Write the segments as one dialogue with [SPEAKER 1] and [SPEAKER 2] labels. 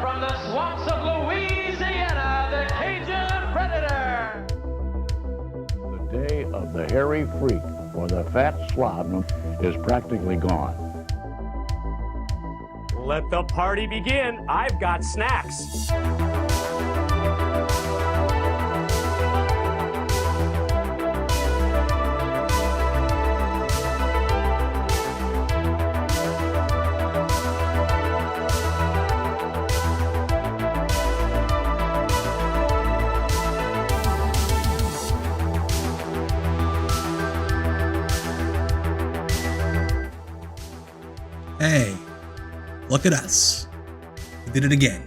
[SPEAKER 1] From the swamps of Louisiana, the Cajun Predator.
[SPEAKER 2] The day of the hairy freak or the fat slob is practically gone.
[SPEAKER 3] Let the party begin. I've got snacks.
[SPEAKER 4] Hey, look at us. We did it again.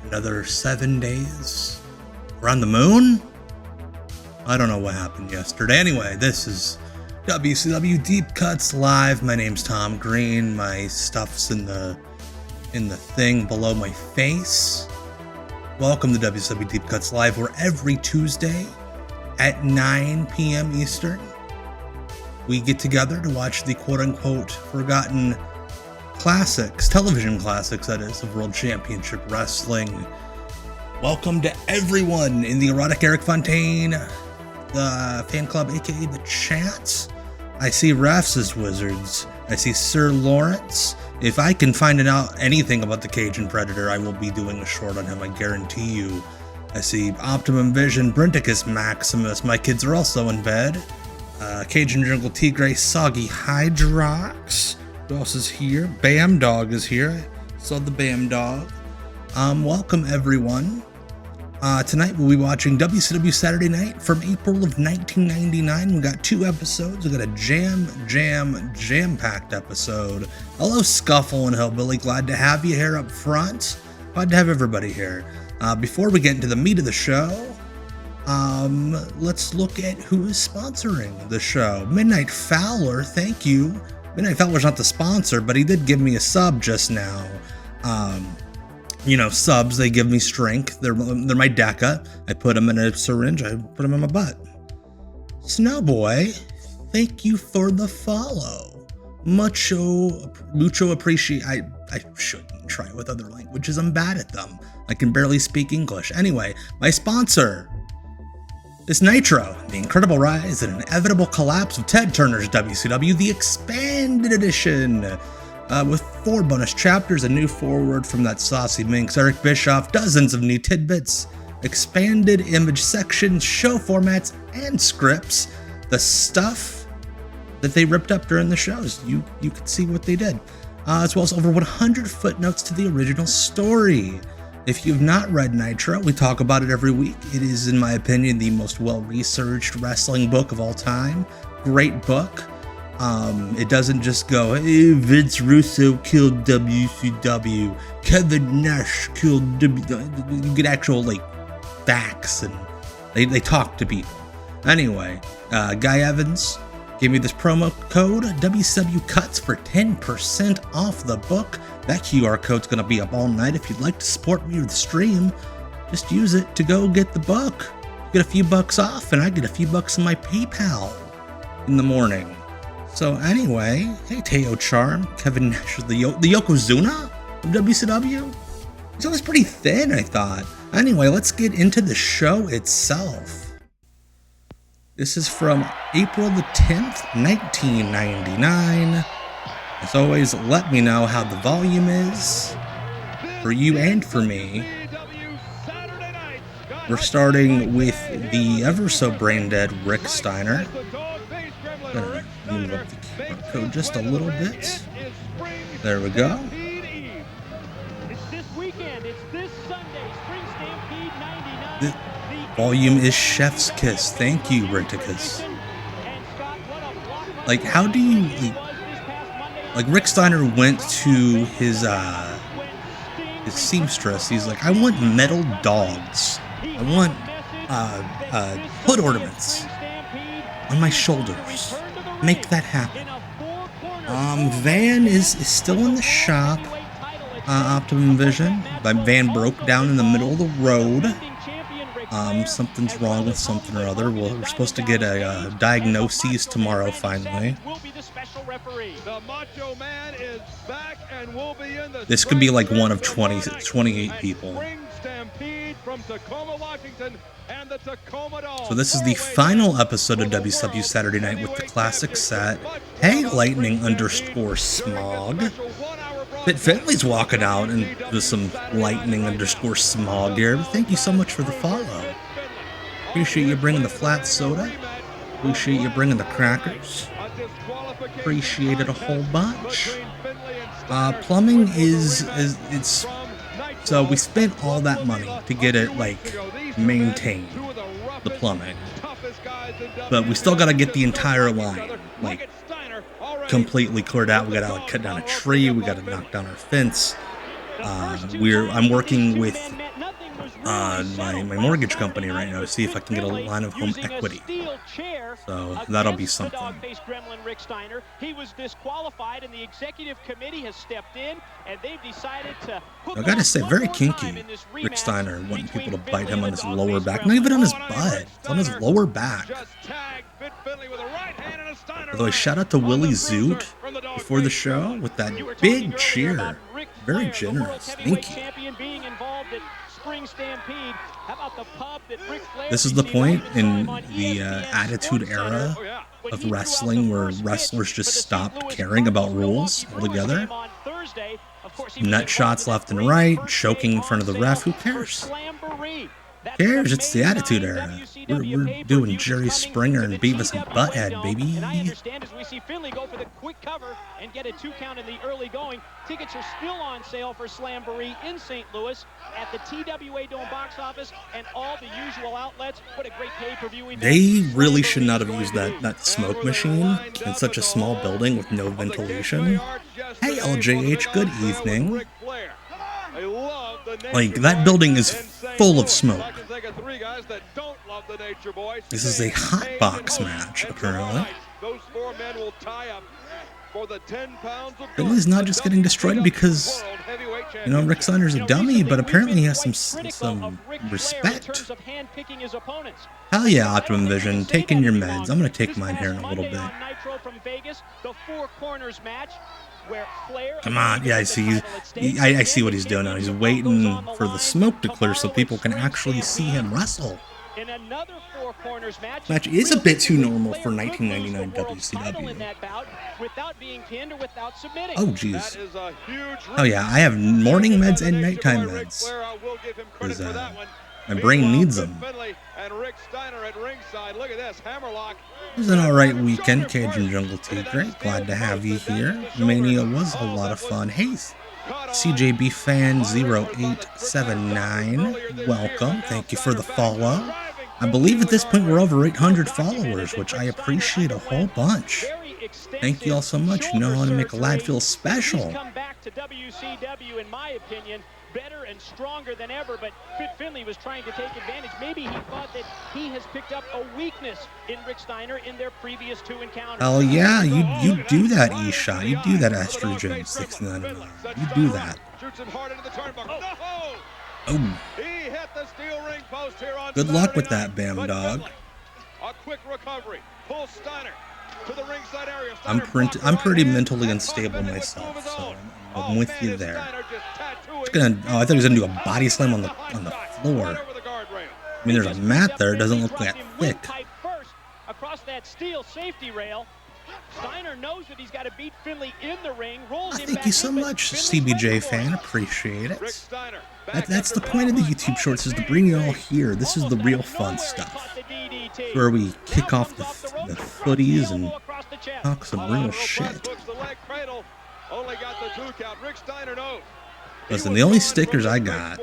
[SPEAKER 4] Another 7 days. We're on the moon? I don't know what happened yesterday. Anyway, this is WCW Deep Cuts Live. My name's Tom Green. My stuff's in the thing below my face. Welcome to WCW Deep Cuts Live, where every Tuesday at 9 p.m. Eastern, we get together to watch the quote-unquote forgotten classics, television classics, that is, of World Championship Wrestling. Welcome to everyone in the Erotic Eric Fontaine, the fan club, aka the chat. I see refs as wizards. I see Sir Lawrence. If I can find out anything about the Cajun Predator, I will be doing a short on him, I guarantee you. I see Optimum Vision, Brenticus Maximus. My kids are also in bed. Cajun Jungle Tigre, Soggy Hydrox. Who else is here? Bam Dog is here. I saw the Bam Dog. Welcome everyone. Tonight we'll be watching WCW Saturday Night from April of 1999. We got 2 episodes. We got a jam-packed episode. Hello Scuffle and Hillbilly, glad to have you here up front. Glad to have everybody here. Before we get into the meat of the show, let's look at who is sponsoring the show. Midnight Fowler, thank you. Midnight Fowler's not the sponsor, but he did give me a sub just now. Subs, they give me strength. They're my DECA. I put them in a syringe. I put them in my butt. Snowboy, thank you for the follow. Mucho appreciate. I shouldn't try with other languages. I'm bad at them. I can barely speak English. Anyway, my sponsor is Nitro, the incredible rise and inevitable collapse of Ted Turner's WCW, the expanded edition, with 4 bonus chapters, a new foreword from that saucy minx, Eric Bischoff, dozens of new tidbits, expanded image sections, show formats, and scripts. The stuff that they ripped up during the shows, you could see what they did, as well as over 100 footnotes to the original story. If you've not read Nitro, we talk about it every week. It is, in my opinion, the most well-researched wrestling book of all time. Great book. It doesn't just go, hey, Vince Russo killed WCW, Kevin Nash killed WCW. You get actual, facts, and they talk to people. Anyway, Guy Evans gave me this promo code, WCW Cuts, for 10% off the book. That QR code's going to be up all night. If you'd like to support me with the stream, just use it to go get the book. You get a few bucks off, and I get a few bucks in my PayPal in the morning. So anyway, hey Teo Charm, Kevin Nash, the Yokozuna of WCW. He's always pretty thin, I thought. Anyway, let's get into the show itself. This is from April the 10th, 1999. As always, let me know how the volume is for you and for me. We're starting with the ever so brain dead Rick Steiner. I'm gonna move up the QR code just a little bit. There we go.
[SPEAKER 5] It's this weekend. It's this Sunday. Spring Stampede 99.
[SPEAKER 4] The volume is Chef's Kiss. Thank you, Brenticus. How do you... Rick Steiner went to his seamstress. He's like, I want metal dogs. I want hood ornaments on my shoulders. Make that happen. Van is still in the shop. Optimum Vision. Van broke down in the middle of the road. Something's wrong with something or other. We're supposed to get a diagnosis tomorrow, finally.
[SPEAKER 6] The Macho Man is back
[SPEAKER 4] This could be like one of 28 people.
[SPEAKER 1] Spring Stampede from Tacoma, Washington, and the Tacoma Dome.
[SPEAKER 4] So this is the final episode of WCW Saturday Night with the classic set. Hey, Lightning _ Smog. Finlay's walking out and with some Lightning _ Smog here. Thank you so much for the follow. Appreciate you bringing the flat soda. Appreciate you bringing the crackers. Appreciate it a whole bunch. Plumbing it's so we spent all that money to get it like maintained, the plumbing, but we still got to get the entire line like completely cleared out. We got to like cut down a tree. We got to knock down our fence. I'm working with my mortgage company right now to see if I can get a line of home equity. So that'll be something.
[SPEAKER 5] Steiner. He was disqualified, and the executive committee has stepped in, and they've decided to. I
[SPEAKER 4] gotta say, very kinky. Rick Steiner wanting people to bite him on his lower back, not even on his butt, it's on his lower back. Although, shout out to Willie Zoot before the show with that big cheer. Very generous. Thank you.
[SPEAKER 5] Spring Stampede. How about the pub that Ric Flair
[SPEAKER 4] This is the point in the Attitude Era of wrestling where wrestlers just stopped caring about rules altogether. Nut shots left and right, choking in front of the ref. Who cares? Who cares? It's the Attitude Era. We're doing Jerry Springer and Beavis and Butthead, baby.
[SPEAKER 5] I understand as we see Finlay go for the quick cover and get a 2 count in the early going. Tickets are still on sale for Slamboree in St. Louis at the TWA Dome box office and all the usual outlets. What a great pay-per-view.
[SPEAKER 4] They really should not have used that smoke machine in such a small building with no ventilation. Hey, LJH, good evening. Like, that building is full of smoke. This is a hot box match, apparently. Finlay's not just getting destroyed because, you know, Rick Steiner's a dummy, but apparently he has some respect. Hell yeah, Optimum Vision, taking your meds. I'm going to take mine here in a little bit. Come on, yeah, I see. I see what he's doing now. He's waiting for the smoke to clear so people can actually see him wrestle. Match is a bit too normal for 1999 WCW. Oh, jeez. Oh, yeah, I have morning meds and nighttime meds. Because my brain needs them. It was an alright weekend, Cajun Jungle Tigre. Glad to have you here. Mania was a lot of fun. Hey, CJB Fan 0879, welcome. Thank you for the follow. I believe at this point we're over 800 followers, which I appreciate a whole bunch. Thank you all so much. You know how to make a lad feel special.
[SPEAKER 5] Come back to WCW, in my opinion, better and stronger than ever, but Finlay was trying to take advantage. Maybe he thought that he has picked up a weakness in Rick Steiner in their previous 2 encounters.
[SPEAKER 4] Oh yeah, you do that, E-Shot. You do that, Estrogen 69. You do that. Oh. Good luck with that, Bam Dog. I'm pretty mentally unstable myself, so I'm with you there. I thought he was gonna do a body slam on the floor. I mean, there's a mat there. It doesn't look that thick.
[SPEAKER 5] Across that steel safety rail. Steiner knows that he's got to beat Finlay in the ring.
[SPEAKER 4] Thank you so much, CBJ fan. Appreciate it. That's the point of the YouTube shorts, is to bring you all here. This is the real fun stuff, where we kick off the footies and talk some real shit. Listen, the only stickers I got,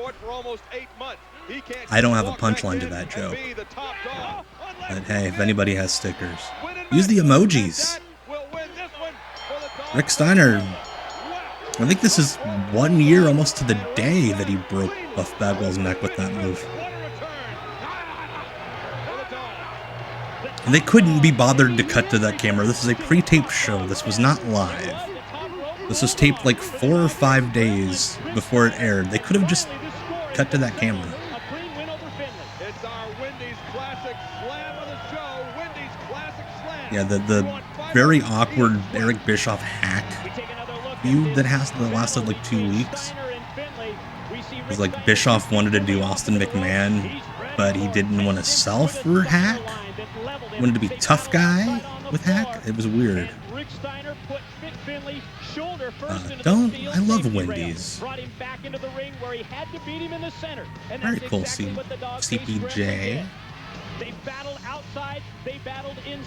[SPEAKER 4] I don't have a punchline to that joke. But hey, if anybody has stickers, use the emojis. Rick Steiner, I think this is 1 year almost to the day that he broke Buff Bagwell's neck with that move. And they couldn't be bothered to cut to that camera. This is a pre-taped show. This was not live. This was taped like 4 or 5 days before it aired. They could have just cut to that camera. Yeah, the very awkward Eric Bischoff hack feud that lasted like 2 weeks. It was like Bischoff wanted to do Austin McMahon, but he didn't want to sell for Hack. He wanted to be tough guy with Hack. It was weird. I love Wendy's. Very cool, CPJ.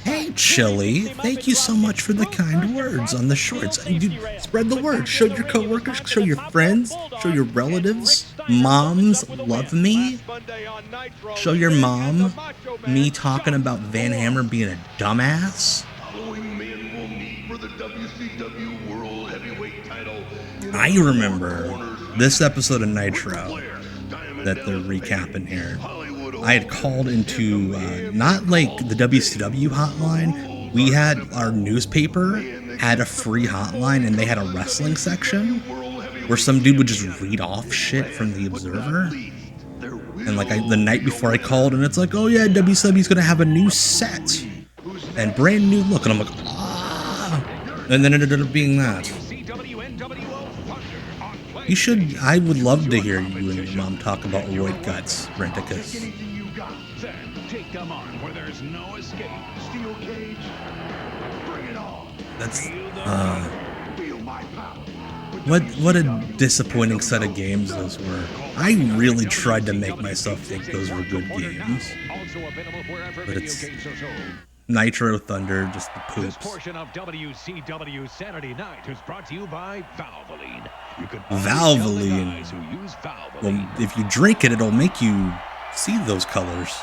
[SPEAKER 4] Hey, Chili, thank you so much for the kind words on the shorts. Dude, spread the word. Show your coworkers, show your friends, show your relatives. Moms love me. Show your mom me talking about Van Hammer being a dumbass. I remember this episode of Nitro that they're recapping here. I had called into not like the WCW hotline. We had our newspaper had a free hotline, and they had a wrestling section where some dude would just read off shit from the Observer. And like the night before I called, and it's like, oh yeah, WCW's gonna have a new set and brand new look, and I'm like, ah, and then it ended up being that. You should. I would love to hear you and your mom talk about Roid Guts, Renticus. That's what a disappointing set of games those were. I really tried to make myself think those were good games, but it's Nitro Thunder, just the poops.
[SPEAKER 6] This portion of WCW Saturday Night is brought to you by Valvoline. You can
[SPEAKER 4] Valvoline.
[SPEAKER 6] who use Valvoline.
[SPEAKER 4] Well, if you drink it, it'll make you see those colors.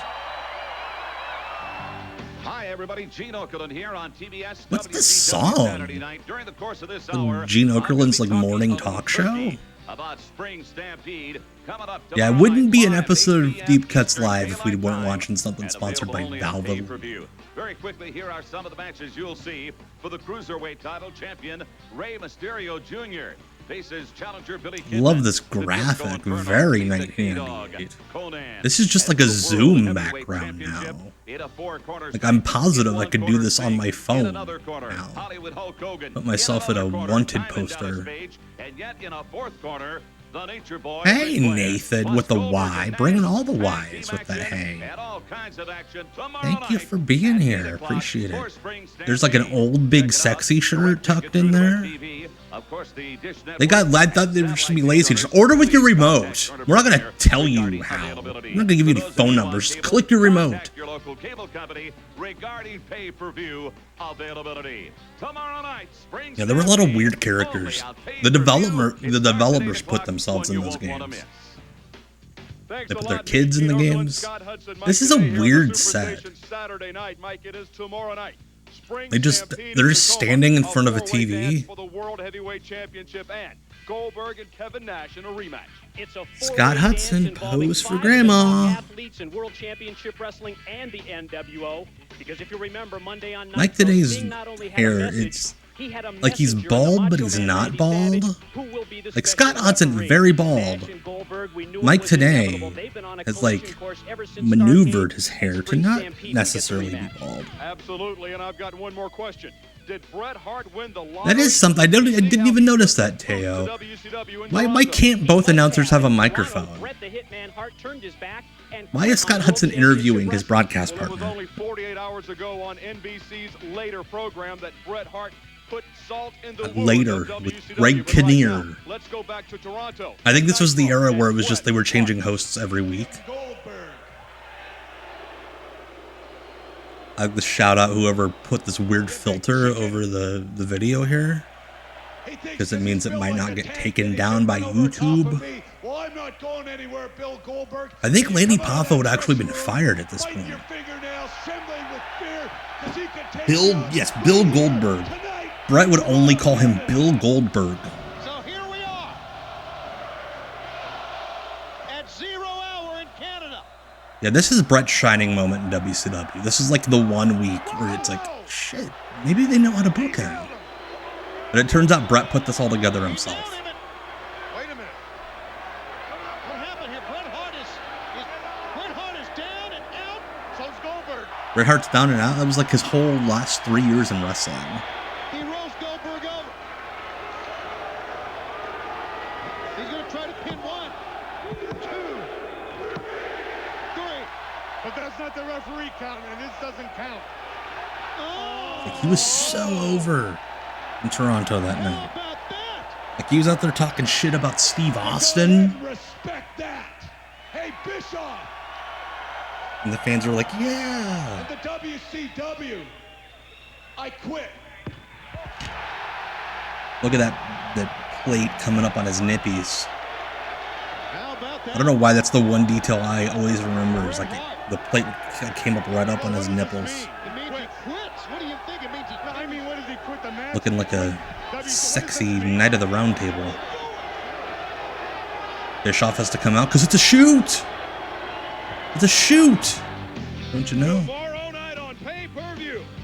[SPEAKER 7] Hi everybody, Gene Okerlund here on TBS.
[SPEAKER 4] What's this
[SPEAKER 7] WCW
[SPEAKER 4] song?
[SPEAKER 7] Saturday Night. During the course of this hour,
[SPEAKER 4] Gene Okerlund's like
[SPEAKER 7] I'm gonna be
[SPEAKER 4] morning
[SPEAKER 7] talking
[SPEAKER 4] talk show?
[SPEAKER 7] about Spring Stampede coming up.
[SPEAKER 4] Yeah, it wouldn't be an episode of Deep Cuts Live if we weren't watching something sponsored by Valvoline.
[SPEAKER 7] Very quickly, here are some of the matches you'll see for the Cruiserweight title. Champion Rey Mysterio Jr. faces challenger Billy Kidman.
[SPEAKER 4] Love this graphic, very 1998. This is just like a Zoom background now. Like, I'm positive I could do this on my phone now. Put myself in a wanted poster. Hey, Nathan, with the Y. Bringing all the Ys with that hey. Thank you for being here. Appreciate it. There's like an old big sexy shirt tucked in there. They got, I thought they were just be lazy. Just order with your remote. We're not going to tell you how. We're not going to give you any phone numbers. Just click your remote. Yeah, there were a lot of weird characters. The developers put themselves in those games. They put their kids in the games. This is a weird set. They're just standing in front of a TV.
[SPEAKER 5] Goldberg and Kevin Nash in a rematch. It's a
[SPEAKER 4] Scott Hudson, pose for grandma.
[SPEAKER 5] Athletes in World Championship Wrestling and the NWO. Because if you remember Monday on
[SPEAKER 4] Mike Tenay's hair, it's like he's bald, but he's not bald. Like Scott Hudson, very bald. Mike Tenay has like maneuvered his hair to not necessarily be bald.
[SPEAKER 5] Absolutely, and I've got one more question. Did Bret Hart win the
[SPEAKER 4] that is something I didn't even notice that, Teo. Why can't both announcers have a microphone? Why is Scott Hudson interviewing his broadcast partner?
[SPEAKER 5] It was only 48 hours ago on NBC's later program that Bret Hart put salt in the
[SPEAKER 4] later with Greg Kinnear.
[SPEAKER 5] Let's go back to Toronto.
[SPEAKER 4] I think this was the era where it was just they were changing hosts every week. I would shout out whoever put this weird filter over the video here, because it means it might not get taken down by YouTube. I think Lanny Poffo had actually been fired at this point. Bill Goldberg. Bret would only call him Bill Goldberg.
[SPEAKER 5] So here we are at 0 hour in Canada.
[SPEAKER 4] Yeah, this is Bret's shining moment in WCW. This is like the 1 week where it's like, shit, maybe they know how to book him. But it turns out Bret put this all together himself.
[SPEAKER 5] Wait a minute. What happened here? Bret Hart is down and out. So's Goldberg.
[SPEAKER 4] Bret Hart's down and out. That was like his whole last 3 years in wrestling.
[SPEAKER 5] He rolls Goldberg over.
[SPEAKER 8] That's not the referee counting, and this doesn't count.
[SPEAKER 4] Like, he was so over in Toronto that night. Like, he was out there talking shit about Steve Austin.
[SPEAKER 8] Respect that. Hey, Bischoff.
[SPEAKER 4] And the fans were like, yeah.
[SPEAKER 8] And the WCW. I quit.
[SPEAKER 4] Look at that plate coming up on his nippies. I don't know why that's the one detail I always remember. Is like the plate came up right up on his nipples. Looking like a sexy Knight of the Round Table. Bischoff has to come out because it's a shoot. It's a shoot. Don't you know?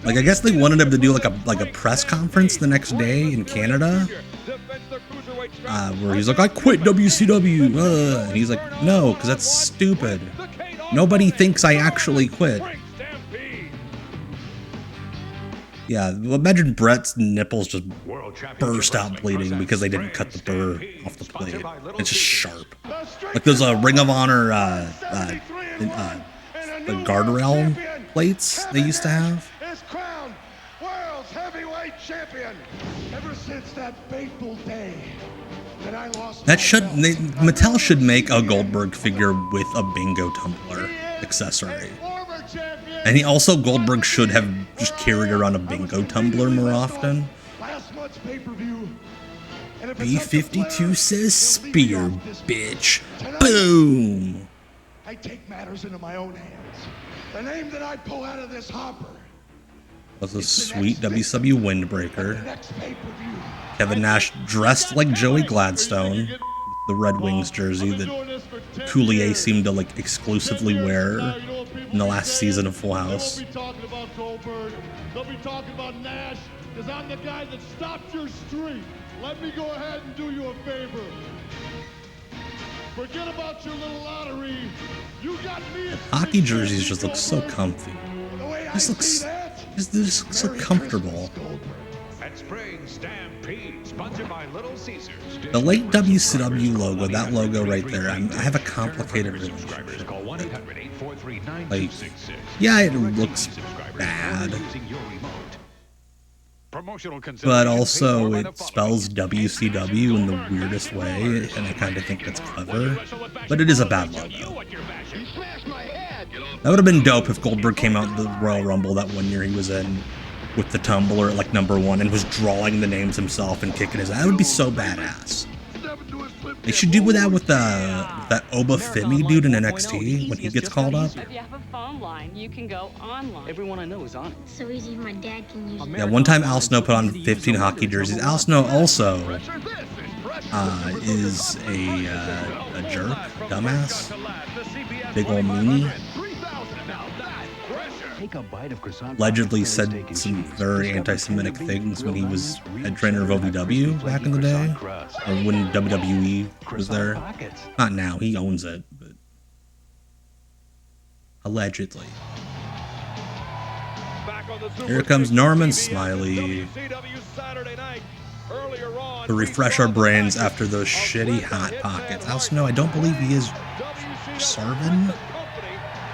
[SPEAKER 4] Like, I guess they wanted him to do like a press conference the next day in Canada, where he's like, I quit WCW, and he's like, no, because that's stupid. Nobody thinks I actually quit. Yeah, imagine Brett's nipples just burst out bleeding because they didn't cut the burr off the plate. It's just sharp. Like those Ring of Honor the guardrail plates they used to have.
[SPEAKER 8] Ever since that fateful day that I lost.
[SPEAKER 4] Mattel should make a Goldberg figure with a bingo tumbler accessory. And Goldberg should have just carried around a bingo tumbler more often. B52 says spear, bitch. Boom.
[SPEAKER 8] I take matters into my own hands. The name that I pull out of this hopper.
[SPEAKER 4] Was a sweet WCW windbreaker. Kevin Nash dressed like Joey Gladstone, the Red Wings jersey that Coulier seemed to like exclusively wear in the last season of Full House.
[SPEAKER 8] Don't be talking about Goldberg. Don't be talking about Nash, because I'm the guy that stopped your streak. Let me go ahead and do you a favor. Forget about your little lottery. You got me.
[SPEAKER 4] Hockey jerseys just look so comfy. This looks so comfortable.
[SPEAKER 6] At Spring Stampede, sponsored by Little Caesars.
[SPEAKER 4] The late WCW logo, that logo right there, I have a complicated relationship. Like, yeah, it looks bad, but also it spells WCW in the weirdest way, and I kind of think that's clever, but it is a bad logo. That would have been dope if Goldberg came out in the Royal Rumble that one year he was in with the tumbler at like #1 and was drawing the names himself and kicking his ass. That would be so badass. They should do that with that Oba Femi dude in NXT when he gets called up.
[SPEAKER 9] If you have a phone line, you can go online. Everyone I know is on it.
[SPEAKER 10] So easy my dad can use it.
[SPEAKER 4] Yeah, one time Al Snow put on 15 hockey jerseys. Al Snow also is a jerk, dumbass, big ol' meanie. Allegedly said some very anti-Semitic things when he was head trainer of OVW back in the day, or when WWE was there. Not now, he owns it, but allegedly. Here comes Norman Smiley to refresh our brains after those shitty Hot Pockets. Al Snow, I don't believe he is Sarvin?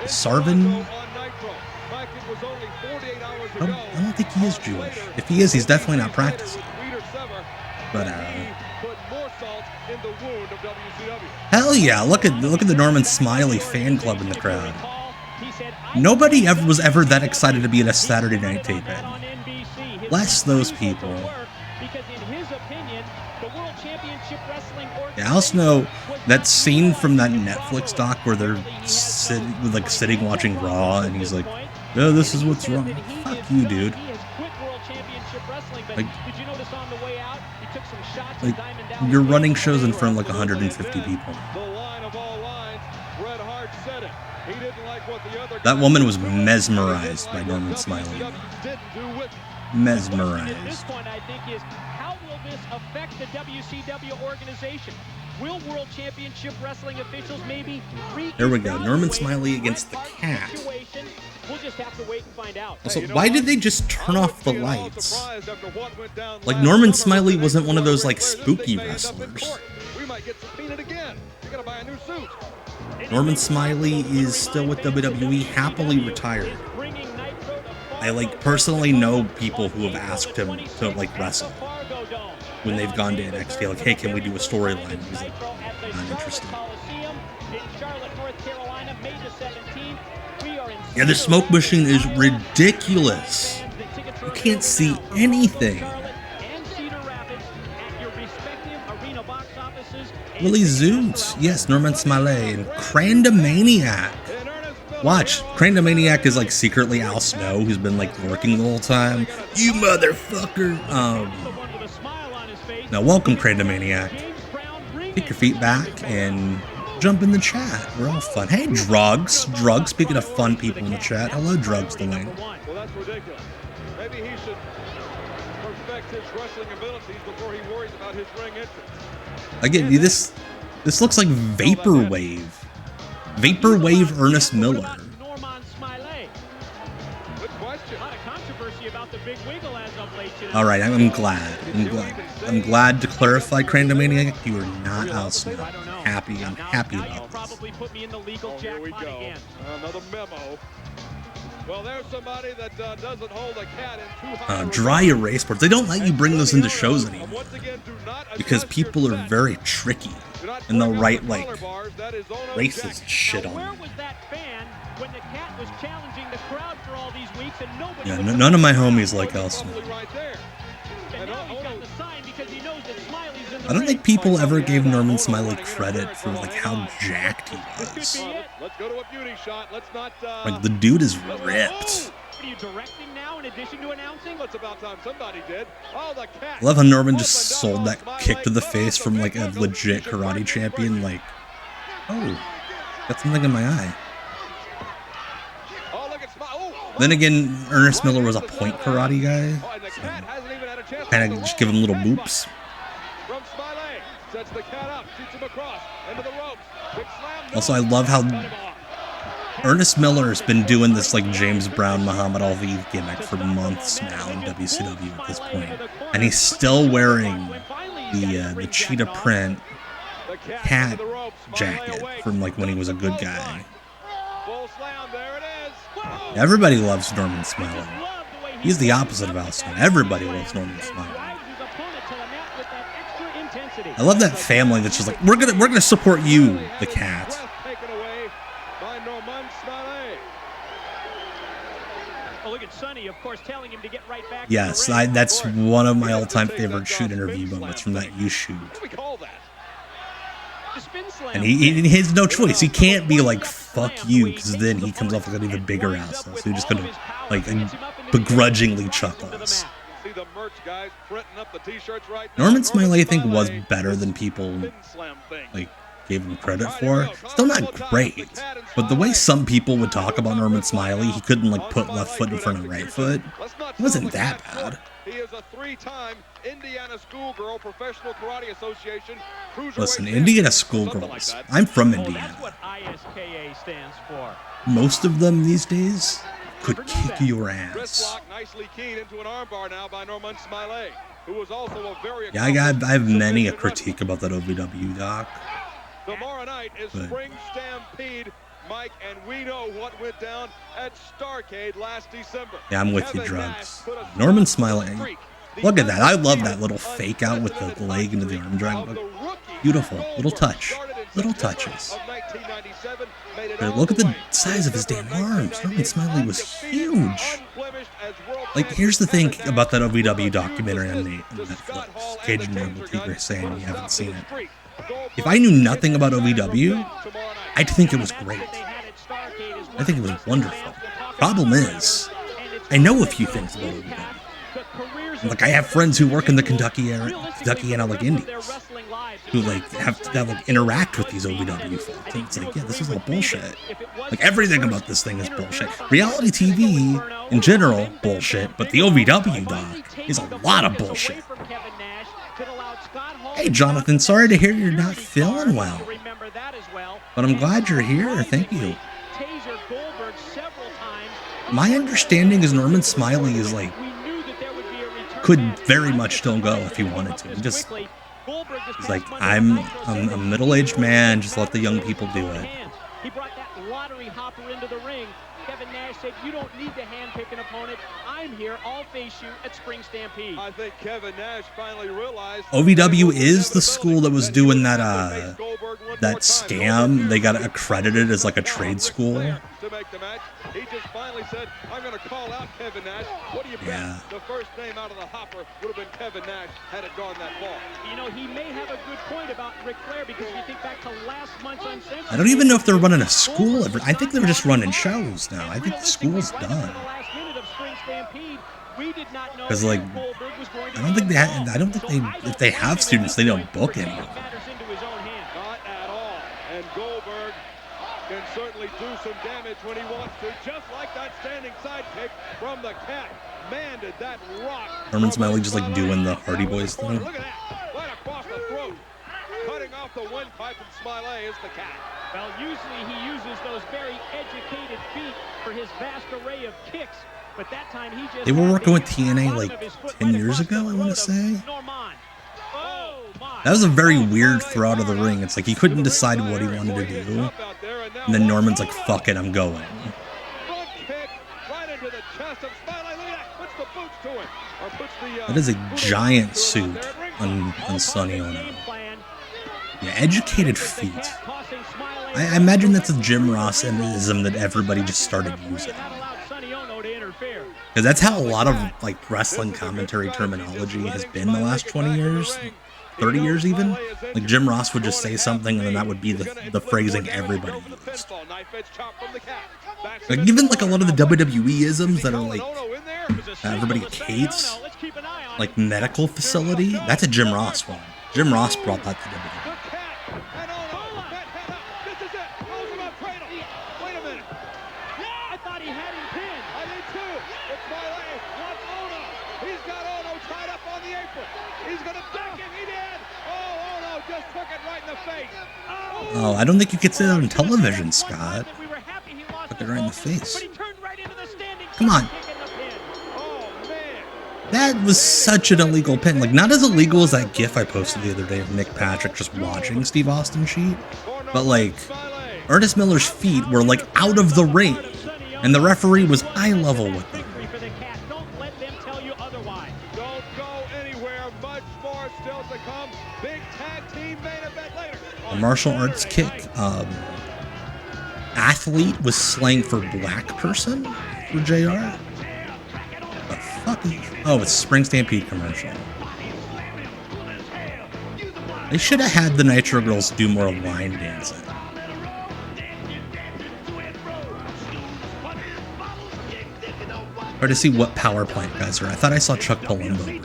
[SPEAKER 4] Sarvin? I don't think he is Jewish. If he is, he's definitely not practicing. But hell yeah! Look at the Norman Smiley fan club in the crowd. Nobody was ever that excited to be at a Saturday Night taping. Bless those people. Yeah, Al Snow, that scene from that Netflix doc where they're sitting watching Raw, and he's like, "Yeah, this is what's wrong." Fuck you, dude. Like you're running shows in front of like 150 people. That woman was mesmerized by Norman Smiley. Mesmerized.
[SPEAKER 5] How will this affect the WCW organization? Will World Championship Wrestling officials maybe
[SPEAKER 4] there we go. Norman Smiley against the Cat.
[SPEAKER 5] We'll just have to wait and find out.
[SPEAKER 4] Also, why did they just turn off the lights? Like, Norman Smiley wasn't one of those like spooky wrestlers.
[SPEAKER 8] We might get subpoenaed again. You gotta buy a new suit.
[SPEAKER 4] Norman Smiley is still with WWE, happily retired. I like personally know people who have asked him to like wrestle when they've gone to NXT. Like, hey, can we do a storyline? He's like, not interested. Yeah, the smoke machine is ridiculous. You can't see anything. Willie Zoots. Yes, Norman Smiley and Crandamaniac. Watch, Crandamaniac is like secretly Al Snow, who's been like working the whole time. You motherfucker. Now welcome, Crandamaniac. Take your feet back and jump in the chat. We're all fun. Hey, Drugs. Drugs, speaking of fun people in the chat. Hello, Drugs the Wing.
[SPEAKER 8] Well, that's ridiculous. Maybe he should perfect his wrestling abilities before he worries about his ring entrance.
[SPEAKER 4] Again, this looks like Vaporwave. Vaporwave Ernest Miller. All right, I'm glad. I'm glad to clarify, Crandamaniac, you are not Al Snow. Happy about this.
[SPEAKER 8] Here we go. Another memo. Well, there's somebody that doesn't hold a cat in too high.
[SPEAKER 4] Dry erase boards. They don't let you bring those into shows anymore because people are very tricky and they'll write like racist shit on them. Yeah, none of my homies like Al Snow. I don't think people ever gave Norman Smiley credit for like how jacked he was. Like the dude is ripped. I love how Norman just sold that kick to the face from like a legit karate champion. Like, oh, got something in my eye. Then again, Ernest Miller was a point karate guy. So kind of just give him little boops. Also, I love how Ernest Miller has been doing this like James Brown, Muhammad Ali gimmick for months now in WCW at this point, and he's still wearing the cheetah print cat jacket from like when he was a good guy. Everybody loves Norman Smiley. He's the opposite of Al Snow. Everybody loves Norman Smiley. I love that family that's just like, we're gonna support you, the cat. Yes, that's one of my all-time favorite shoot interview moments from that You Shoot. And he has no choice. He can't be like, fuck you, because then he comes off like an even bigger asshole. So he's just gonna like begrudgingly chuckle us. Norman Smiley, I think, was better than people like gave him credit for. Still not great, but the way some people would talk about Norman Smiley, he couldn't like put left foot in front of right foot. It wasn't that bad.
[SPEAKER 8] He is a three-time Indiana Schoolgirl Professional Karate Association.
[SPEAKER 4] Listen, Indiana Schoolgirls. I'm from Indiana. Most of them these days could kick your ass. Yeah, I have many a critique about that OVW doc.
[SPEAKER 8] Tomorrow night is Spring Stampede, Mike, and we know what went down at Starrcade last December.
[SPEAKER 4] Yeah, I'm with you, Drugs. Norman Smiley. Look at that. I love that little fake out with the leg into the arm drag. Beautiful. Little touch. Little touches. But look at the size of his damn arms. Norman Smiley was huge. Like, here's the thing about that OVW documentary on Netflix. Cage and Rebel Tigre saying you haven't seen it. If I knew nothing about OVW, I'd think it was great. I think it was wonderful. Problem is, I know a few things about OVW. Like, I have friends who work in the Kentuckiana like indies who like have to like interact with these OVW folks. And it's like, yeah, this is all bullshit. Like, everything about this thing is bullshit. Reality TV in general, bullshit, but the OVW doc is a lot of bullshit. Hey, Jonathan, sorry to hear you're not feeling well, but I'm glad you're here. Thank you. My understanding is Norman Smiley is like, could very much still go if he wanted to. He's like, I'm a middle-aged man, just let the young people do it.
[SPEAKER 5] lottery hopper into the ring. Kevin Nash said, you don't need to handpick an opponent. I'm here. I'll face you at Spring Stampede.
[SPEAKER 11] I think Kevin Nash finally realized
[SPEAKER 4] OVW is the school that was doing that that scam. They got accredited as like a trade school.
[SPEAKER 11] To make the match, he just finally said, I'm going to call out Kevin Nash. What do you bet? The first name out of the hopper would have been Kevin Nash had it gone that far.
[SPEAKER 5] You know, he may have a good point about Ric Flair, because if you think back to last month's Uncensored,
[SPEAKER 4] I don't even know if they're running a school. I think they're just running shows now. I think the school's done. Because like, I don't think if they have students, they don't book any of them.
[SPEAKER 11] Not at all. And Goldberg can certainly do some damage when he wants to, just like that standing sidekick from the Cat. Man, did that rock.
[SPEAKER 4] Norman Smiley just like doing the Hardy Boys thing.
[SPEAKER 11] Look at that. Right across the throat. Cutting off the windpipe from Smiley is the Cat.
[SPEAKER 5] Well, usually he uses those very educated feet for his vast array of kicks, but that time he just...
[SPEAKER 4] They were working with TNA like 10 years ago, I want to say. That was a very weird throw out of the ring. It's like he couldn't decide what he wanted to do. And then Norman's like, fuck it, I'm going. That is a giant suit on Sonny Ono. Yeah, educated feet. I imagine that's a Jim Ross-ism that everybody just started using. Because that's how a lot of like wrestling commentary terminology has been the last 20 years, 30 years even. Like Jim Ross would just say something and then that would be the phrasing everybody used. Like even like a lot of the WWE-isms that are like everybody hates, like medical facility, that's a Jim Ross one. Jim Ross brought that to WWE. Oh, I don't think you could say that on television, Scott. Look it right in the face. Come on. That was such an illegal pin. Like, not as illegal as that GIF I posted the other day of Nick Patrick just watching Steve Austin cheat. But, like, Ernest Miller's feet were, like, out of the ring. And the referee was eye level with them. A martial arts kick. Athlete was slang for black person for JR. The fuck is... Oh, it's a Spring Stampede commercial. They should have had the Nitro Girls do more line dancing. Try to see what power plant guys are. I thought I saw Chuck Palumbo.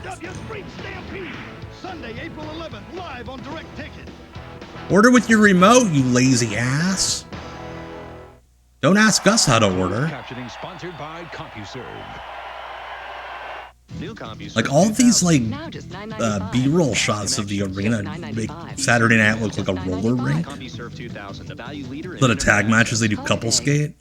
[SPEAKER 4] Order with your remote, you lazy ass. Don't ask us how to order. Like all these like B-roll shots of the arena make Saturday Night look like a roller rink. But a tag matches, they do couple skate.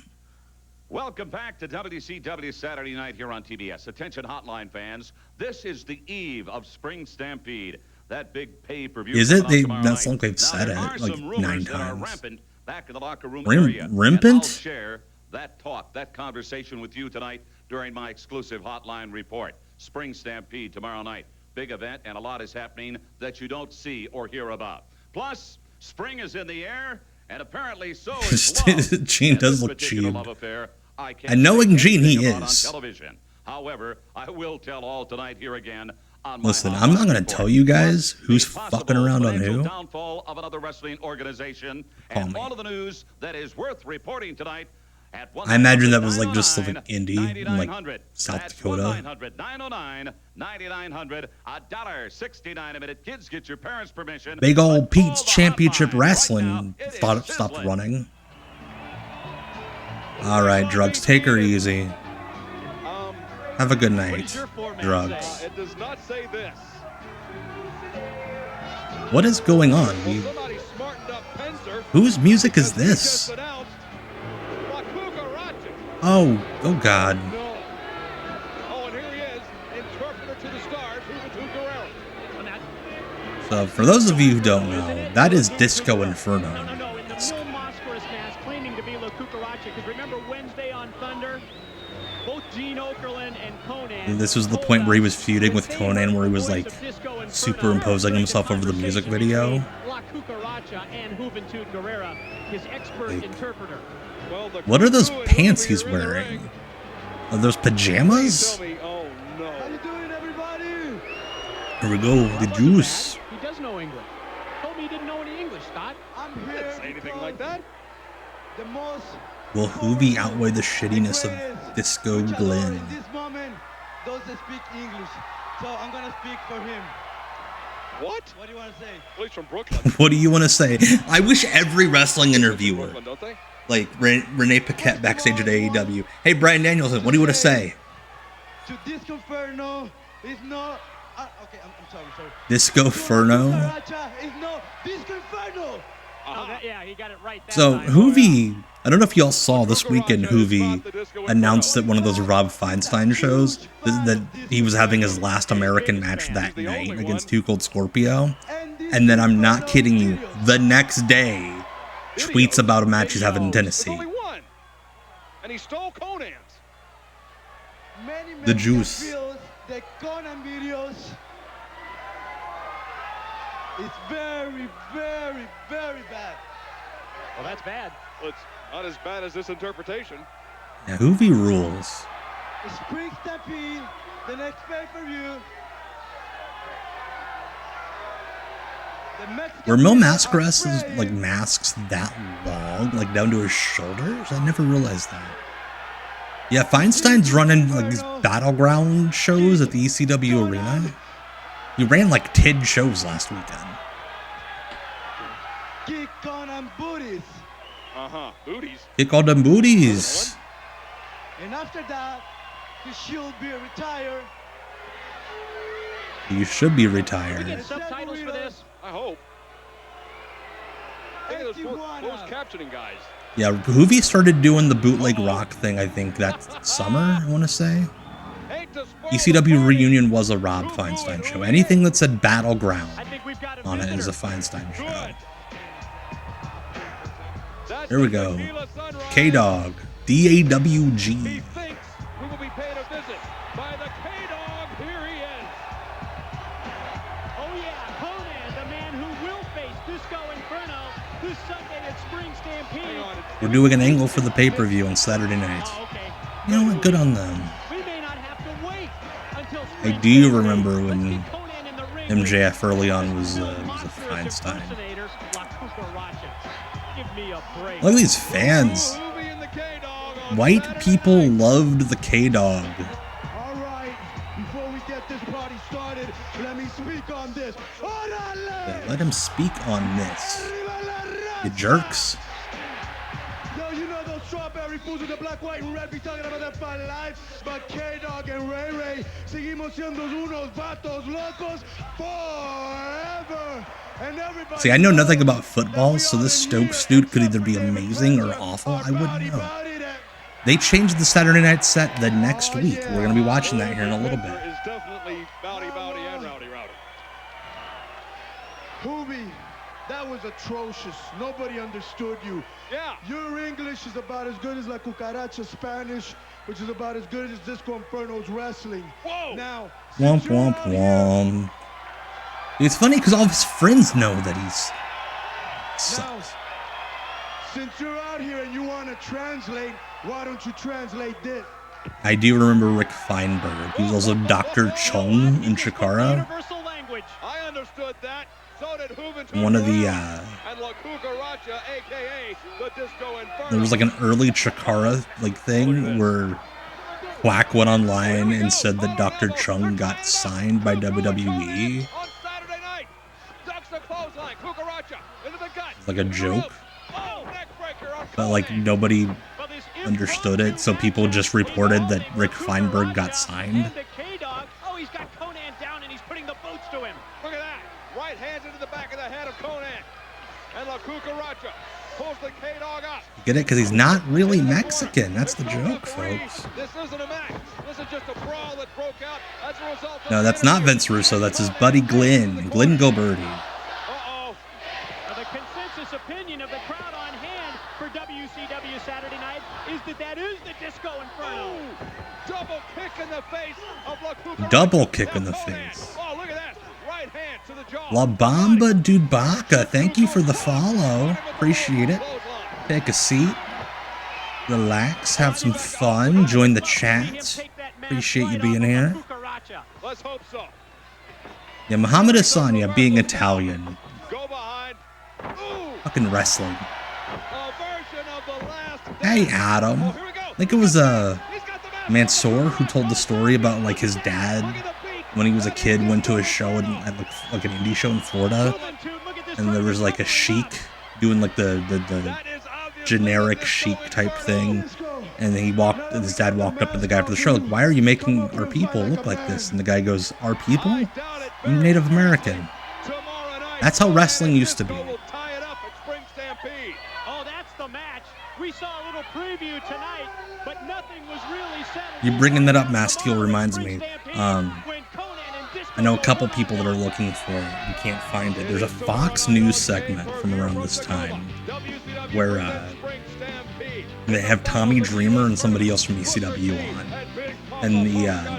[SPEAKER 7] Welcome back to WCW Saturday Night here on TBS. Attention hotline fans, this is the eve of Spring Stampede. That big pay-per-view.
[SPEAKER 4] Is it? That's like they've said it like 9 times.
[SPEAKER 7] Back in the locker room area.
[SPEAKER 4] Rampant?
[SPEAKER 7] I'll share that talk, that conversation with you tonight during my exclusive hotline report. Spring Stampede tomorrow night. Big event, and a lot is happening that you don't see or hear about. Plus, spring is in the air, and apparently so is love.
[SPEAKER 4] Gene does look cheap. And knowing Gene, he is.
[SPEAKER 7] However, I will tell all tonight here again.
[SPEAKER 4] Listen, I'm not going to tell you guys who's fucking around on who.
[SPEAKER 7] Downfall of another wrestling organization, and all of the news that is worth reporting tonight.
[SPEAKER 4] I imagine that was like just like indie in like South Dakota.
[SPEAKER 7] $9900, $1.69 a minute. Kids, get your parents' permission.
[SPEAKER 4] Big old Pete's Championship Wrestling stopped running. All right, Drugs, take her easy. Have a good night, Drugs.
[SPEAKER 11] It does not say this.
[SPEAKER 4] What is going on? Whose music is this? Oh God. So for those of you who don't know, that is Disco Inferno. this was the point where he was feuding with Konnan, where he was like superimposing himself over the music video. What are those pants he's wearing? Are those pajamas? Here we go, the juice.
[SPEAKER 5] He does know English. Told me he didn't know any English, Scott.
[SPEAKER 11] I didn't say anything like that.
[SPEAKER 4] Will Hoovy outweigh the shittiness of Disco Glenn?
[SPEAKER 12] In this moment, doesn't speak English, so I'm gonna speak for him.
[SPEAKER 11] What?
[SPEAKER 12] What do you want to say?
[SPEAKER 11] Well, he's from Brooklyn.
[SPEAKER 4] What do you want to say? I wish every wrestling interviewer,
[SPEAKER 11] Brooklyn, don't they?
[SPEAKER 4] like Renee Paquette backstage at AEW, hey Brian Danielson, what do you want to say?
[SPEAKER 12] To Disco Inferno is not. Okay, I'm sorry.
[SPEAKER 4] Disco Inferno.
[SPEAKER 12] Is no Disco Inferno.
[SPEAKER 5] Yeah, he got it right.
[SPEAKER 4] So Hoovy, I don't know if y'all saw this weekend, Hoovy announced at one of those Rob Feinstein shows that he was having his last American match that night against Too Cold Scorpio. And then I'm not kidding you, the next day, tweets about a match he's having in Tennessee.
[SPEAKER 11] And he stole Konnan's.
[SPEAKER 4] The juice.
[SPEAKER 12] The Konnan videos. It's very, very, very bad.
[SPEAKER 5] Well, that's bad.
[SPEAKER 11] Well, it's not as bad as this interpretation.
[SPEAKER 4] Yeah, Hoovy rules.
[SPEAKER 12] The Spring Stampede, the next pay-per-view.
[SPEAKER 4] Were Mil Mascaras' like masks that long, like down to his shoulders? I never realized that. Yeah, Feinstein's running like these battleground shows at the ECW arena. He ran like 10 shows last weekend.
[SPEAKER 12] Kick Konnan booties.
[SPEAKER 11] Booties.
[SPEAKER 4] Kick all them booties.
[SPEAKER 12] And after that, he should be retired.
[SPEAKER 4] You should be
[SPEAKER 5] We
[SPEAKER 4] retired.
[SPEAKER 5] get subtitles for this.
[SPEAKER 11] I hope. Think of those closed captioning guys.
[SPEAKER 4] Yeah, Hoovy started doing the bootleg rock thing, I think, that summer, I want to say. ECW Reunion was a Rob Feinstein show. Anything that said Battleground on it is a Feinstein show. Here we go. K-Dog. D-A-W-G.
[SPEAKER 11] He thinks we will be paid a visit by the K-Dog. Here he is.
[SPEAKER 5] Oh yeah, Konnan, the man who will face Disco Inferno this Sunday at Spring Stampede.
[SPEAKER 4] We're doing an angle for the pay-per-view on Saturday night.
[SPEAKER 5] Oh, okay.
[SPEAKER 4] You know what? Good on them.
[SPEAKER 5] We may not have to wait until
[SPEAKER 4] I do remember when MJF early on was a Feinstein. Look at these fans. White people loved the K-Dog.
[SPEAKER 8] All right, before we get this party started, let me speak on this.
[SPEAKER 4] Yeah, let him speak on this. You jerks.
[SPEAKER 8] Yo, you know those strawberry fools with the black, white, and red be talking about that fine life? But K-Dog and Ray Ray seguimos siendo unos vatos locos forever. And everybody.
[SPEAKER 4] See, I know nothing about football, so this Stokes dude could either be amazing or awful. I wouldn't know. They changed the Saturday night set the next week. We're going to be watching that here in a little bit.
[SPEAKER 11] Is definitely Bowdy and Rowdy.
[SPEAKER 8] Hoovy, that was atrocious. Nobody understood you.
[SPEAKER 11] Yeah.
[SPEAKER 8] Your English is about as good as La Cucaracha Spanish, which is about as good as Disco Inferno's wrestling.
[SPEAKER 11] Whoa.
[SPEAKER 8] Now,
[SPEAKER 4] Womp, womp, womp. It's funny because all of his friends know that he's sucks.
[SPEAKER 8] Since you're out here and you want to translate, why don't you translate this?
[SPEAKER 4] I do remember Rick Feinberg. He was also Dr. Chung in Chikara.
[SPEAKER 5] Universal language.
[SPEAKER 11] I understood that. So did
[SPEAKER 4] One of the,
[SPEAKER 11] and La Cucaracha, a.k.a. the Disco Inferno.
[SPEAKER 4] there was like an early Chikara like thing where Quack went online and said that Dr. Chung got signed by WWE.
[SPEAKER 11] On Saturday night, ducks the clothesline, Cucaracha into the gut.
[SPEAKER 4] Like a joke.
[SPEAKER 11] Oh, neckbreaker on
[SPEAKER 4] But like nobody understood it, so people just reported that Rick Feinberg got signed.
[SPEAKER 5] Oh, he's got Konnan down and he's putting the boots to him.
[SPEAKER 11] Look at that. Right hands into the back of the head of Konnan. And La Cucaracha pulls the K-Dog up.
[SPEAKER 4] Get it? Because he's not really Mexican. That's the joke, folks.
[SPEAKER 11] This isn't a match. This is just a brawl that broke out as a result of
[SPEAKER 4] No, that's not Vince Russo. That's his buddy Glenn Gilberti.
[SPEAKER 5] Uh-oh. The consensus opinion of the crowd on hand for WCW Saturday Night is that is the Disco Inferno.
[SPEAKER 11] Double kick in the face of La Cucaracha.
[SPEAKER 4] Double kick in the face.
[SPEAKER 11] Oh, look at that. Right hand to the jaw.
[SPEAKER 4] La Bamba Dubaka, thank you for the follow. Appreciate it. Take a seat. Relax, have some fun. Join the chat. Appreciate you being here.
[SPEAKER 11] Let's hope so.
[SPEAKER 4] Yeah, Muhammad Asanya being Italian.
[SPEAKER 11] Go behind.
[SPEAKER 4] Fucking wrestling.
[SPEAKER 11] A version of the last.
[SPEAKER 4] Hey, Adam. I think it was Mansoor who told the story about like his dad when he was a kid went to a show at like an indie show in Florida, and there was like a sheik doing like the generic sheik type thing, and his dad walked up to the guy after the show like, why are you making our people look like this? And the guy goes, our people? I'm Native American. That's how wrestling used to be.
[SPEAKER 5] Oh, that's the match. We saw a little preview tonight, but nothing was really said.
[SPEAKER 4] You bringing that up, Masteel, reminds me. I know a couple people that are looking for it. We can't find it. There's a Fox News segment from around this time where they have Tommy Dreamer and somebody else from ECW on, and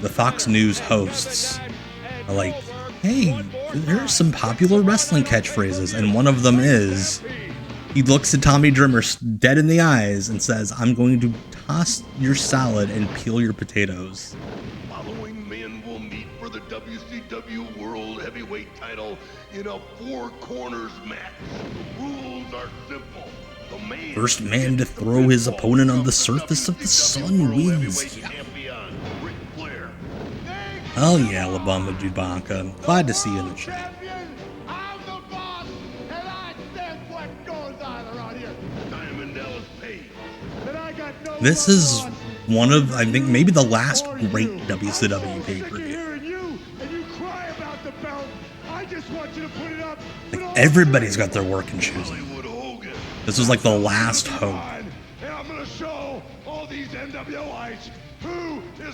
[SPEAKER 4] the Fox News hosts are like, hey, here's some popular wrestling catchphrases, and one of them is, he looks at Tommy Dreamer dead in the eyes and says, I'm going to toss your salad and peel your potatoes.
[SPEAKER 8] Following men will meet for the WCW World Heavyweight title in a 4 corners match. The rules are simple.
[SPEAKER 4] First man to throw his opponent on the surface of the sun wins. Yeah. Hell yeah, La Bamba Dubaka. Glad to see you in the chat. This is one of, I think, maybe the last great WCW pay-per-view. Like, everybody's got their working shoes on. This was like the last hope.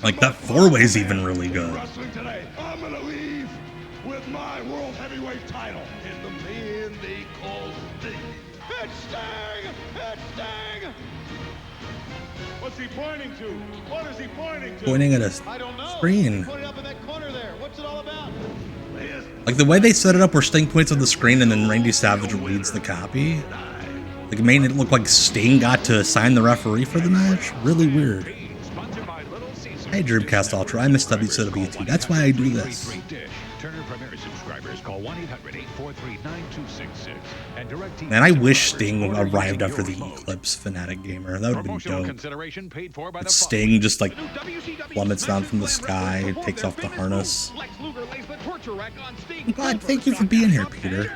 [SPEAKER 4] Like, that 4-way's even really good.
[SPEAKER 8] I'm gonna leave with my World Heavyweight title in the man they call Sting. It's Sting! It's Sting! What's he pointing to? What is he pointing to?
[SPEAKER 4] Pointing at a screen.
[SPEAKER 8] Pointing up in that corner there. What's it all about?
[SPEAKER 4] Like, the way they set it up where Sting points on the screen and then Randy Savage reads the copy. Like, it made it look like Sting got to assign the referee for the match. Really weird. Hey, Dreamcast Ultra, I miss WCW too. That's why I do this. Man, I wish Sting arrived after the Eclipse Fanatic Gamer. That would have been dope. But Sting just like plummets down from the sky, takes off the harness. God, thank you for being here, Peter.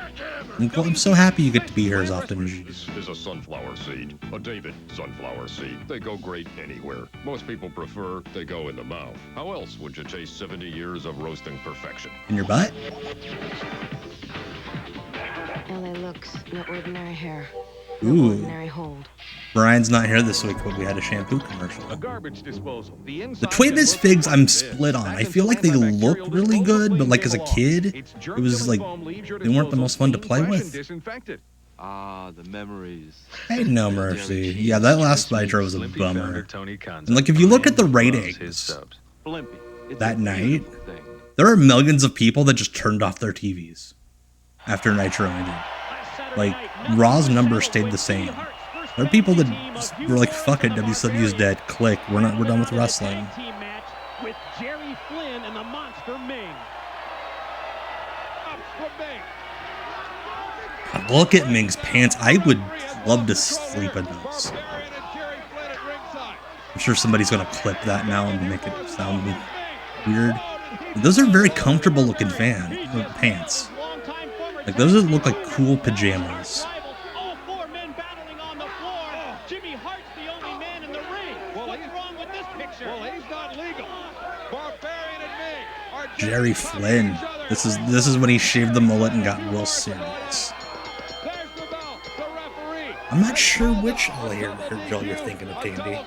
[SPEAKER 4] I'm so happy you get to be here as often as you do.
[SPEAKER 13] This is a sunflower seed, a David sunflower seed. They go great anywhere. Most people prefer they go in the mouth. How else would you taste 70 years of roasting perfection?
[SPEAKER 4] In your butt?
[SPEAKER 14] LA looks, no ordinary hair.
[SPEAKER 4] Ooh.
[SPEAKER 14] Ordinary hold.
[SPEAKER 4] Brian's not here this week, but we had a shampoo commercial.
[SPEAKER 6] A garbage disposal.
[SPEAKER 4] The Toy Biz figs I'm split on. I feel like they look really good, but like as a kid, it was like they weren't the most fun to play with.
[SPEAKER 15] Ah, the memories.
[SPEAKER 4] Hey, no mercy. Yeah, that last Nitro was a bummer. And like if you look at the ratings that night, there are millions of people that just turned off their TVs after Nitro ended. Like, Raw's numbers stayed the same. There are people that just were like, fuck it, WCW's dead, click, we're done with wrestling.
[SPEAKER 5] With Jerry Flynn and the Monster Ming.
[SPEAKER 4] God, look at Ming's pants. I would love to sleep in those. I'm sure somebody's gonna clip that now and make it sound weird. Those are very comfortable looking pants. Like, those look like cool pajamas.
[SPEAKER 5] All 4 men battling on the floor. Jimmy Hart's the only man in the ring. What's wrong with this picture?
[SPEAKER 11] Well, he's not legal. Barbarian and me are
[SPEAKER 4] Jerry Flynn. This is when he shaved the mullet and got real serious. I'm not sure which layer drill you're thinking of, Tandy.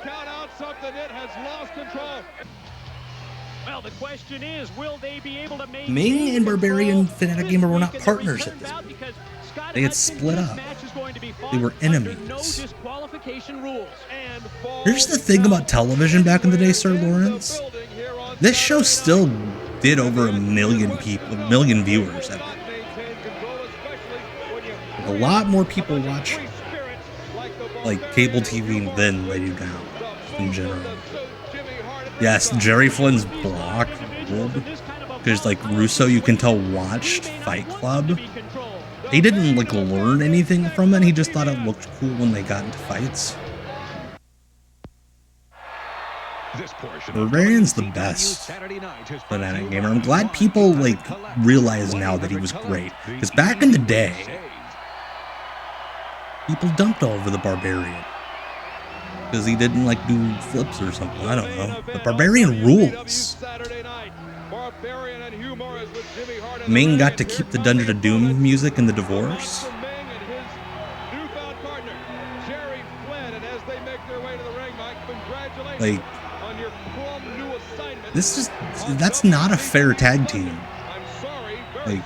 [SPEAKER 5] Well, the question is, will they be able to make
[SPEAKER 4] Ming and Barbarian Fanatic Gamer were not partners at this point. They had split up. They were enemies.
[SPEAKER 5] disqualification rules. And
[SPEAKER 4] Here's the thing about television back in the day, Sir Lawrence. This show still did over 1 million people, 1 million viewers. A lot more people watch like cable TV than they do now, in general. Yes, Jerry Flynn's block ruled, because like Russo, you can tell, watched Fight Club. He didn't like learn anything from it. He just thought it looked cool when they got into fights. Barbarian's the best Dynamic gamer. I'm glad people like realize now that he was great, because back in the day, people dumped all over the Barbarian because he didn't like do flips or something. I don't know. But Barbarian rules. Ming got to keep the Dungeon of Doom music in the divorce. Like, that's not a fair tag team. Like,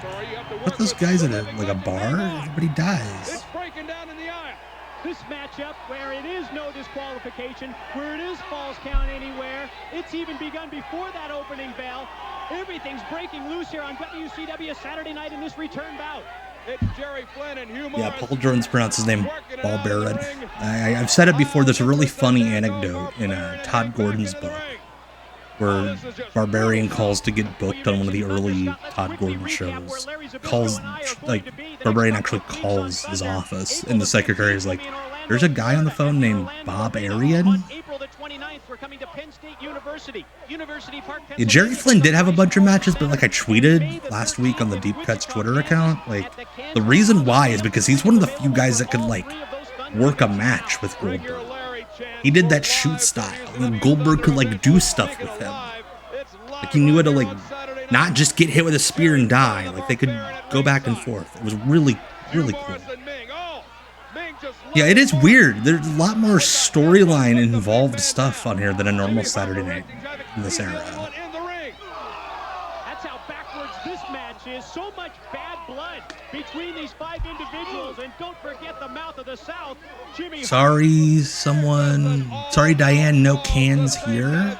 [SPEAKER 4] put those guys in a bar, everybody dies.
[SPEAKER 5] This matchup, where it is no disqualification, where it is falls count anywhere, it's even begun before that opening bell. Everything's breaking loose here on WCW Saturday Night in this return bout. It's Jerry Flynn and Hugh Morris.
[SPEAKER 4] Yeah, Paul Jordan's pronounced his name Barbarian. I've said it before, there's a really funny anecdote in Todd Gordon's book where Barbarian calls to get booked on one of the early Todd Gordon shows. Barbarian actually calls his office, and the secretary is like, there's a guy on the phone named Barbarian? Yeah, Jerry Flynn did have a bunch of matches, but like I tweeted last week on the Deep Cuts Twitter account, like, the reason why is because he's one of the few guys that could like work a match with Goldberg. He did that shoot style. And Goldberg could like do stuff with him. Like he knew how to like not just get hit with a spear and die. Like they could go back and forth. It was really, really cool. Yeah, it is weird. There's a lot more storyline involved stuff on here than a normal Saturday night in this era.
[SPEAKER 5] That's how backwards this match is. So much bad blood between these 5 individuals, and don't forget the mouth of the South. Jimmy.
[SPEAKER 4] Sorry, someone. Sorry, Diane. No cans here.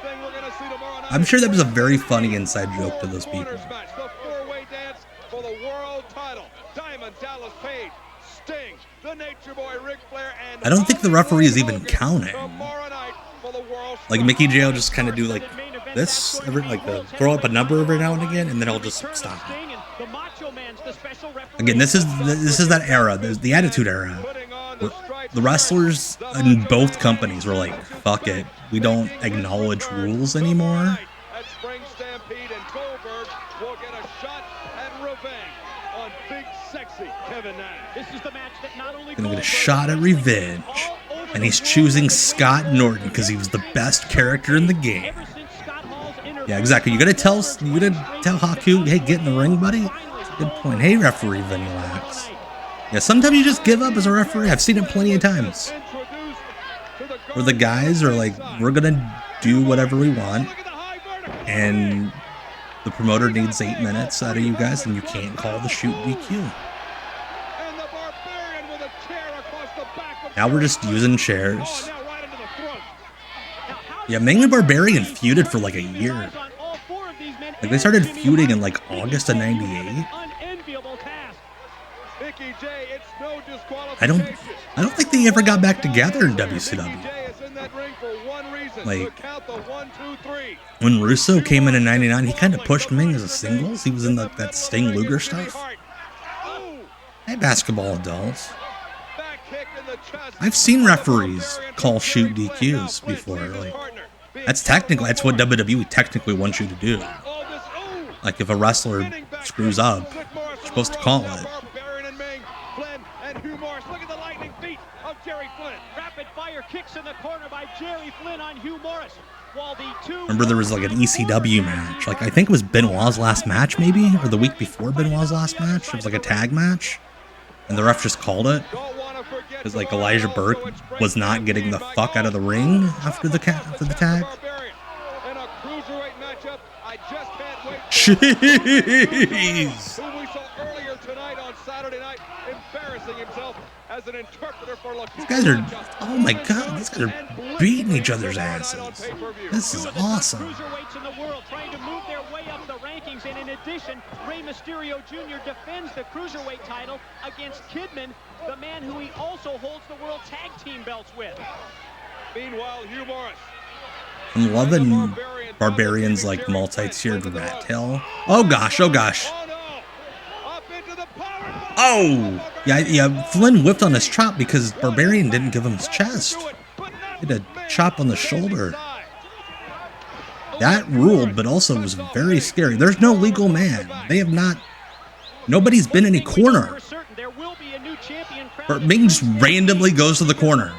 [SPEAKER 4] I'm sure that was a very funny inside joke to those people.
[SPEAKER 11] The four-way dance for the world title. Diamond Dallas Page, Sting, the Nature Boy Ric Flair, and
[SPEAKER 4] I don't think the referee is even counting. Like Mickey J will just kind of do like this, throw up a number every now and again, and then he'll just stop. Again, this is that era, the Attitude Era, where the wrestlers in both companies were like, "Fuck it, we don't acknowledge rules anymore."
[SPEAKER 11] At Spring Stampede, and Goldberg will get a shot at revenge on Big Sexy Kevin Nash. This is the match that not only
[SPEAKER 4] Gonna get a shot at revenge, and he's choosing Scott Norton because he was the best character in the game. Yeah, exactly. You gotta tell Haku, hey, get in the ring, buddy. That's a good point. Hey, referee Vinny Lax. Yeah, sometimes you just give up as a referee. I've seen it plenty of times. Where the guys are like, we're gonna do whatever we want, and the promoter needs 8 minutes out of you guys, and you can't call the shoot DQ. Now we're just using chairs. Yeah, Ming and Barbarian feuded for like a year. Like they started feuding in like August of '98. I don't think they ever got back together in WCW. Like when Russo came in '99, he kind of pushed Ming as a singles. He was in that Sting Luger stuff. Hey, basketball adults. I've seen referees call shoot DQs before. Like that's what WWE technically wants you to do. Like if a wrestler screws up, you're supposed to call it.
[SPEAKER 5] Look at the lightning feet of Jerry Flynn. Rapid fire kicks in the corner by Jerry Flynn on Hugh Morris. While the two
[SPEAKER 4] remember there was like an ECW match. Like I think it was Benoit's last match maybe, or the week before Benoit's last match. It was like a tag match, and the ref just called it because like Elijah Burke was not getting the fuck out of the ring after the tag. Jeez.
[SPEAKER 11] Who we saw earlier tonight on Saturday Night embarrassing himself as an interpreter for
[SPEAKER 4] These guys are, oh my God, these guys are beating each other's asses. This is awesome.
[SPEAKER 5] Cruiserweights in the world trying to move their way up the rankings, and in addition, Rey Mysterio Jr. defends the Cruiserweight title against Kidman, the man who he also holds the World Tag Team belts with.
[SPEAKER 11] Meanwhile, Hugh Morris.
[SPEAKER 4] I'm loving Barbarian's like multi-tiered rat tail. Oh gosh, oh gosh. Oh! Yeah, Flynn whipped on his chop because Barbarian didn't give him his chest. He had a chop on the shoulder. That ruled, but also was very scary. There's no legal man. They have not... Nobody's been in a corner. Ming just randomly goes to the corner.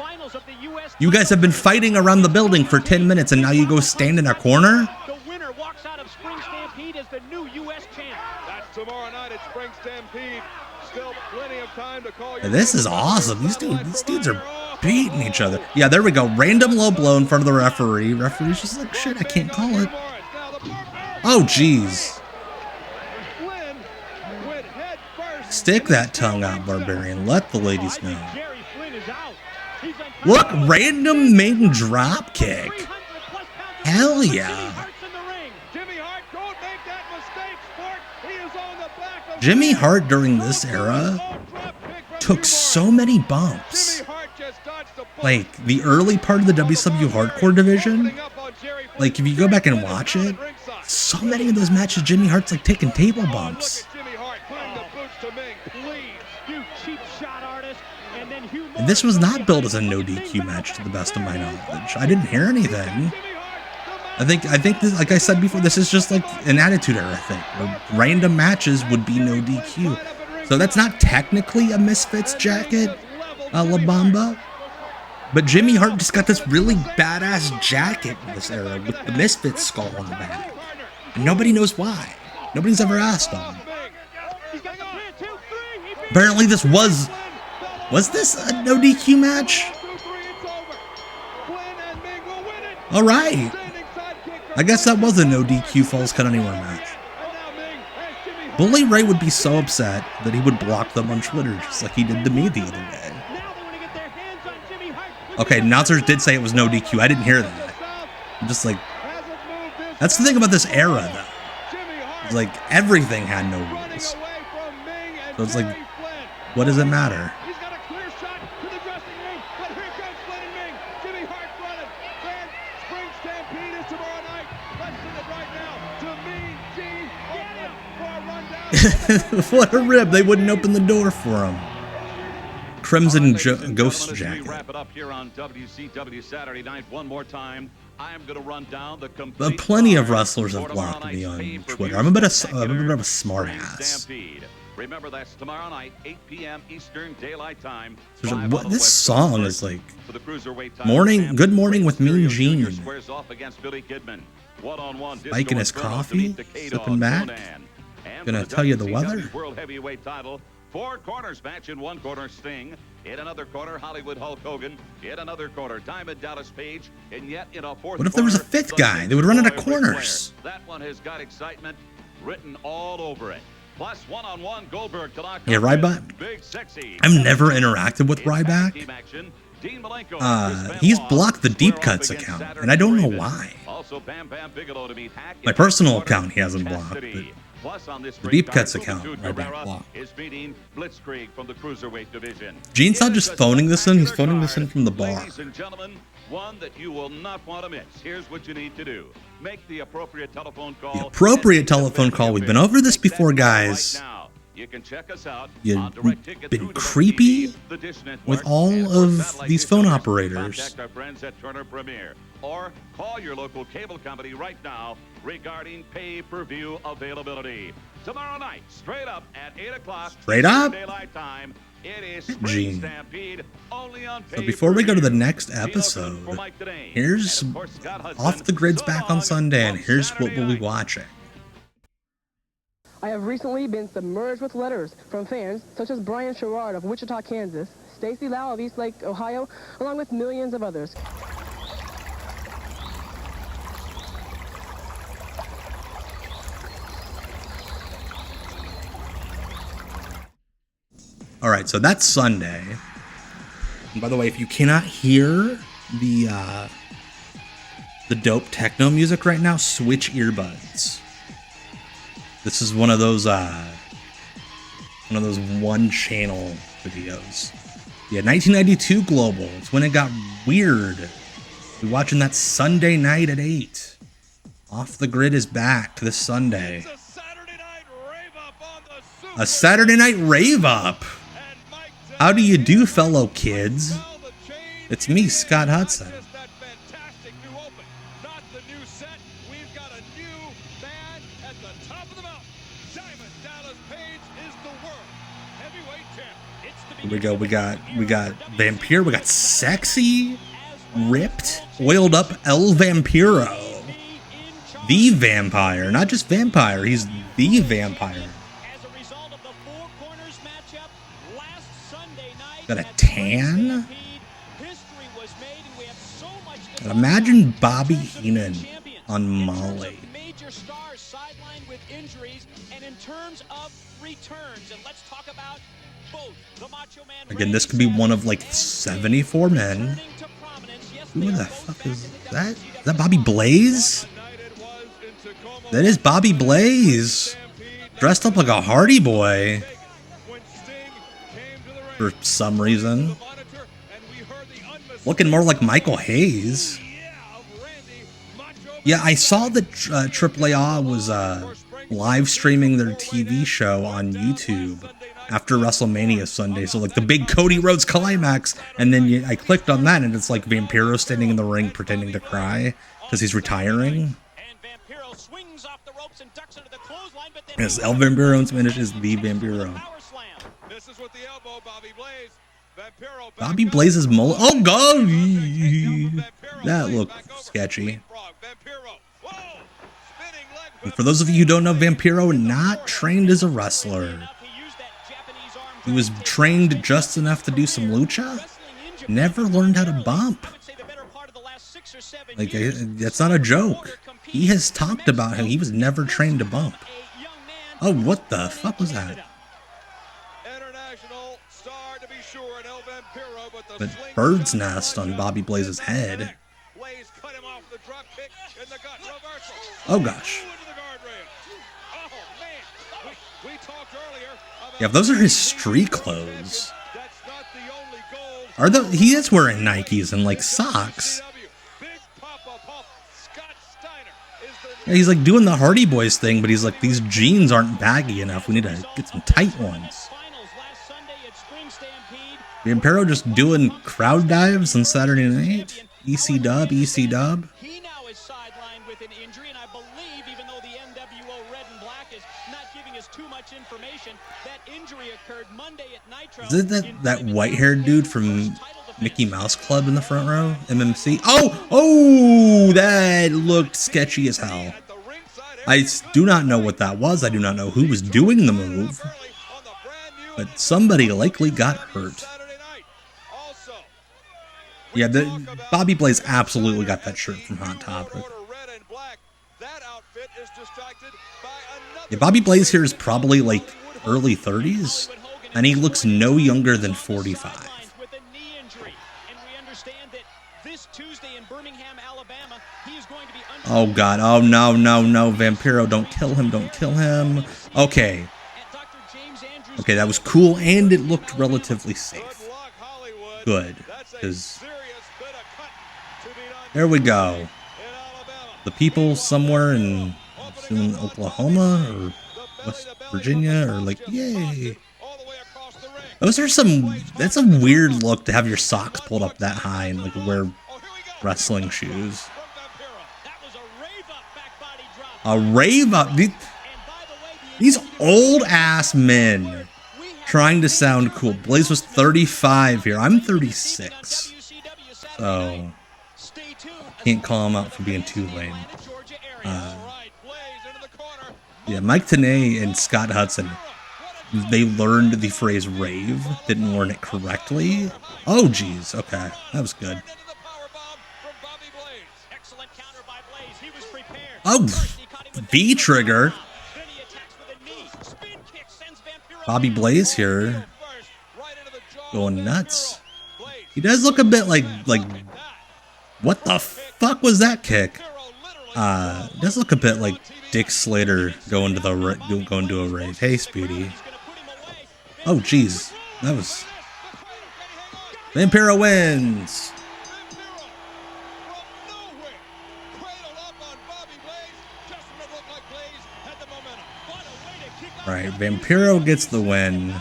[SPEAKER 4] You guys have been fighting around the building for 10 minutes and now you go stand in a corner?
[SPEAKER 5] The winner walks out of Spring Stampede as the new U.S. champ.
[SPEAKER 11] That's tomorrow night at Spring Stampede. Still plenty of time to call your...
[SPEAKER 4] This is awesome. These dudes are beating each other. Yeah, there we go. Random low blow in front of the referee. Referee's just like, shit, I can't call it. Oh, jeez. Stick that tongue out, Barbarian. Let the ladies know. Look, random Ming drop kick. Hell yeah. Jimmy Hart during this era took so many bumps. Like, the early part of the WCW Hardcore division, like, if you go back and watch it, so many of those matches, Jimmy Hart's, like, taking table bumps. And this was not billed as a no DQ match, to the best of my knowledge. I didn't hear anything. I think this, like I said before, this is just like an Attitude Era thing, where random matches would be no DQ. So that's not technically a Misfits jacket, La Bamba. But Jimmy Hart just got this really badass jacket in this era with the Misfits skull on the back. And nobody knows why. Nobody's ever asked him. Apparently this was this a no DQ match? Alright. I guess that was a no DQ Falls Count Anywhere match. Bully Ray would be so upset that he would block them on Twitter just like he did to me the other day. Okay, announcers did say it was no DQ. I didn't hear that. I'm just like, that's the thing about this era though. It's like everything had no rules. So it's like, what does it matter? What a rib. They wouldn't open the door for him. Crimson Ghost Jacket.
[SPEAKER 7] Wrap it up here on WCW Saturday Night one more time. I'm going to run down the
[SPEAKER 4] But plenty of wrestlers have blocked me on Twitter. I'm a bit of a smart ass.
[SPEAKER 7] Remember, that's tomorrow night, 8 p.m. Eastern Daylight Time.
[SPEAKER 4] This song is like morning. Good morning with Mean Gene. Spiking his coffee, sipping back. Gonna tell you the weather.
[SPEAKER 7] World Heavyweight title. 4 corners match. In one corner, Sting. In another corner, Hollywood Hulk Hogan. In another corner, Diamond Dallas Page. And yet in a fourth.
[SPEAKER 4] What if there was a fifth guy? They would run out of corners.
[SPEAKER 7] That one has got excitement written all over it. Plus one-on-one Goldberg to knock.
[SPEAKER 4] Yeah, Ryback.
[SPEAKER 7] Big sexy.
[SPEAKER 4] I've never interacted with Ryback. He's blocked the Deep Cuts account, and I don't know why.
[SPEAKER 7] Also, Bam Bigelow to meet Hack.
[SPEAKER 4] My personal account he hasn't blocked, but
[SPEAKER 7] plus on this
[SPEAKER 4] the Deep Cuts account Ryback blocked.
[SPEAKER 7] Is meeting Blitzkrieg from the Cruiserweight division.
[SPEAKER 4] Gene's not just phoning this in; he's phoning this in from the bar.
[SPEAKER 7] Ladies and gentlemen, one that you will not want to miss. Here's what you need to do: make the appropriate telephone call.
[SPEAKER 4] The appropriate telephone call. We've been over this before, guys.
[SPEAKER 7] You can check us out.
[SPEAKER 4] You've been creepy with all of these phone operators.
[SPEAKER 7] Contact our friends at Turner Premier or call your local cable company right now regarding pay-per-view availability. Tomorrow night, straight up at 8 o'clock.
[SPEAKER 4] Straight up?
[SPEAKER 7] Daylight time. It is Spring Stampede, only on
[SPEAKER 4] so before we go to the next episode, here's Off the Grid's back on Sunday, and here's what we'll be watching.
[SPEAKER 16] I have recently been submerged with letters from fans such as Brian Sherrard of Wichita, Kansas, Stacy Lau of Eastlake, Ohio, along with millions of others.
[SPEAKER 4] All right, so that's Sunday. And by the way, if you cannot hear the dope techno music right now, switch earbuds. This is one of those one channel videos. Yeah, 1992 Global. It's when it got weird. We're watching that Sunday night at 8. Off the Grid is back this Sunday. A Saturday Night Rave Up. How do you do, fellow kids? It's me, Scott Hudson. Here we go. We got Vampiro. We got sexy, ripped, oiled up El Vampiro. The vampire, not just vampire. He's the vampire. Got a tan. And imagine Bobby Heenan on Molly. Again, this could be one of like 74 men. Who the fuck is that? Is that Bobby Blaze? That is Bobby Blaze. Dressed up like a Hardy Boy. For some reason. Looking more like Michael Hayes. Yeah, I saw that AAA was live streaming their TV show on YouTube after WrestleMania Sunday. So like the big Cody Rhodes climax, and then I clicked on that and it's like Vampiro standing in the ring pretending to cry because he's retiring. Yes, El Vampiro and Spanish is the Vampiro. Bobby Blaze's mullet. Oh god, that looked sketchy. And for those of you who don't know, Vampiro not trained as a wrestler. He was trained just enough to do some lucha. Never learned how to bump. Like, that's not a joke. He has talked about how he was never trained to bump. Oh, what the fuck was that? But bird's nest on Bobby Blaze's head. Oh gosh. Yeah, if those are his street clothes. He is wearing Nikes and like socks. Yeah, he's like doing the Hardy Boys thing, but he's like, these jeans aren't baggy enough. We need to get some tight ones. Vampiro just doing crowd dives on Saturday night. EC Dub.
[SPEAKER 5] He now is sidelined with an injury, and I believe, even though the NWO Red and Black is not giving us too much information, that injury occurred Monday at Nitro.
[SPEAKER 4] Is it that white-haired dude from Mickey Mouse Club in the front row? MMC? Oh, that looked sketchy as hell. I do not know what that was. I do not know who was doing the move. But somebody likely got hurt. Yeah, Bobby Blaze absolutely got that shirt from Hot Topic. Yeah, Bobby Blaze here is probably like early 30s, and he looks no younger than 45. Oh god, oh no, Vampiro, don't kill him. Okay, that was cool, and it looked relatively safe. Good, because there we go. The people somewhere in Oklahoma or West Virginia are like, yay. That's a weird look to have your socks pulled up that high and like wear wrestling shoes. A rave up. These old ass men trying to sound cool. Blaze was 35 here. I'm 36. So can't call him out for being too lame. Yeah, Mike Tenay and Scott Hudson, they learned the phrase rave, didn't learn it correctly. Oh, geez. Okay, that was good. Oh, V-trigger. Bobby Blaze here going nuts. He does look a bit like what the fuck was that kick? He does look a bit like Dick Slater going to a rave. Hey, Speedy. Oh, jeez. That was... Vampiro wins! Right, Vampiro gets the win.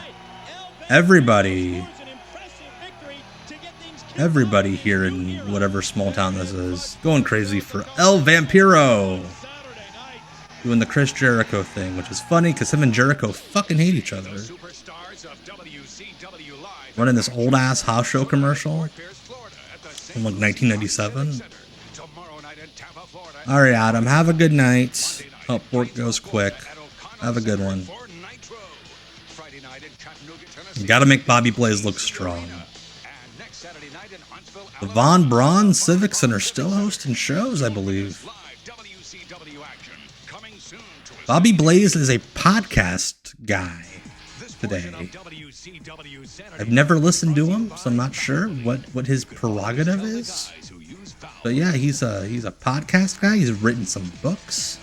[SPEAKER 4] Everybody here in whatever small town this is going crazy for El Vampiro. Doing the Chris Jericho thing, which is funny because him and Jericho fucking hate each other. Running this old ass house show commercial from like 1997. Alright, Adam, have a good night. Hope work goes quick. Have a good one. You gotta make Bobby Blaze look strong. The Von Braun Civic Center still hosting shows, I believe. Bobby Blaze is a podcast guy today. I've never listened to him, so I'm not sure what his prerogative is. But yeah, he's a podcast guy. He's written some books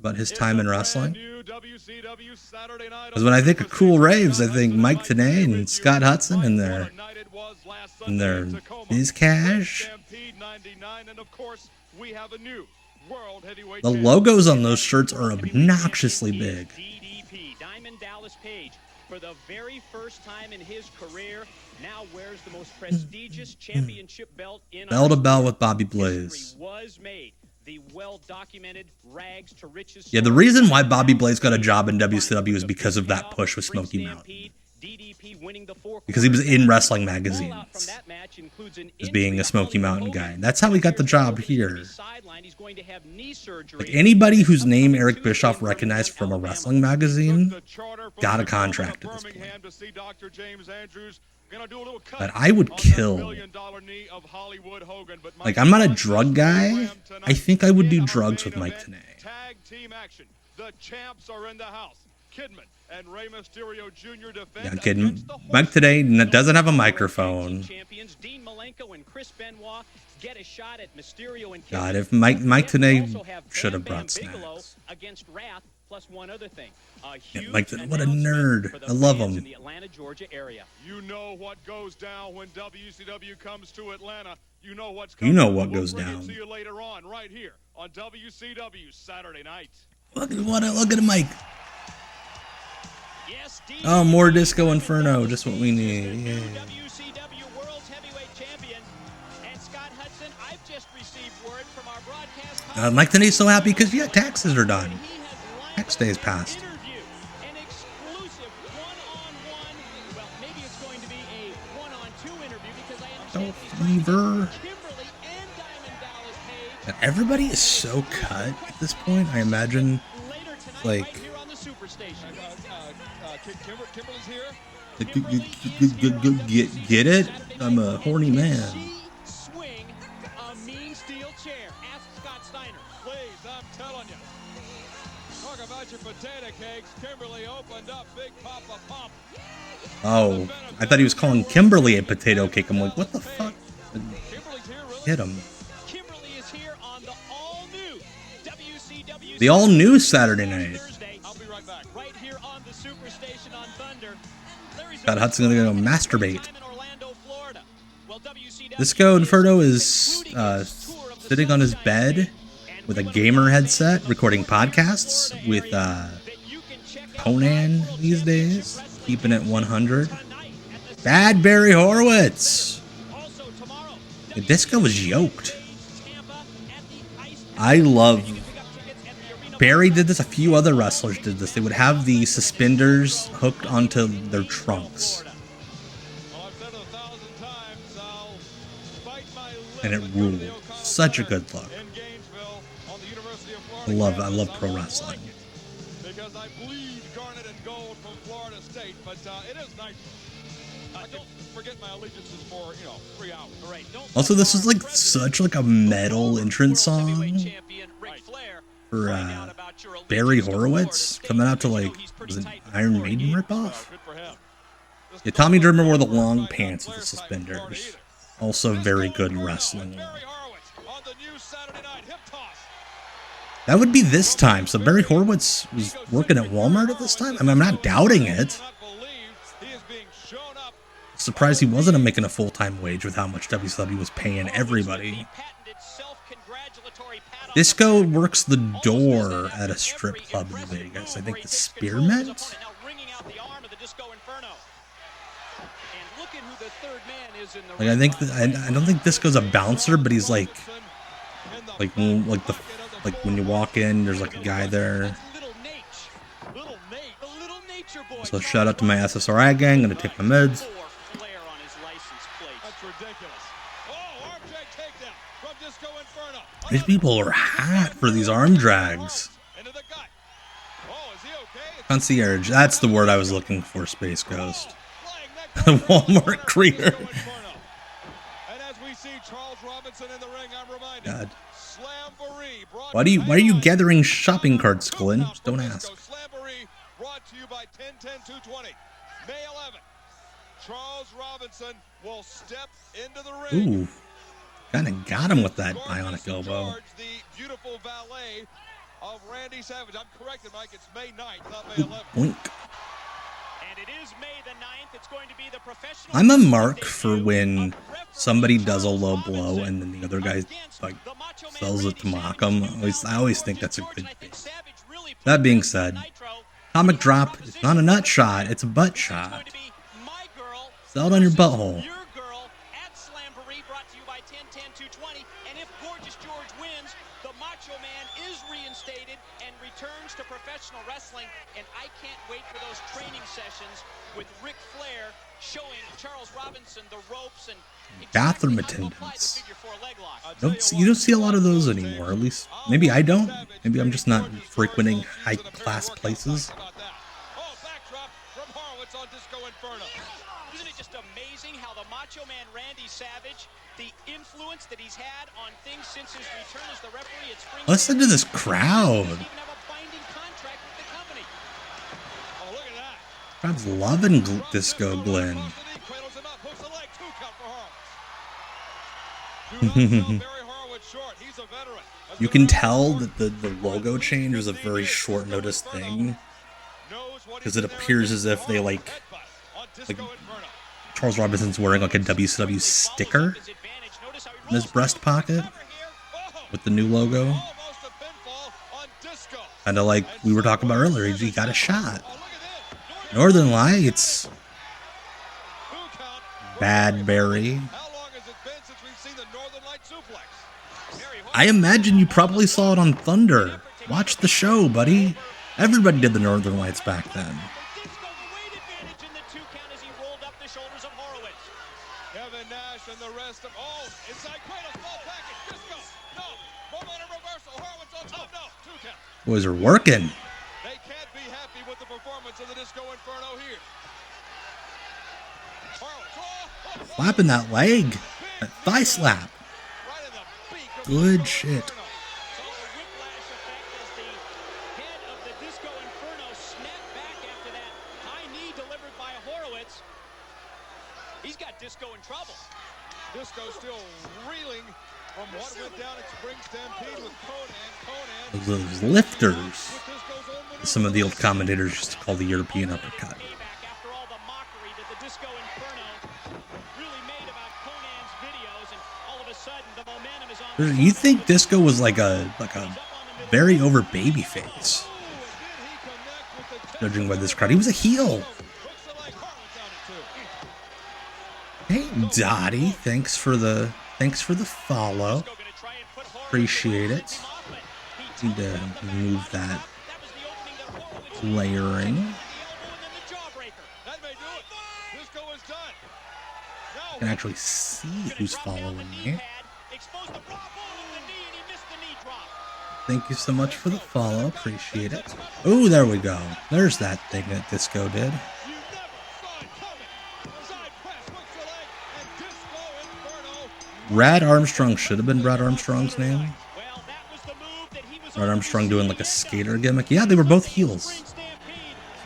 [SPEAKER 4] about his time in wrestling. Because when I think of cool raves, I think Mike Tenay and Scott Hudson and their Biz Cash. The logos on those shirts are obnoxiously big.
[SPEAKER 5] For the very first time in his career, now wears the most prestigious championship belt in
[SPEAKER 4] bell to bell with Bobby Blaze.
[SPEAKER 5] Was made. The well-documented rags to riches.
[SPEAKER 4] Yeah, the reason why Bobby Blaze got a job in WCW is because of that push with Smoky Mountain. Because he was in wrestling magazines as being a Smoky Mountain guy. That's how he got the job here. Like anybody whose name Eric Bischoff recognized from a wrestling magazine got a contract at this point. But I would kill. Like, I'm not a drug guy. I think I would do drugs with Mike Tenay. Yeah, kidding. Mike Tenay doesn't have a microphone. God, if Mike Tenay should have brought snacks. Yeah, Mike Tenay, what a nerd. I love him.
[SPEAKER 11] You know what goes down when WCW comes to Atlanta. You know what's
[SPEAKER 4] coming. You know what goes down.
[SPEAKER 11] See you later on, right here on WCW Saturday Night.
[SPEAKER 4] Look at Mike. Oh, more Disco Inferno, just what we need. Yeah. Mike Tenay's so happy because yeah, taxes are done. Tax day is passed. Don't fever. And everybody is so cut at this point. I imagine, like, get it? I'm a horny man.
[SPEAKER 5] Swing a mean steel chair. Ask Scott Steiner.
[SPEAKER 11] Please, I'm telling you. Talk about your potato cakes. Kimberly opened up Big Papa Pump.
[SPEAKER 4] Oh, I thought he was calling Kimberly a potato cake. I'm like, what the fuck? Hit him.
[SPEAKER 5] Kimberly is here on the all-new WCW.
[SPEAKER 4] The all-new Saturday Night.
[SPEAKER 5] I'll be right back. Right here on the Superstation on Thunder.
[SPEAKER 4] God, Hudson's gonna go masturbate. Disco Inferno is sitting on his bed with a gamer headset, recording podcasts with Konnan these days, keeping it 100. Bad Barry Horwitz. The Disco was yoked. I love. Barry did this. A few other wrestlers did this. They would have the suspenders hooked onto their trunks. And it ruled. Such a good look. I love pro wrestling.
[SPEAKER 11] Because I bleed garnet and gold from Florida State, but it is nice. I don't forget my allegiances for 3 hours.
[SPEAKER 4] Also, this is like such like a metal entrance song for Barry Horwitz coming out to like was it Iron Maiden ripoff? Yeah, Tommy Dreamer wore the long pants with the suspenders. Also very good wrestling. That would be this time. So Barry Horwitz was working at Walmart at this time? I mean, I'm not doubting it. Surprised he wasn't making a full-time wage with how much WCW was paying everybody. Disco works the door at a strip club in Vegas. I think the Spearmint? Like, I don't think Disco's a bouncer, but he's like when you walk in, there's like a guy there. So shout out to my SSRI gang. Gonna take my meds. These people are hot for these arm drags. Concierge, that's the word I was looking for, Space Ghost. Walmart creator. God. Why are you gathering shopping carts, Glenn? Don't ask.
[SPEAKER 11] Brought to you by 10-10-220. May 11th, Charles Robinson will step into the ring.
[SPEAKER 4] Ooh. Kind of got him with that bionic elbow.
[SPEAKER 11] The beautiful valet of Randy Savage. I'm corrected, Mike. It's May 9th, not May 11th.
[SPEAKER 4] Boink.
[SPEAKER 5] And it is May the 9th. It's going to be the professional.
[SPEAKER 4] I'm a mark for when somebody does a low blow and then the other guy like sells it to mock him. I always think that's a good thing. That being said, comic drop is not a nut shot, it's a butt shot. Sell it on your butthole.
[SPEAKER 5] To professional wrestling, and I can't wait for those training sessions with Ric Flair showing Charles Robinson the ropes and
[SPEAKER 4] bathroom attendants. You don't see a lot of those anymore. At least maybe I don't. Maybe I'm just not frequenting high class places.
[SPEAKER 11] Oh, backdrop from Horwitz on Disco Inferno.
[SPEAKER 5] Isn't it just amazing how the Macho Man Randy Savage, the influence that he's had on things since his return as the referee at Spring Stampede.
[SPEAKER 4] Listen to this crowd. Crowd's loving Disco Glenn. You can tell that the logo change was a very short notice thing, because it appears as if they like Charles Robinson's wearing like a WCW sticker in his breast pocket with the new logo. Kind of like we were talking about earlier, he got a shot. Northern Lights. Bad Barry. I imagine you probably saw it on Thunder. Watch the show, buddy. Everybody did the Northern Lights back then.
[SPEAKER 11] Kevin Nash and the rest of inside Kratos, ball package, Disco. No, momentum reversal. Horwitz on top. No, 2 count.
[SPEAKER 4] Boys are working.
[SPEAKER 11] They can't be happy with the performance of the Disco Inferno here.
[SPEAKER 4] Slapping that leg. That thigh slap. Good shit.
[SPEAKER 5] He's got Disco in trouble.
[SPEAKER 11] Disco still reeling from what went down at Spring Stampede with Konnan.
[SPEAKER 4] Those lifters. Some of the old commentators used to call the European uppercut.
[SPEAKER 5] After all the mockery that the Disco Inferno really made about Konnan's videos, and all of a sudden the momentum is on.
[SPEAKER 4] You think Disco was like a very over baby face? Judging by this crowd, he was a heel. Hey Dottie, thanks for the follow. Appreciate it. Need to move that layering. I can actually see who's following me. Thank you so much for the follow. Appreciate it. Oh, there we go. There's that thing that Disco did. Brad Armstrong should have been Brad Armstrong's name. Brad Armstrong doing like a skater gimmick. Yeah, they were both heels.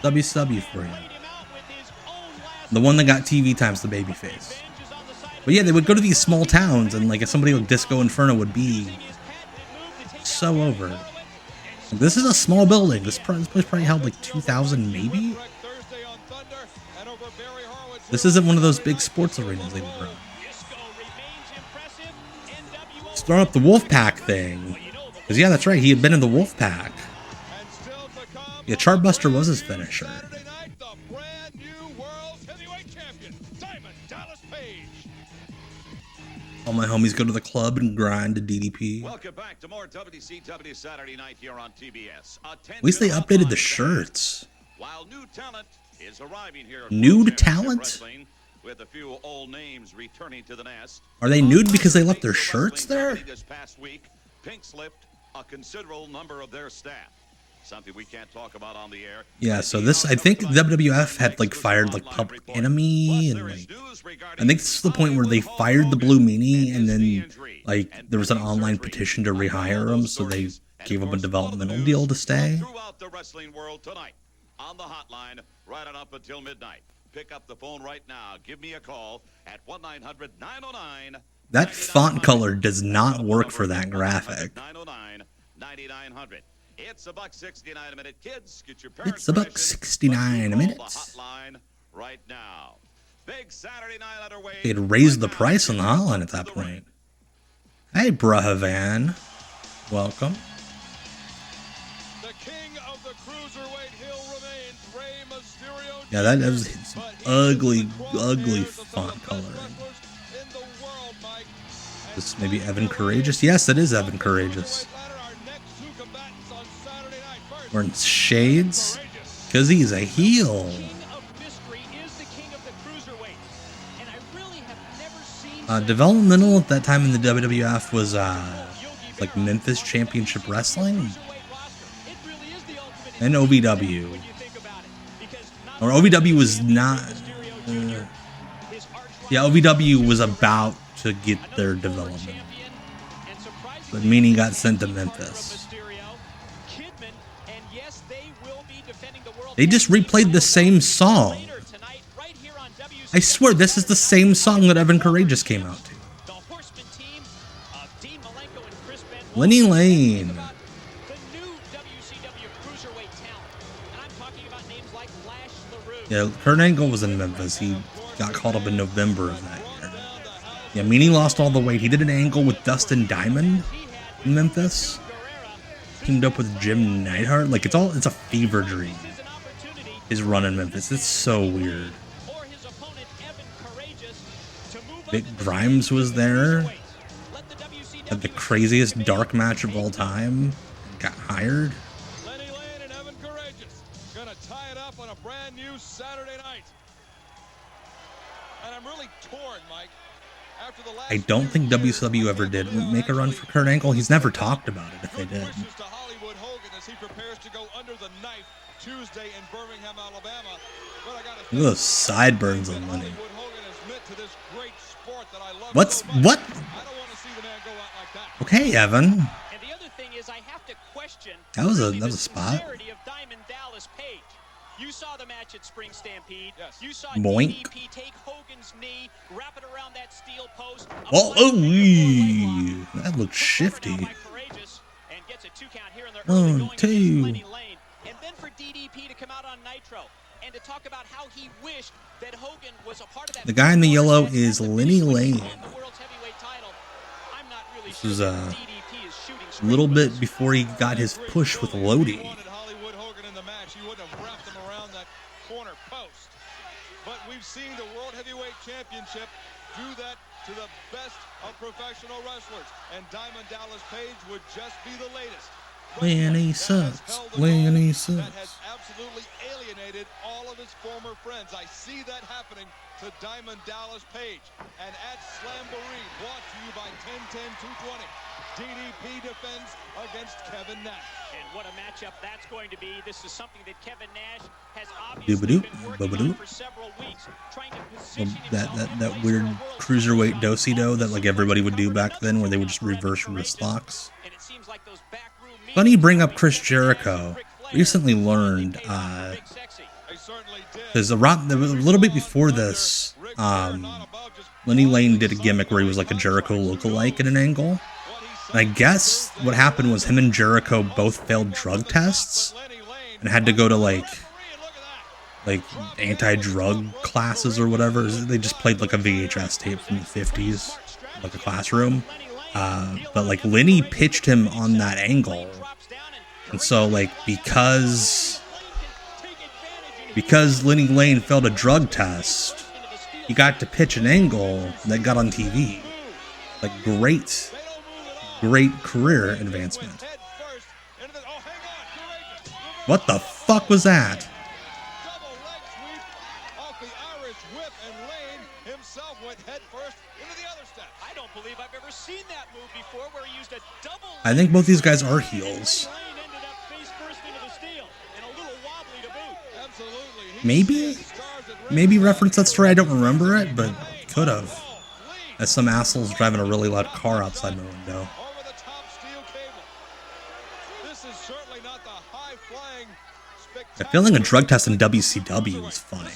[SPEAKER 4] WCW for you. The one that got TV time's the babyface. But yeah, they would go to these small towns, and like if somebody like Disco Inferno would be so over. This is a small building. This place probably held like 2,000 maybe? This isn't one of those big sports arenas they would run. Let's throw up the Wolfpack thing. Because yeah, that's right, he had been in the Wolfpack. Yeah, Chartbuster was his finisher. All my homies go to the club and grind to DDP.
[SPEAKER 7] Welcome back to more WCW Saturday Night here on TBS.
[SPEAKER 4] At least they updated the shirts.
[SPEAKER 7] While new talent is arriving here.
[SPEAKER 4] Nude talent?
[SPEAKER 7] With a few old names returning to the nest.
[SPEAKER 4] Are they nude because they left their shirts there?
[SPEAKER 7] This past week, Pink slipped a considerable number of their staff. Something we can't talk about on the air.
[SPEAKER 4] Yeah, so this, I think WWF had like fired like Public Enemy, and like I think this is the point where they fired the Blue Meanie, and then like there was an online petition to rehire him, so they gave him a developmental deal to stay.
[SPEAKER 7] Throughout the wrestling world tonight on the hotline right on up until midnight. Pick up the phone right now. Give me a call at 1-900-909.
[SPEAKER 4] That font color does not work for that graphic.
[SPEAKER 7] 909-9900. It's $1.69 a minute, kids. Get your
[SPEAKER 4] It's $1.69 a minute.
[SPEAKER 7] Hotline right now. Big Saturday night underway.
[SPEAKER 4] They had raised the price on the hotline at that point. Hey, Brahavan. Welcome.
[SPEAKER 11] The king of the cruiserweight hill remains Rey Mysterio.
[SPEAKER 4] Yeah, that was some ugly, ugly font coloring. This is maybe Evan Courageous? Yes, it is Evan Courageous. Wearing shades? Because he's a heel. Developmental at that time in the WWF was like Memphis Championship Wrestling and OVW. Or OVW was not. Yeah, OVW was about to get their development, but Meanie got sent to Memphis. They just replayed the same song. I swear this is the same song that Evan Courageous came out to. Lenny Lane. Yeah, Kurt Angle was in Memphis. He got called up in November of that year. Yeah, Meanie lost all the weight. He did an angle with Dustin Diamond in Memphis. Teamed up with Jim Neidhart. Like, it's a fever dream. His run in Memphis. It's so weird. Vic Grimes was there. Had the craziest dark match of all time. Got hired.
[SPEAKER 11] Lenny Lane and Evan Courageous gonna tie it up on a brand new Saturday night. And I'm really torn, Mike. After the last
[SPEAKER 4] I don't think WCW ever did make a run for Kurt Angle. He's never talked about it if they did.
[SPEAKER 11] to Hollywood Hogan as he prepares to go under the knife Tuesday in Birmingham, Alabama. But I gotta
[SPEAKER 4] Look at those sideburns on Lenny.
[SPEAKER 11] Hollywood Hogan has meant to this great sport that I love.
[SPEAKER 4] What?
[SPEAKER 11] I don't want to see the man go out like that.
[SPEAKER 4] Okay, Evan.
[SPEAKER 5] And the other thing is, I have to question
[SPEAKER 4] That was a spot.
[SPEAKER 5] sincerity of Diamond Dallas Page. You saw the match at Spring Stampede.
[SPEAKER 11] Yes.
[SPEAKER 5] You saw
[SPEAKER 4] Boink.
[SPEAKER 5] DDP take Hogan's knee, wrap it around that steel post.
[SPEAKER 4] Oh, that looks shifty.
[SPEAKER 5] And gets a 2 count here in the early
[SPEAKER 4] 1,
[SPEAKER 5] going
[SPEAKER 4] 2.
[SPEAKER 5] against Lenny Lane. And then for DDP to come out on Nitro and to talk about how he wished that Hogan was a part of that.
[SPEAKER 4] The guy in the yellow is Lenny Lane.
[SPEAKER 5] The world's heavyweight title. I'm not really
[SPEAKER 4] This
[SPEAKER 5] sure
[SPEAKER 4] is
[SPEAKER 5] that DDP is shooting
[SPEAKER 4] a
[SPEAKER 5] straight
[SPEAKER 4] little
[SPEAKER 5] with
[SPEAKER 4] bit
[SPEAKER 5] this.
[SPEAKER 4] before he got his push with Lodi.
[SPEAKER 11] Hollywood Hogan in the match. He wouldn't have wrapped him around that corner post. But we've seen the World Heavyweight Championship do that to the best of professional wrestlers. And Diamond Dallas Page would just be the latest.
[SPEAKER 4] Lenny sucks. Lenny
[SPEAKER 11] That
[SPEAKER 4] sucks.
[SPEAKER 11] has absolutely alienated all of his former friends. I see that happening to Diamond Dallas Page. And at Slamboree, brought to you by 10-10-220, DDP defends against Kevin Nash.
[SPEAKER 5] And what a matchup that's going to be. This is something that Kevin Nash has obviously been working on for several weeks, trying to position
[SPEAKER 4] That weird cruiserweight do-si-do that like everybody would do back then, where they would just reverse wrist locks.
[SPEAKER 5] And it seems like those backroom
[SPEAKER 4] Funny you bring up Chris Jericho. recently learned, because a little bit before this, Lenny Lane did a gimmick where he was like a Jericho lookalike at an angle. And I guess what happened was him and Jericho both failed drug tests and had to go to like anti-drug classes or whatever. They just played like a VHS tape from the 50s, like a classroom. But like Lenny pitched him on that angle. And so like because Lenny Lane failed a drug test, he got to pitch an angle that got on TV. Like great career advancement. What the fuck was that? I think both these guys are heels. Maybe reference that story. I don't remember it, but could have. As some assholes driving a really loud car outside my window. I feeling a drug test in WCW was funny.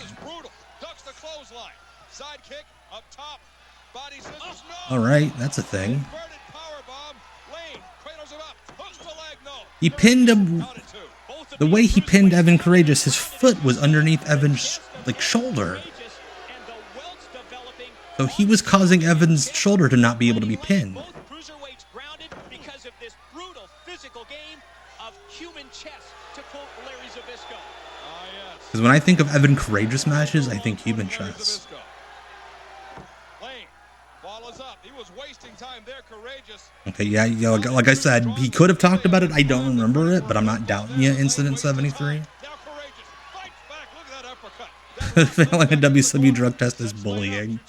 [SPEAKER 4] Alright, that's a thing. He pinned him. The way he pinned Evan Karagias, his foot was underneath Evan's shoulder. So he was causing Evan's shoulder to not be able to be pinned. Because when I think of Evan Karagias matches, I think human chess. Okay, yeah, like I said, he could have talked about it. I don't remember it, but I'm not doubting you. Incident 73. Failing a WCW drug test is bullying.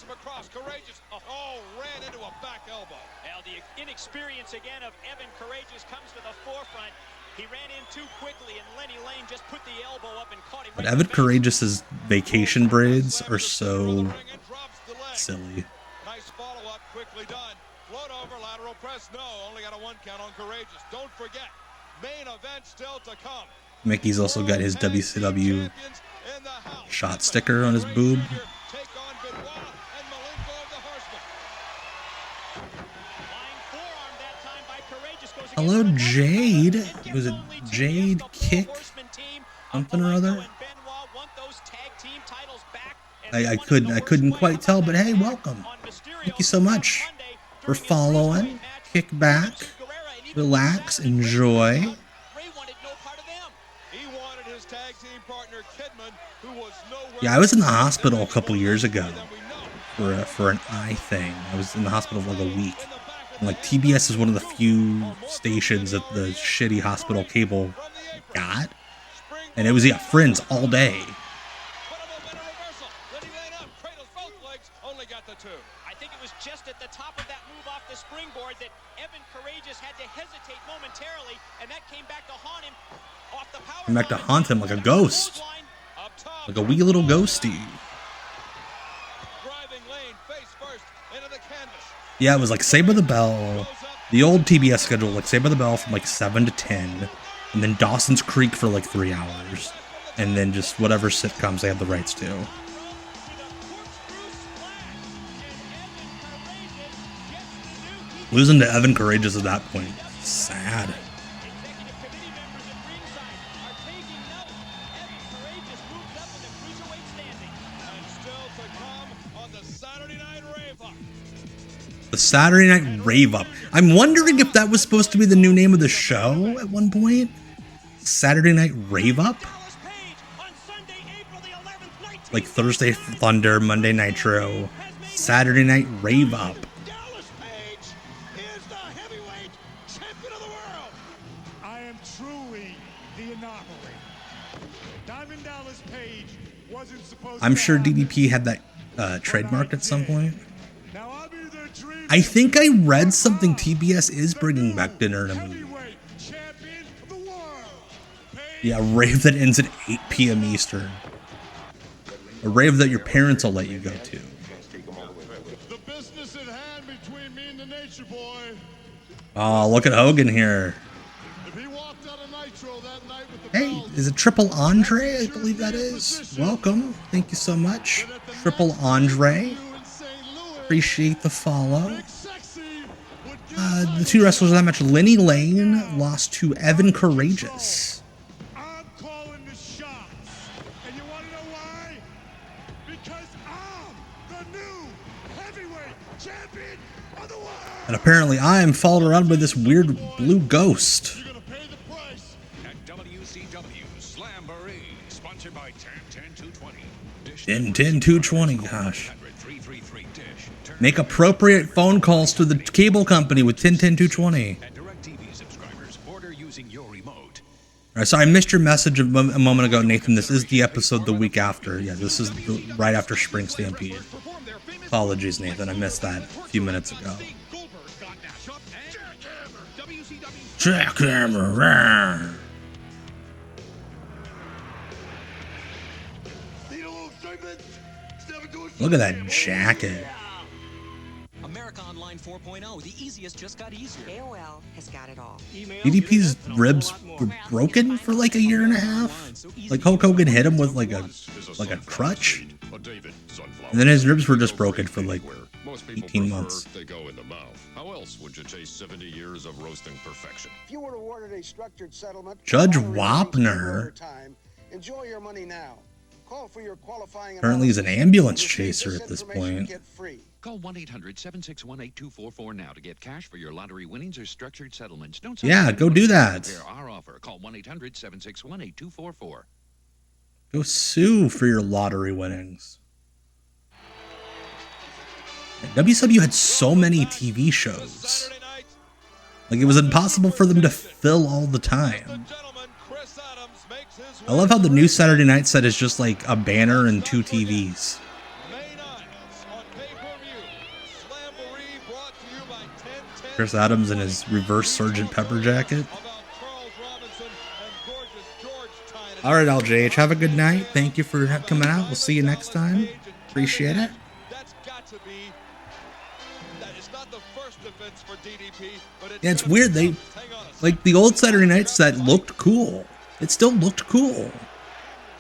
[SPEAKER 4] But Evan Karagias' vacation braids are so silly.
[SPEAKER 11] Nice follow-up, quickly done. Float over, lateral press, no. Only got a 1 count on Karagias. Don't forget, main event still to come.
[SPEAKER 4] Mickey's also got his WCW shot sticker on his boob. Hello, Jade. Was it Jade Kick? Something or other? I couldn't quite tell, but hey, welcome. Thank you so much for following. Kick back, relax, enjoy. Yeah, I was in the hospital a couple years ago for an eye thing. I was in the hospital for like a week. And like TBS is one of the few stations that the shitty hospital cable got. And it was, yeah, Friends all day.
[SPEAKER 5] I think it was just at the top of that move off the springboard that Evan Karagias had to hesitate momentarily, and that came back to haunt him off the power.
[SPEAKER 4] Came back to haunt him like a ghost. Like a wee little ghosty. Yeah, it was like Saved by the Bell. The old TBS schedule, like Saved by the Bell from like 7 to 10. And then Dawson's Creek for like 3 hours. And then just whatever sitcoms they had the rights to. Losing to Evan Karagias at that point, sad. The Saturday Night Rave Up. I'm wondering if that was supposed to be the new name of the show at one point. Saturday Night Rave Up? Like Thursday Thunder, Monday Nitro, Saturday Night Rave Up. I'm sure DDP had that trademarked at some point. I think I read something TBS is bringing back Dinner in a Movie. Yeah, a rave that ends at 8 p.m. Eastern. A rave that your parents will let you go to. Oh, look at Hogan here.
[SPEAKER 11] If he walked out of Nitro that night with the
[SPEAKER 4] Hey, is it Triple Andre? I believe that is. Welcome. Thank you so much. Triple Andre. Appreciate the follow. The two wrestlers in that match, Lenny Lane lost to Evan Karagias.
[SPEAKER 8] I'm calling the shots. And you want to know why? Because I'm the new heavyweight champion of the world.
[SPEAKER 4] And apparently I am followed around by this weird blue ghost.
[SPEAKER 8] You're going to pay the price.
[SPEAKER 6] At WCW Slamboree, sponsored by
[SPEAKER 4] 10-10-220, gosh. Make appropriate phone calls to the cable company with 10-10-220. Alright, so I missed your message a moment ago, Nathan. This is the episode the week after. Yeah, this is right after Spring Stampede. Apologies, Nathan. I missed that a few minutes ago. Jackhammer. Look at that jacket.
[SPEAKER 17] America Online 4.0, the easiest just got easier. AOL has got it all.
[SPEAKER 4] DDP's ribs were broken for like a year and a half. Like Hulk Hogan hit him with like a crutch, and then his ribs were just broken for like 18 months.
[SPEAKER 13] They go in the mouth. How else would you chase 70 years of roasting perfection?
[SPEAKER 18] If you were awarded a structured settlement,
[SPEAKER 4] Judge Wapner.
[SPEAKER 18] Enjoy your money now. Call for your qualifying.
[SPEAKER 4] Apparently he's an ambulance chaser at this point.
[SPEAKER 19] Call 1-800-761-8244 now to get cash for your lottery winnings or structured settlements. Don't
[SPEAKER 4] Yeah, go do that.
[SPEAKER 19] Our offer. Call 1-800-761-8244.
[SPEAKER 4] Go sue for your lottery winnings. WCW had so many TV shows. Like, it was impossible for them to fill all the time. I love how the new Saturday Night set is just like a banner and 2 TVs. Chris Adams in his reverse Sgt. Pepper jacket. All right, LJH, have a good night. Thank you for coming out. We'll see you next time. Appreciate it. Yeah, it's weird. They, like, the old Saturday Night set looked cool. It still looked cool.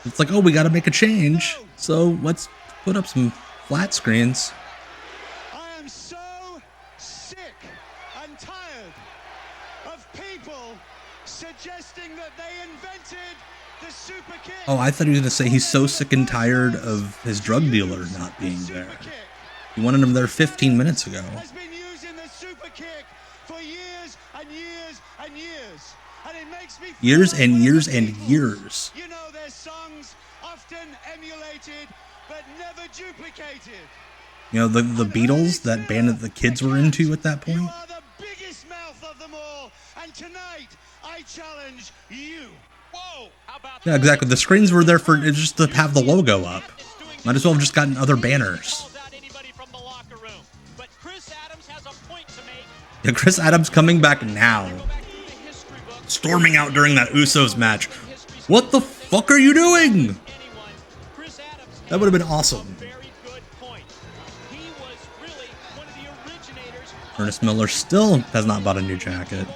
[SPEAKER 4] It's like, oh, we got to make a change, so let's put up some flat screens.
[SPEAKER 8] I am so sick and tired of people suggesting that they invented the super kick.
[SPEAKER 4] Oh, I thought he was going to say he's so sick and tired of his drug dealer not being there. He wanted him there 15 minutes ago.
[SPEAKER 8] Has been using the super kick for years and years and years. And it makes me
[SPEAKER 4] Years and years and years.
[SPEAKER 8] You know, their songs often emulated but never duplicated.
[SPEAKER 4] You know, the Beatles, that band that the kids were into at that point.
[SPEAKER 8] You are the biggest mouth of them all, and tonight I challenge you. Whoa! How about
[SPEAKER 4] Yeah, exactly. The screens were there for just to have the logo up. Might as well have just gotten other banners. Yeah, Chris Adams coming back now. Storming out during that Usos match. What the fuck are you doing? That would have been awesome. Ernest Miller still has not bought a new jacket.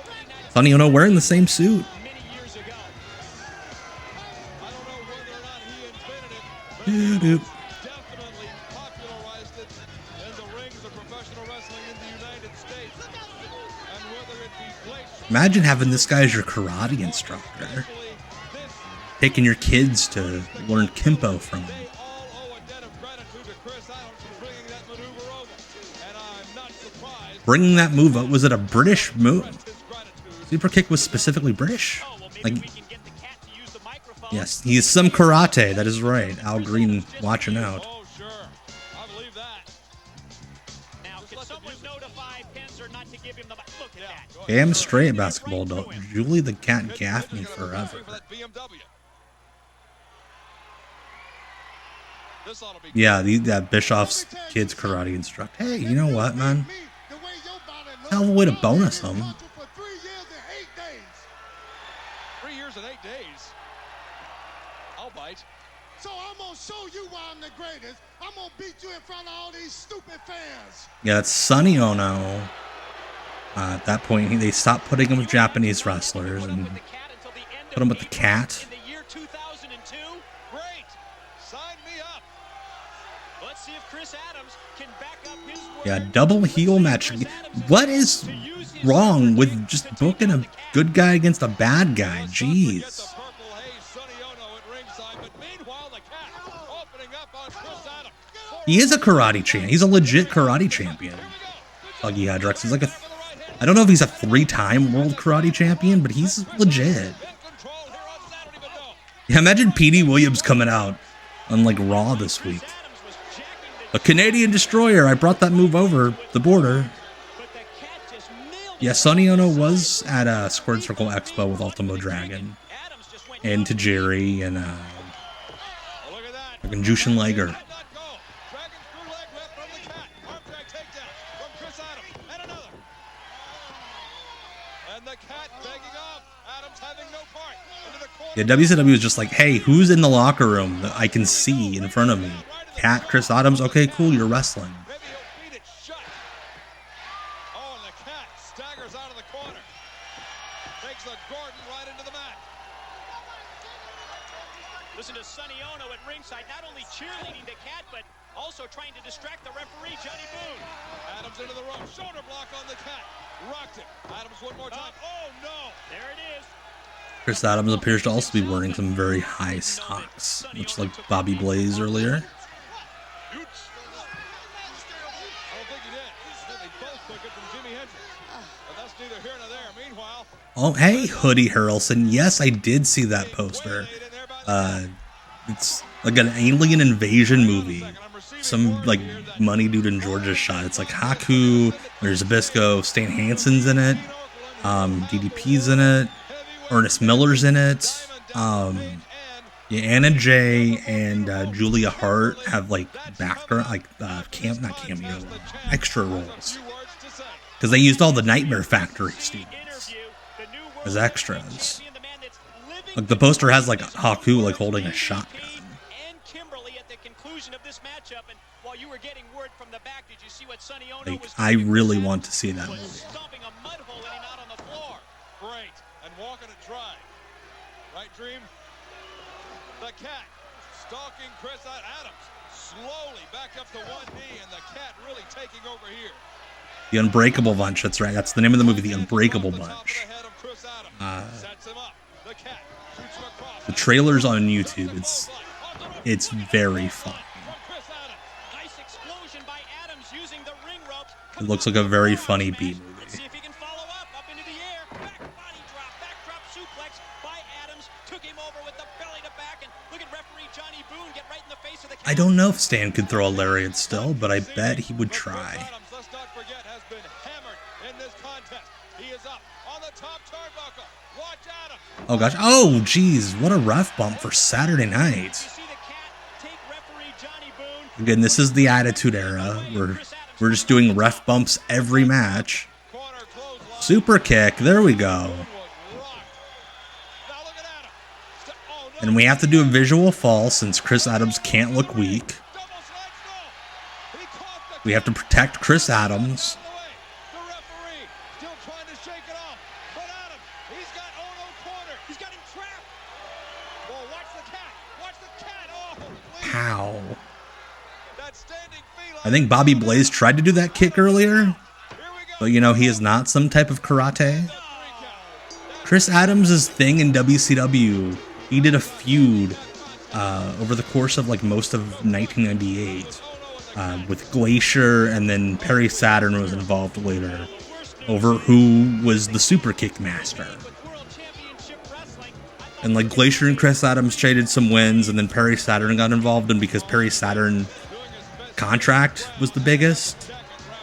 [SPEAKER 4] Sonny Ono wearing the same suit. Doo-doo. Imagine having this guy as your karate instructor. Taking your kids to learn Kimpo from him. Bringing that move up, was it a British move? Super kick was specifically British? Like, yes, he is some karate, that is right. Al Green watching out. Damn straight basketball adult. Julie the Cat Gaffney forever. Yeah, that Bischoff's kids karate instructor. Hey, you know what, man? Hell of a way to bonus them.
[SPEAKER 11] 3 years and 8 days. I'll bite.
[SPEAKER 8] So I'm gonna show you why I'm the greatest. I'm gonna beat you in front of all these stupid fans.
[SPEAKER 4] Yeah, it's Sonny Ono. At that point, they stopped putting him with Japanese wrestlers, and Put him with the cat.
[SPEAKER 5] In the year 2002, great. Sign me up. Let's see if Chris Adams can back up his word.
[SPEAKER 4] Yeah, double heel match. What is wrong with just booking a good guy against a bad guy? Jeez. He is a karate champ. He's a legit karate champion. Fuggy Hadrex. He's like a... I don't know if he's a 3-time world karate champion, but he's legit. Yeah, imagine Petey Williams coming out on like Raw this week. A Canadian Destroyer. I brought that move over the border. Yeah, Sonny Ono was at a Squared Circle Expo with Ultimo Dragon. And Tajiri and fucking Jushin Liger. Yeah, WCW is just like, hey, who's in the locker room that I can see in front of me? Cat, Chris Adams, okay, cool, you're wrestling.
[SPEAKER 5] Listen to Sonny Ono at ringside, not only cheerleading the Cat, but also trying to distract the referee, Johnny Boone.
[SPEAKER 11] Adams into the rope, shoulder block on the Cat. Rocked it. Adams one more time. Oh, no.
[SPEAKER 5] There it is.
[SPEAKER 4] Chris Adams appears to also be wearing some very high socks, much like Bobby Blaze earlier. Oh, hey, Hoodie Harrelson. Yes, I did see that poster. It's like an alien invasion movie. Some, like, money dude in Georgia shot. It's like Haku, there's Zabisco, Stan Hansen's in it, DDP's in it, Ernest Miller's in it. Yeah, Anna Jay and Julia Hart have, like, background, like, extra roles. Because they used all the Nightmare Factory students as extras. Like, the poster has, like, Haku, like, holding a shotgun. Like, I really want to see that movie.
[SPEAKER 11] Great. And walking it dry. Right, Dream? The Cat stalking Chris Adams. Slowly back up to one knee, and the Cat really taking over here.
[SPEAKER 4] The Unbreakable Bunch, that's right. That's the name of the movie, The Unbreakable Bunch. The trailer's on YouTube. It's very fun. It looks like a very funny B movie. I don't know if Stan could throw a lariat still, but I bet he would try. Oh gosh, oh geez, what a ref bump for Saturday Night. Again, this is the Attitude Era. We're just doing ref bumps every match. Super kick, there we go. And we have to do a visual fall since Chris Adams can't look weak. We have to protect Chris Adams. Pow. I think Bobby Blaze tried to do that kick earlier, but you know, he is not some type of karate. Chris Adams' thing in WCW, he did a feud over the course of like most of 1998 with Glacier, and then Perry Saturn was involved later over who was the super kick master. And like Glacier and Chris Adams traded some wins, and then Perry Saturn got involved, and because Perry Saturn contract was the biggest,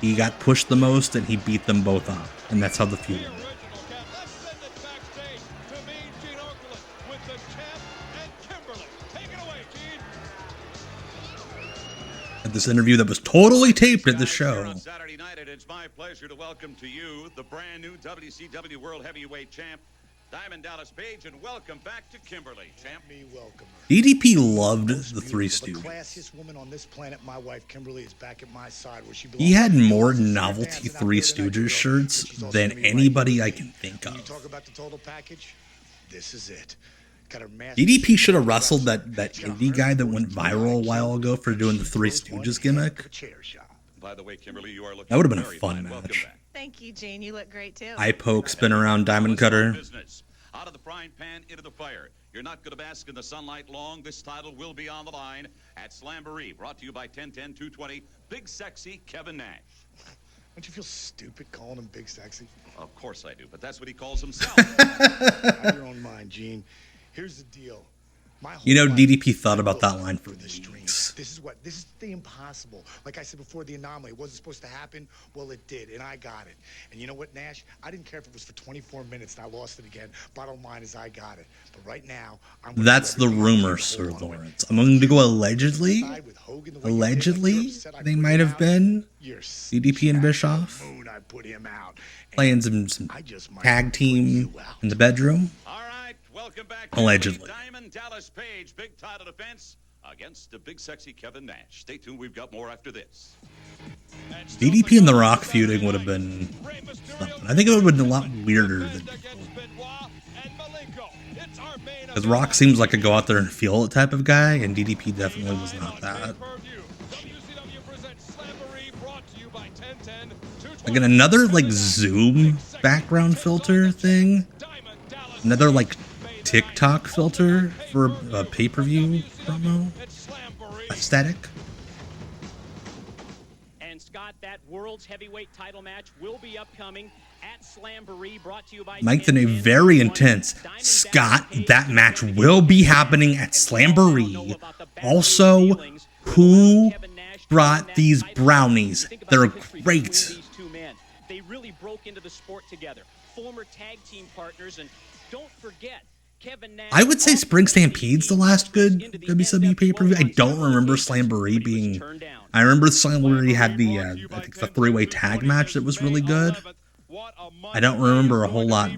[SPEAKER 4] he got pushed the most, and he beat them both up, and that's how the feud ended. At this interview that was totally taped at the show.
[SPEAKER 7] Saturday night, and it's my pleasure to welcome to you the brand new WCW World Heavyweight Champ, Diamond Dallas Page, and welcome back to Kimberly, champ.
[SPEAKER 4] DDP loved the Three Stooges.
[SPEAKER 20] Classiest woman on this planet, my wife Kimberly, is back at my side where she belongs.
[SPEAKER 4] He had more novelty Three Stooges shirts than anybody I can think of.
[SPEAKER 20] You talk about the total package. This is it. Got her mask.
[SPEAKER 4] DDP should have wrestled that indie guy that went viral a while ago for doing the Three Stooges gimmick.
[SPEAKER 7] By the way, Kimberly, you are looking
[SPEAKER 4] That would have been a
[SPEAKER 7] very
[SPEAKER 4] fun
[SPEAKER 7] fine. Welcome
[SPEAKER 4] match.
[SPEAKER 7] back.
[SPEAKER 21] Thank you, Gene. You look great too.
[SPEAKER 4] Eye poke, spin around, diamond cutter.
[SPEAKER 7] Business. Out of the frying pan into the fire. You're not going to bask in the sunlight long. This title will be on the line at Slamboree. Brought to you by 1010-220. Big Sexy Kevin Nash.
[SPEAKER 20] Don't you feel stupid calling him Big Sexy?
[SPEAKER 7] Of course I do, but that's what he calls himself.
[SPEAKER 20] Have your own mind, Gene. Here's the deal.
[SPEAKER 4] You know, DDP thought about that line for weeks.
[SPEAKER 20] This is the impossible. Like I said before, the anomaly. It wasn't supposed to happen. Well, it did, and I got it. And you know what, Nash? I didn't care if it was for 24 minutes and I lost it again. Bottom line is I got it. But right now,
[SPEAKER 4] That's the rumor, Sir Lawrence. I'm going to go allegedly. Allegedly, they might have been DDP and Bischoff playing some tag team in the bedroom.
[SPEAKER 7] Welcome back.
[SPEAKER 4] Allegedly.
[SPEAKER 7] Diamond Dallas Page, big title defense against the Big Sexy Kevin Nash. Stay tuned. We've got more after this.
[SPEAKER 4] DDP and The Rock feuding would have been something. I think it would have been a lot weirder than because Rock seems like a go out there and feel it type of guy, and DDP definitely was not that. Again, another like Zoom background filter thing. Another like TikTok filter for a pay-per-view promo aesthetic.
[SPEAKER 5] And Scott, that World's Heavyweight title match will be upcoming at Slamboree, brought to you by
[SPEAKER 4] Mike Tenay, very intense. Scott, that match will be happening at Slamboree. Also, who brought these brownies? They're great.
[SPEAKER 5] They really broke into the sport together. Former tag team partners, and don't forget, Kevin Nash.
[SPEAKER 4] I would say Spring Stampede's the last good WCW pay-per-view. I don't remember Slamboree being. I remember Slamboree had the I think the three-way tag match that was really good. I don't remember a whole lot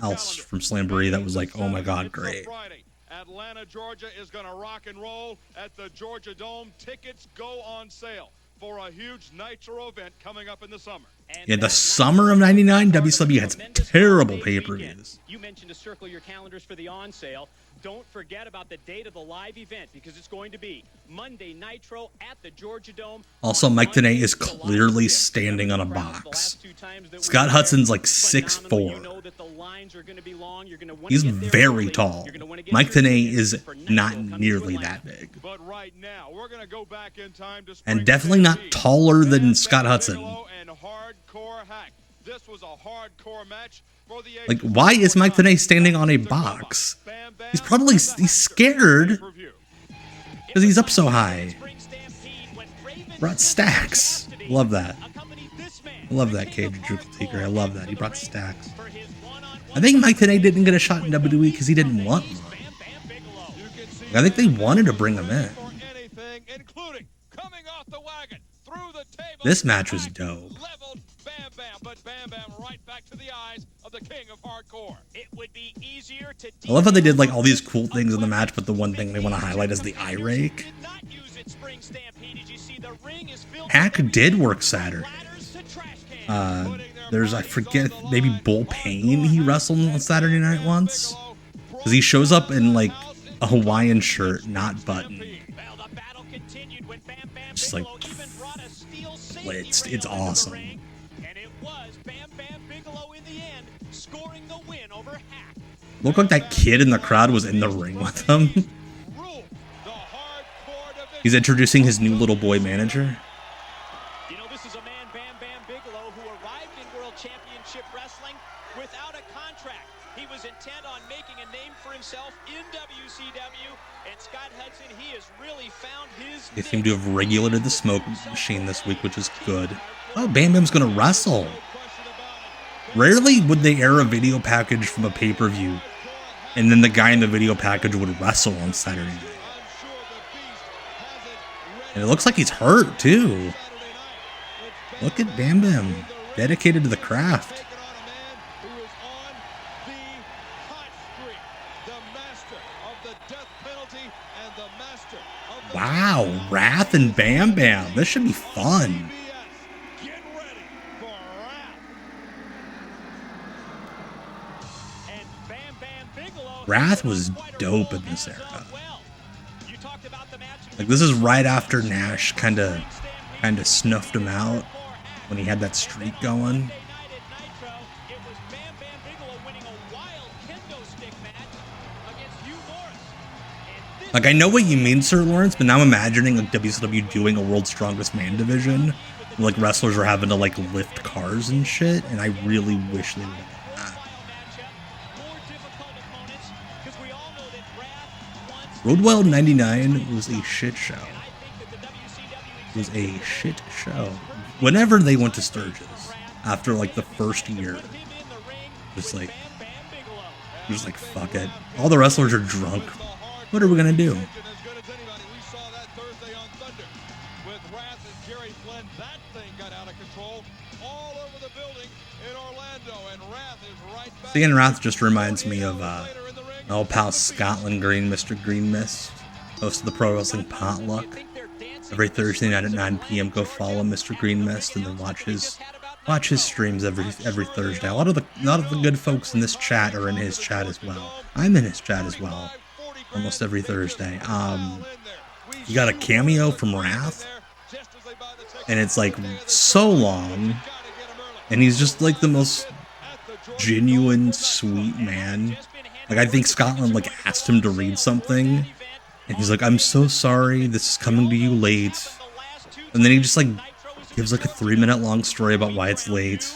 [SPEAKER 4] else from Slamboree that was like, oh my god, great.
[SPEAKER 11] Atlanta, Georgia is going to rock and roll at the Georgia Dome. Tickets go on sale for a huge Nitro event coming up in the summer.
[SPEAKER 4] In the summer of '99, WCW had some terrible pay-per-views.
[SPEAKER 5] You mentioned to circle your calendars for the on sale. Don't forget about the date of the live event because it's going to be Monday Nitro at the Georgia Dome.
[SPEAKER 4] Also, Mike Tenay is clearly standing on a box. Scott Hudson's like 6'4". He's very tall. Mike Tenay is not nearly that big. And definitely not taller than Scott Hudson. Like, why is Mike Tenay standing on a box? He's scared because he's up so high. Brought stacks. Love that. I love that, Cage Tigre. I love that. He brought stacks. I think Mike Tenay didn't get a shot in WWE because he didn't want one. I think they wanted to bring him in. This match was dope. I love how they did like all these cool things in the match, but the one thing they want to highlight is the eye rake. Hack did work Saturday. There's, I forget, maybe Bull Payne he wrestled on Saturday night once. Because he shows up in like a Hawaiian shirt, not button. Just like blitzed. It's awesome.
[SPEAKER 5] And it was Bam Bigelow in the end, scoring the win over Hack.
[SPEAKER 4] Looked like that kid in the crowd was in the ring with him. He's introducing his new little boy manager.
[SPEAKER 5] You know, this is a man, Bam Bigelow, who arrived in World Championship Wrestling without a contract. He was intent on making a name for himself in WCW, and Scott Hudson, he has really found his.
[SPEAKER 4] They seem to have regulated the smoke machine this week, which is good. Oh, Bam Bam's gonna wrestle. Rarely would they air a video package from a pay-per-view, and then the guy in the video package would wrestle on Saturday night. And it looks like he's hurt, too. Look at Bam Bam, dedicated to the craft. Wow, Wrath and Bam Bam. This should be fun.
[SPEAKER 5] And Bam Bigelow
[SPEAKER 4] Wrath was dope in this era. Like, this is right after Nash kind of snuffed him out when he had that streak going. Like, I know what you mean, Sir Lawrence, but now I'm imagining like WCW doing a World's Strongest Man division, where, like, wrestlers are having to like lift cars and shit, and I really wish they would have done that. Road Wild 99 was a shit show. It was a shit show. Whenever they went to Sturgis, after like the first year, just like fuck it. All the wrestlers are drunk. What are we gonna do?
[SPEAKER 11] We saw that Thursday on Thunder with Wrath and Jerry Flynn. That thing got out of control all over the building in Orlando, and Wrath is right back.
[SPEAKER 4] Seeing Wrath just reminds me of my old pal Scotland Green, Mr. Green Mist, host of the Pro Wrestling Potluck. Every Thursday night at 9 p.m. go follow Mr. Green Mist and then watch his streams every Thursday. A lot of the good folks in this chat are in his chat as well. I'm in his chat as well. Almost every Thursday. You got a cameo from Wrath, and it's like so long, and he's just like the most genuine, sweet man. Like, I think Scotland like asked him to read something, and he's like, "I'm so sorry, this is coming to you late," and then he just like gives like a 3-minute long story about why it's late,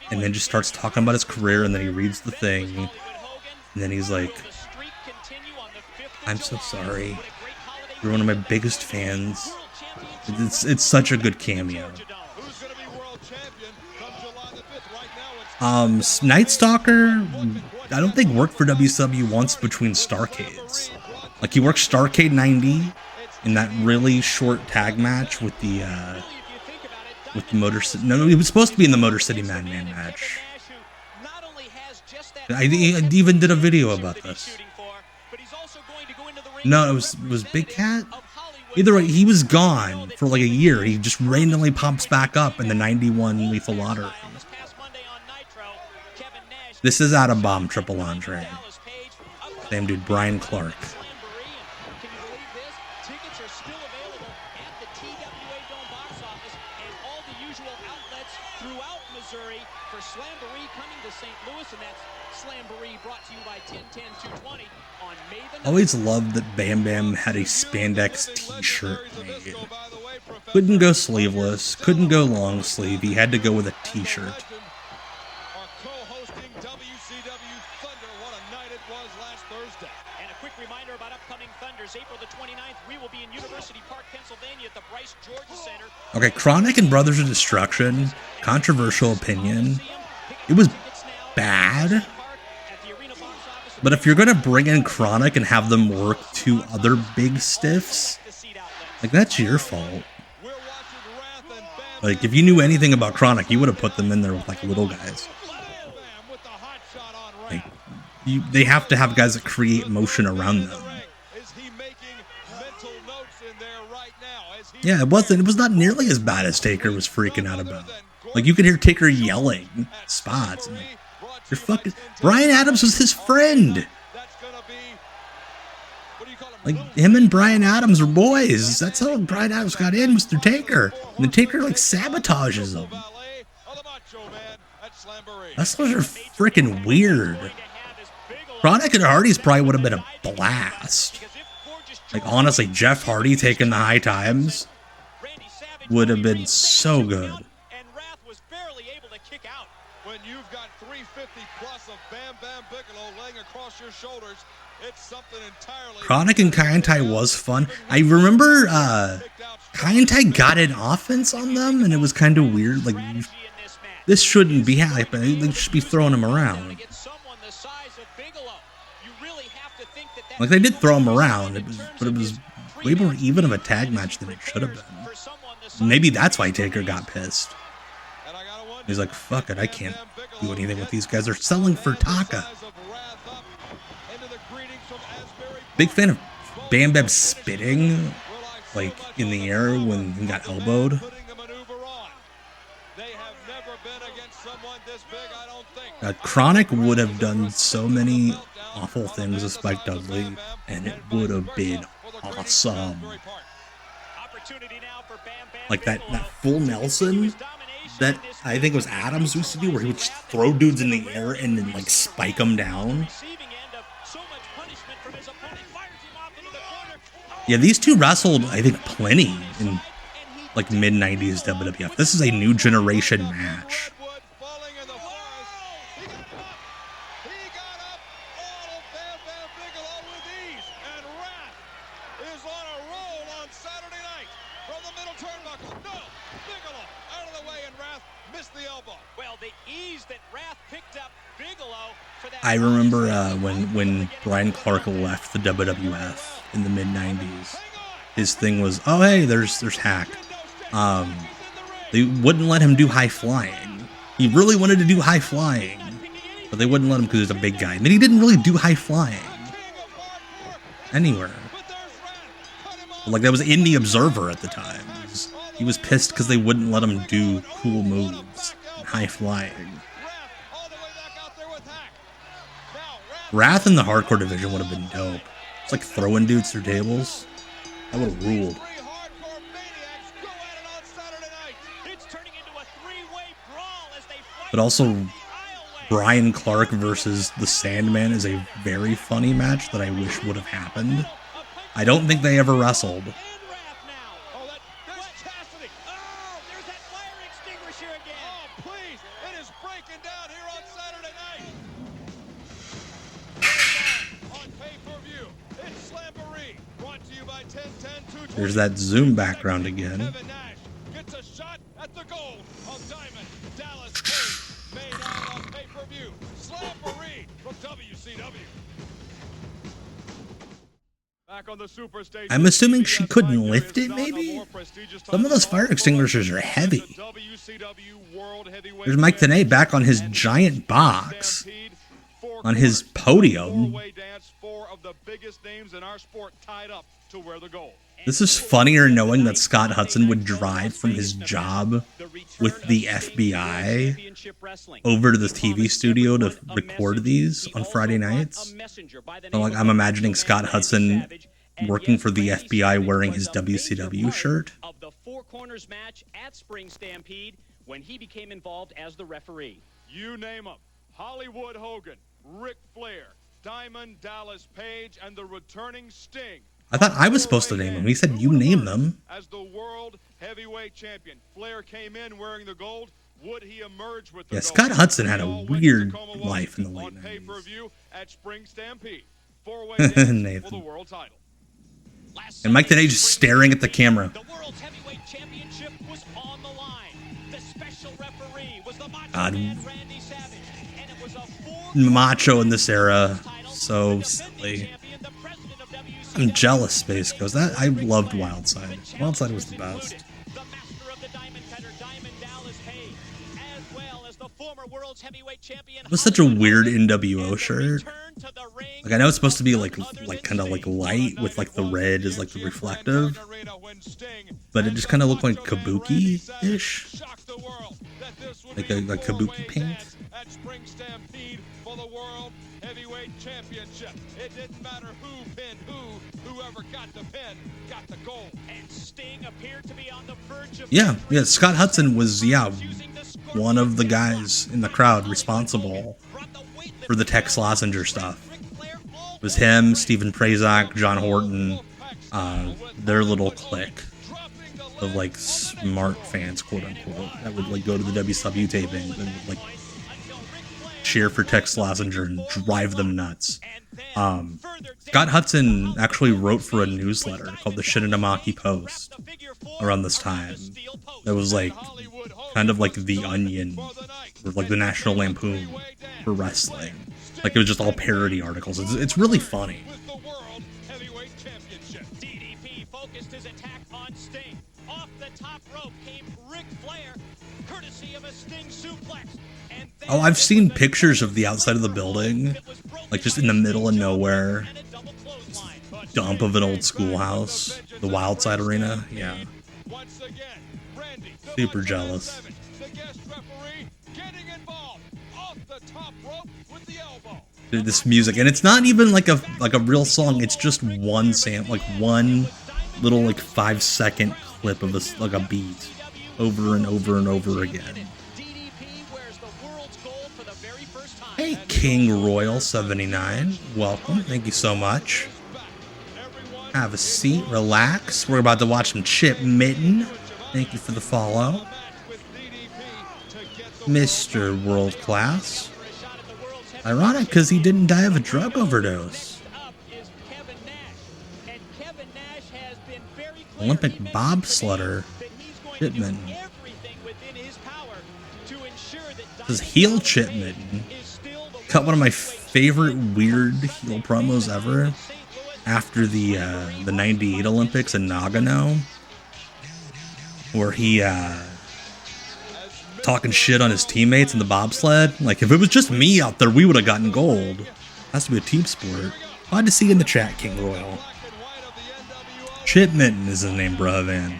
[SPEAKER 4] and then just starts talking about his career, and then he reads the thing, and then he's like, "I'm so sorry. You're one of my biggest fans." It's such a good cameo. Nightstalker, I don't think worked for WCW once between Starcades. Like, he worked Starcade 90 in that really short tag match with the Motor City. No, he was supposed to be in the Motor City Madman match. I even did a video about this. No, it was Big Cat. Either way, he was gone for like a year. He just randomly pops back up in the 91 Lethal Lottery. This is Adam Bomb Triple Andre. Same dude, Brian Clark. Always loved that Bam Bam had a spandex t-shirt made. Couldn't go sleeveless, couldn't go long sleeve, he had to go with a t-shirt.
[SPEAKER 11] Our co-hosting WCW Thunder, what a night it was last Thursday.
[SPEAKER 5] And a quick reminder about upcoming Thunders. April the 29th, we will be in University Park, Pennsylvania at the Bryce George Center.
[SPEAKER 4] Okay, Chronic and Brothers of Destruction, controversial opinion. It was bad. But if you're gonna bring in Chronic and have them work 2 other big stiffs, like, that's your fault. Like, if you knew anything about Chronic, you would have put them in there with like little guys. Like, they have to have guys that create motion around them. Yeah, it was not nearly as bad as Taker was freaking out about. Like, you could hear Taker yelling spots. And, you're fucking... Brian Adams was his friend. Like, him and Brian Adams were boys. That's how Brian Adams got in, was through Taker. And then Taker, like, sabotages him. Wrestlers are freaking weird. Chronic and Hardy's probably would have been a blast. Like, honestly, Jeff Hardy taking the high times would have been so good.
[SPEAKER 11] When you've got 350 plus of Bam Bam Bigelow laying across your shoulders, it's something entirely...
[SPEAKER 4] Chronic and Kaientai was fun. I remember Kaientai got an offense on them, and it was kind of weird. Like, this shouldn't be happening. They should be throwing him around. Like, they did throw him around, but it was way more even of a tag match than it should have been. Maybe that's why Taker got pissed. He's like, fuck it, I can't do anything with these guys. They're selling for Taka. Big fan of Bam Bam spitting, like, in the air when he got elbowed. Chronic would have done so many awful things to Spike Dudley, and it would have been awesome. Like that full Nelson that I think was Adams used to do, where he would just throw dudes in the air and then like spike them down. Yeah, these two wrestled, I think, plenty in like mid-90s WWF. This is a new generation match. I remember when Brian Clark left the WWF in the mid-90s, his thing was, oh hey, there's Hack. They wouldn't let him do high flying. He really wanted to do high flying, but they wouldn't let him because he's a big guy. And then he didn't really do high flying anywhere. Like, that was in the Observer at the time. He was pissed because they wouldn't let him do cool moves and high flying. Wrath in the hardcore division would have been dope. It's like throwing dudes through tables. That would have ruled. But also, Brian Clark versus the Sandman is a very funny match that I wish would have happened. I don't think they ever wrestled. There's that Zoom background again. I'm assuming she couldn't lift it, maybe? Some of those fire extinguishers are heavy. There's Mike Tenay back on his giant box. On his podium. This is funnier knowing that Scott Hudson would drive from his job with the FBI over to the TV studio to record these on Friday nights. So, like, I'm imagining Scott Hudson working for the FBI wearing his WCW shirt.
[SPEAKER 5] Of the Four Corners match at Spring Stampede when he became involved as the referee.
[SPEAKER 11] You name them. Hollywood Hogan, Ric Flair, Diamond Dallas Page, and the returning Sting.
[SPEAKER 4] I thought I was supposed to name them. He said, you name them.
[SPEAKER 11] As the world heavyweight champion, Flair came in wearing the gold. Would he emerge with the
[SPEAKER 4] Yeah,
[SPEAKER 11] gold?
[SPEAKER 4] Scott Hudson had a weird life in the late 90s.
[SPEAKER 11] Pay-per-view at Spring Stampede. Four-way dance for the world title.
[SPEAKER 4] And Mike Tenay just staring at the camera.
[SPEAKER 5] The world's heavyweight championship was on the line. The special referee was the
[SPEAKER 4] God,
[SPEAKER 5] Man Randy Savage, and it was a
[SPEAKER 4] Macho in this era, so silly. I'm jealous, Space Ghost. That I loved Wildside. Wildside was the best. It was such a weird NWO shirt. Like, I know it's supposed to be like kind of like light with like the red is like the reflective, but it just kind of looked like kabuki-ish, like a kabuki paint.
[SPEAKER 11] At Spring Stampede for the world heavyweight championship. It didn't matter who pinned who. Whoever got the pin got the gold. And Sting appeared to be on the verge of
[SPEAKER 4] Yeah. Scott Hudson was one of the guys in the crowd responsible for the Tex Slazenger stuff. It was him, Stephen Prazak, John Horton, their little clique of like smart fans, quote unquote, that would like go to the WCW taping and would like cheer for Tex Slazenger and drive them nuts. Scott Hudson actually wrote for a newsletter called the Shinonamaki Post around this time. That was like kind of like The Onion or like the National Lampoon for wrestling. Like, it was just all parody articles. It's really funny.
[SPEAKER 5] DDP focused his attack on Sting. Off the top rope came Ric Flair, courtesy of a Sting suplex.
[SPEAKER 4] Oh, I've seen pictures of the outside of the building, like just in the middle of nowhere. Dump of an old schoolhouse, the Wildside Arena. Yeah. Super jealous. this music, and it's not even like a real song. It's just one sample, like one little like 5-second clip of a beat over and over and over again. Hey, King Royal 79, welcome. Thank you so much. Have a seat, relax. We're about to watch some Chip Mitten. Thank you for the follow. Mr. World Class. Ironic, because he didn't die of a drug overdose. Olympic bobsledder. Chip Mitten. This is heel Chip Mitten. Cut one of my favorite weird heel promos ever. After the 98 Olympics in Nagano, where he talking shit on his teammates in the bobsled. Like, if it was just me out there, we would have gotten gold. Has to be a team sport. Glad to see you in the chat, King Royal. Chip Mitten is his name, bruh.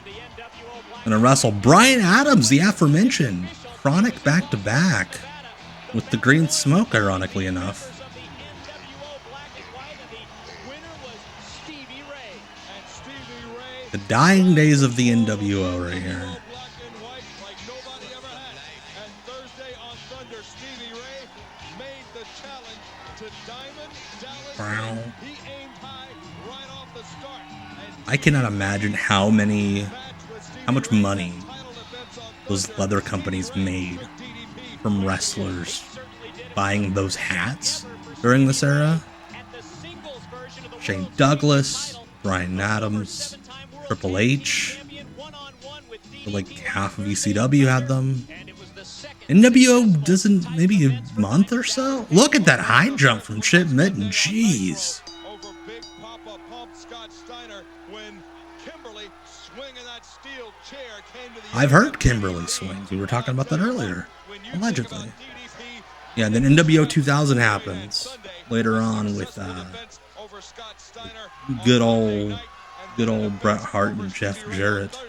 [SPEAKER 4] Gonna wrestle Brian Adams, the aforementioned. Chronic back-to-back with the green smoke, ironically enough. The dying days of the NWO right here. Wow. I cannot imagine how much money those leather companies made from wrestlers buying those hats during this era. Shane Douglas, Brian Adams, Triple H, like half of ECW had them. NWO doesn't, maybe a month or so. Look at that high jump from Chip Mitten. Jeez. I've heard Kimberly swings. We were talking about that earlier. Allegedly. Yeah, and then NWO 2000 happens later on with good old Bret Hart and Jeff Jarrett.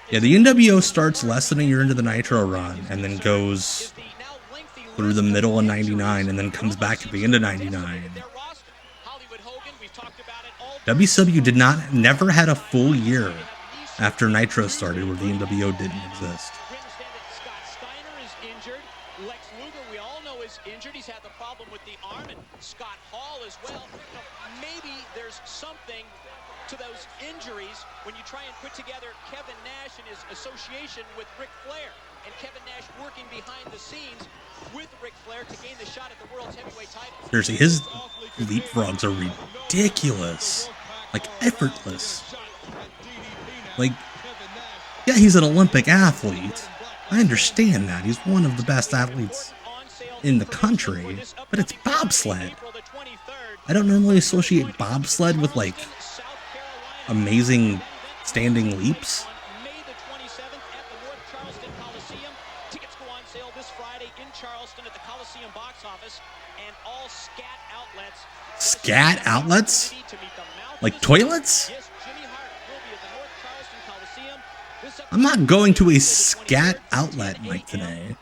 [SPEAKER 4] Yeah, the NWO starts less than a year into the Nitro run and then goes through the middle of 99 and then comes back at the end of 99. WCW never had a full year after Nitro started where the NWO didn't exist.
[SPEAKER 5] Steiner is injured. Lex Luger, we all know, is injured. He's had the problem with the arm, and Scott Hall as well. Maybe there's something to those injuries when you try and put together Kevin Nash and his association with Ric Flair, and Kevin Nash working behind the scenes with Ric Flair to gain the shot at the world's heavyweight title.
[SPEAKER 4] Seriously, his leapfrogs are ridiculous. Like, effortless. Like, yeah, he's an Olympic athlete. I understand that. He's one of the best athletes in the country, but it's bobsled. I don't normally associate bobsled with, like, amazing standing leaps. Scat outlets? Like toilets? I'm not going to a scat outlet, Mike Tenay.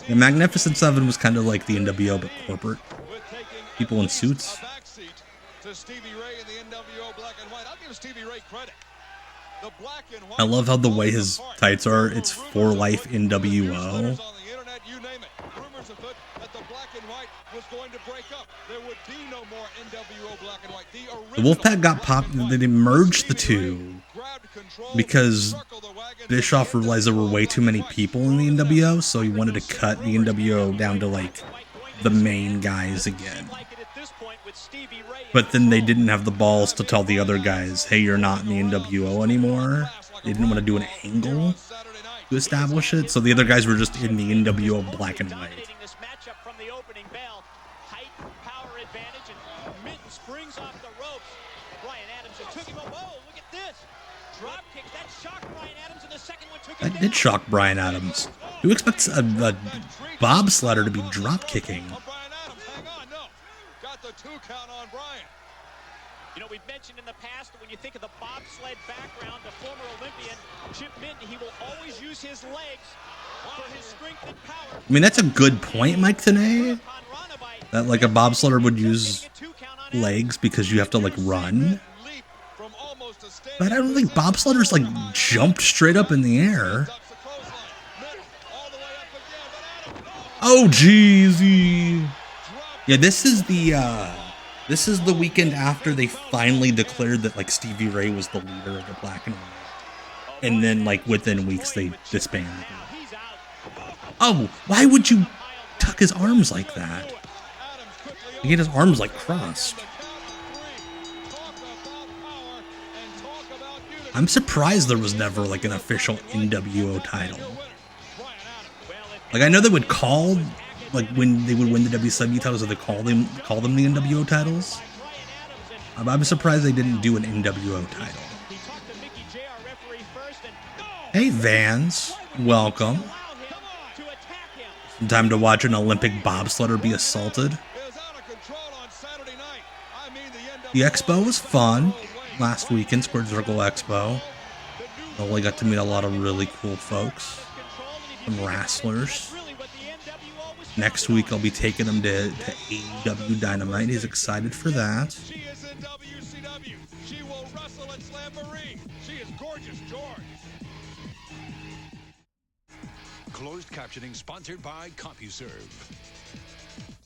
[SPEAKER 4] The Magnificent Seven was kind of like the NWO, but corporate. People in suits. I love how the way his tights are, it's for life NWO. The Wolfpack got popped, they merged the two because Bischoff realized there were way too many people in the NWO, so he wanted to cut the NWO down to like the main guys again. But then they didn't have the balls to tell the other guys, hey, you're not in the NWO anymore. They didn't want to do an angle to establish it, so the other guys were just in the NWO black and white. That did shock Brian Adams. Who expects a bobsledder to be drop kicking?
[SPEAKER 5] You know, we've mentioned in the past that when you think of the bobsled background, the former Olympian, Chip Mitten, he will always use his legs
[SPEAKER 4] I mean, that's a good point, Mike Tenay. That like a bobsledder would use legs because you have to like run. But I don't think bobsledders like jumped straight up in the air. Oh jeez. Yeah, this is the weekend after they finally declared that like Stevie Ray was the leader of the Black and White. And then like within weeks they disbanded. Oh, why would you tuck his arms like that? He had his arms like crossed. I'm surprised there was never like an official NWO title. Like I know they would call, like when they would win the WCW titles, they call them the NWO titles. I'm surprised they didn't do an NWO title. Hey Vans, welcome. Time to watch an Olympic bobsledder be assaulted. The expo was fun. Last weekend, Squared Circle Expo. I only got to meet a lot of really cool folks. Some wrestlers. Next week, I'll be taking him to AEW Dynamite. He's excited for that.
[SPEAKER 11] She is in WCW. She will wrestle at Slamboree. She is gorgeous, George.
[SPEAKER 6] Closed captioning sponsored by CompuServe.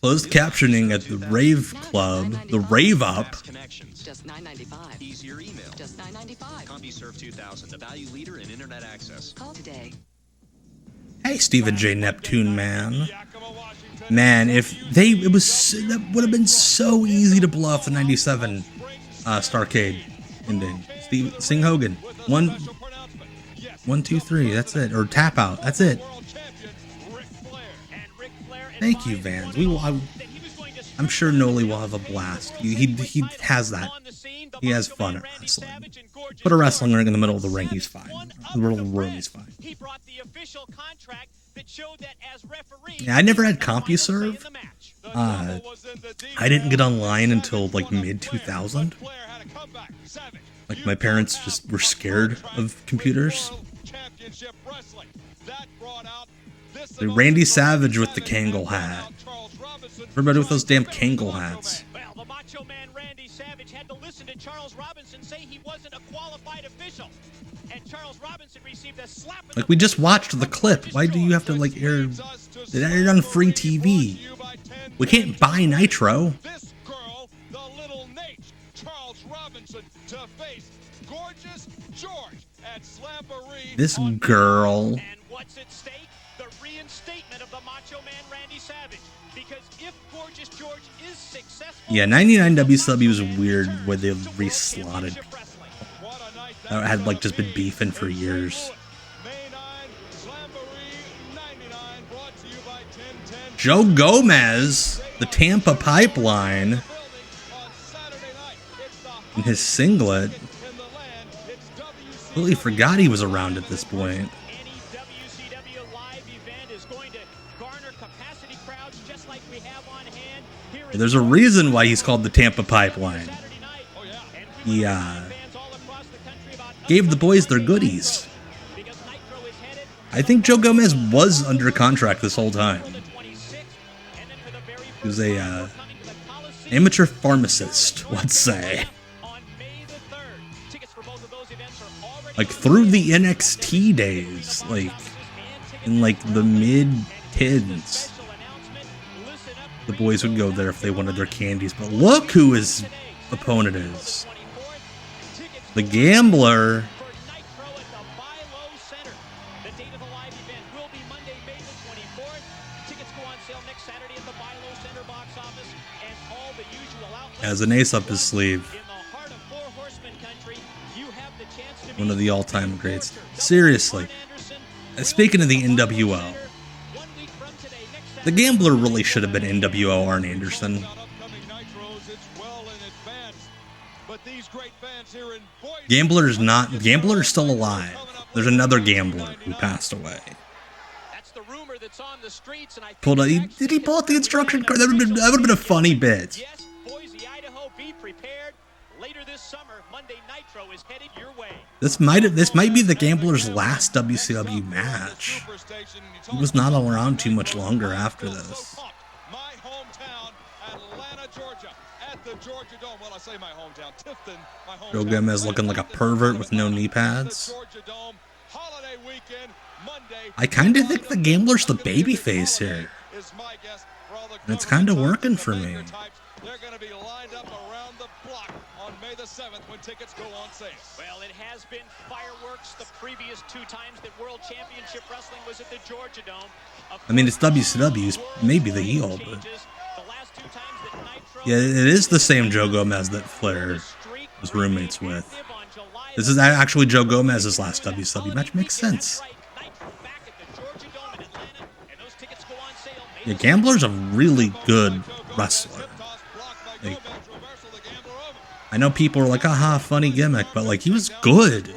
[SPEAKER 4] Closed captioning at the Rave Club, the Rave Up.
[SPEAKER 17] Just $9.95.
[SPEAKER 2] Easier email.
[SPEAKER 17] Just $9.95.
[SPEAKER 2] CompuServe 2000, the value leader in internet access.
[SPEAKER 17] Call today.
[SPEAKER 4] Hey, Stephen J. Neptune, man. Man, that would have been so easy to blow off the 97 Starrcade ending. Sing Hogan. 1, 2, 3. That's it. Or tap out. That's it. Thank you, Vans. I'm sure Noli will have a blast. He has that. He has fun at wrestling. Put a wrestling ring in the middle of the ring, he's fine. The little room, he's fine. Yeah, I never had CompuServe. I didn't get online until like mid-2000. Like my parents just were scared of computers. Randy Savage with the Kangol hat. Everybody with those damn Kangol hats.
[SPEAKER 5] Well, the Macho Man Randy Savage had to listen to Charles Robinson say he wasn't a qualified official. And Charles Robinson received a slap.
[SPEAKER 4] Like, we just watched the clip. Why do you have to, like, air it on free TV? We can't buy Nitro.
[SPEAKER 11] This girl, the little Nate, Charles Robinson, to face gorgeous George at Slamboree.
[SPEAKER 4] This girl.
[SPEAKER 5] And what's at stake? The reinstatement of the Macho Man Randy Savage. Because if Gorgeous George is successful...
[SPEAKER 4] Yeah, 99 WCW was weird where they re-slotted. I had, like, just been beefing for years. Joe Gomez, the Tampa Pipeline, in his singlet. Really forgot he was around at this point. There's a reason why he's called the Tampa Pipeline. He gave the boys their goodies. I think Joe Gomez was under contract this whole time. He was a amateur pharmacist, let's say. Like through the NXT days, like in like the mid-10s. The boys would go there if they wanted their candies. But look who his opponent is. The Gambler. Has an ace up his sleeve. One of the all-time greats. Seriously. Speaking of the NWO. The Gambler really should have been NWO Arn Anderson. Gambler's still alive. There's another Gambler who passed away. Did he pull out the instruction card? That would have been a funny bit.
[SPEAKER 5] Later this summer, Monday Nitro is headed your way.
[SPEAKER 4] This might be the Gambler's last WCW match. He was not around too much longer after this.
[SPEAKER 11] My hometown, Atlanta, Georgia, at the Georgia Dome. Well, I say my hometown, Tifton, my hometown.
[SPEAKER 4] Joe Gomez looking like a pervert with no knee pads.
[SPEAKER 11] Holiday weekend, Monday.
[SPEAKER 4] I kind of think the Gambler's the babyface here. And it's kind of working for me.
[SPEAKER 11] They're going to be lined up around the block on May the 7th when tickets go on sale.
[SPEAKER 5] Well, it has been fireworks the previous 2 times that World Championship Wrestling was at the Georgia Dome.
[SPEAKER 4] I mean, it's WCW's maybe the heel, but yeah, it is the same Joe Gomez that Flair was roommates with. This is actually Joe Gomez's last WCW match. Makes sense. Yeah, Gambler's a really good wrestler. Like, I know people are like, aha, funny gimmick, but like, he was good.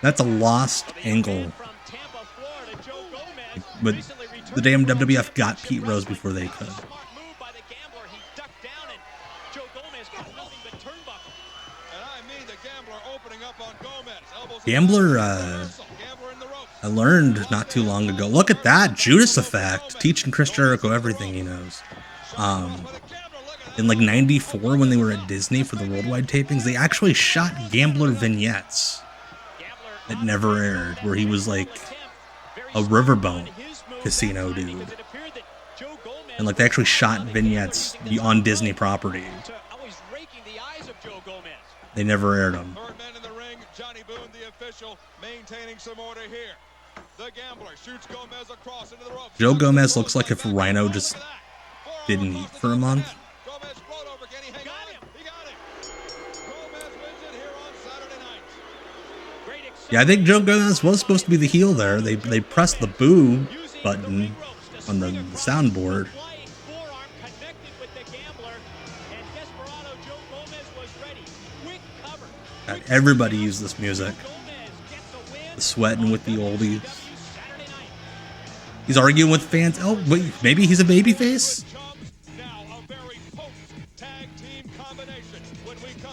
[SPEAKER 4] That's a lost angle. But the damn WWF got Pete Rose before they could. Gambler, I learned not too long ago. Look at that Judas effect, teaching Chris Jericho everything he knows. In like '94, when they were at Disney for the worldwide tapings, they actually shot Gambler vignettes that never aired, where he was like a riverboat casino dude, and like they actually shot vignettes on Disney property. They never aired them.
[SPEAKER 11] Maintaining some order here. The Gambler shoots Gomez across into the ropes.
[SPEAKER 4] Joe Gomez looks like if Rhino just didn't eat for a month.
[SPEAKER 11] Gomez float over. Can he hang on? He got it. Gomez wins it here on Saturday night.
[SPEAKER 4] Yeah, I think Joe Gomez was supposed to be the heel there. They pressed the boo button on the soundboard. God, everybody used this music. The sweating with the oldies. He's arguing with fans. Oh, wait, maybe he's a babyface?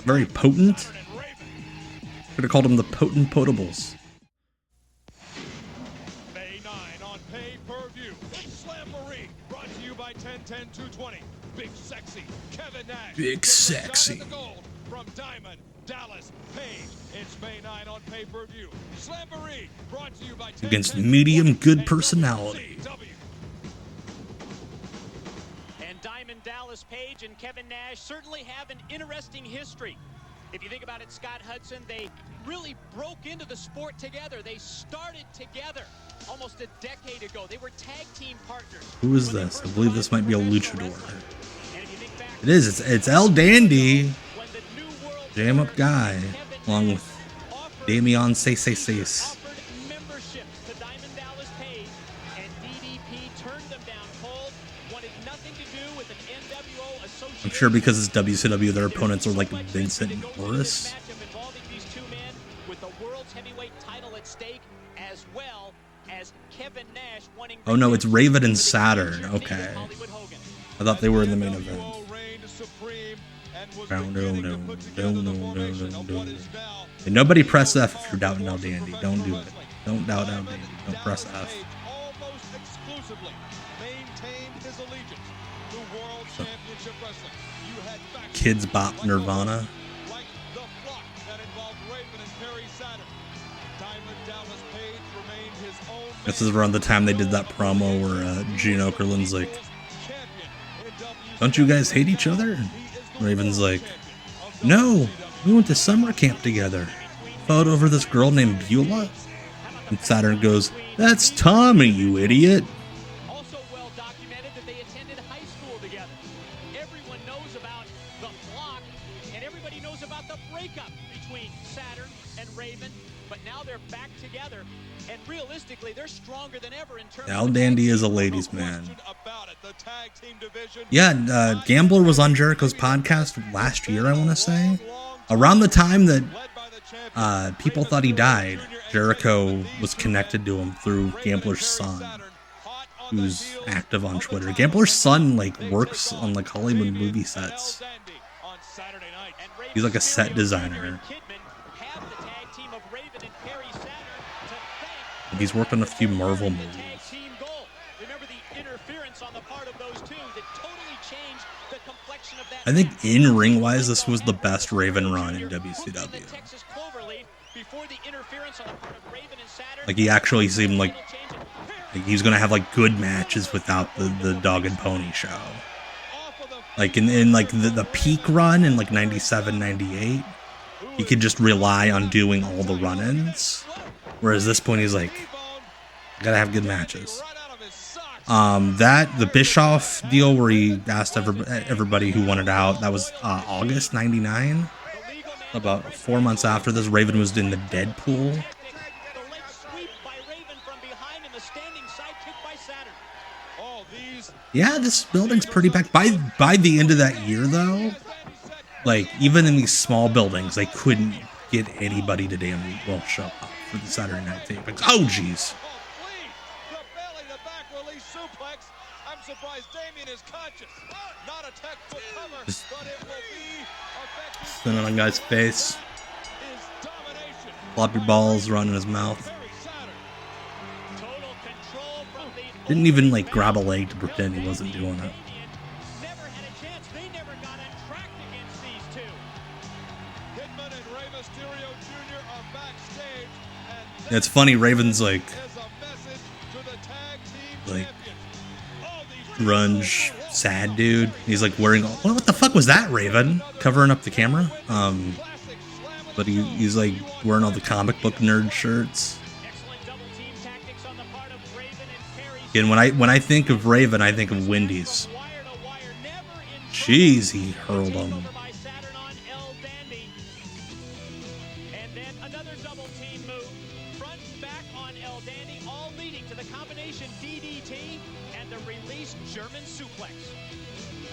[SPEAKER 4] Very potent. Could have called him the Potent Potables.
[SPEAKER 11] May 9 on pay-per-view. Slamboree brought to you by 10-10-220. Big Sexy Kevin Nash.
[SPEAKER 4] Big Sexy.
[SPEAKER 11] From Diamond Dallas Page. It's May 9 on pay-per-view. Slamboree brought to you by
[SPEAKER 4] Against medium good personality.
[SPEAKER 5] And Diamond Dallas Page and Kevin Nash certainly have an interesting history. If you think about it, Scott Hudson, they really broke into the sport together. They started together almost a decade ago. They were tag team partners.
[SPEAKER 4] Who is this? I believe this might be a luchador. It is. It's El Dandy. Jam up guy. Along with Damian Seis. I'm sure because it's WCW, their opponents are like Vincent and Horace. Oh no, it's Raven and Saturn. Okay. I thought they were in the main event. And nobody press F if you're doubting El Dandy. Don't do it. Don't doubt El Dandy. Don't press F. Kids Bop Nirvana. This is around the time they did that promo where Gene Okerlund's like, don't you guys hate each other? Raven's like, no, we went to summer camp together. Fought over this girl named Beulah. And Saturn goes, that's Tommy, you idiot. El Dandy is a ladies' man. Yeah, Gambler was on Jericho's podcast last year, I want to say. Around the time that people thought he died, Jericho was connected to him through Gambler's son. who's active on Twitter. Gambler's son like works on like Hollywood movie sets. He's like a set designer. And he's worked on a few Marvel movies. I think in ring wise, this was the best Raven run in WCW. Like he actually seemed like he was gonna have like good matches without the dog and pony show. Like in like the peak run in like 97, 98, he could just rely on doing all the run-ins. Whereas this point he's like, gotta have good matches. The Bischoff deal where he asked everybody who wanted out, that was August 99. About 4 months after this, Raven was in the Deadpool. Yeah, this building's pretty packed. By the end of that year, though, like even in these small buildings, they couldn't get anybody to damn well show up for the Saturday Night tapings. Oh, jeez. Just spinning on guy's face. Floppy balls running his mouth. Didn't even like grab a leg to pretend he wasn't doing it. Yeah, it's funny, Raven's like grunge, sad dude. He's like wearing, what the fuck was that, Raven? Covering up the camera? But he's like wearing all the comic book nerd shirts. And when I think of Raven, I think of Wendy's. Jeez, he hurled him.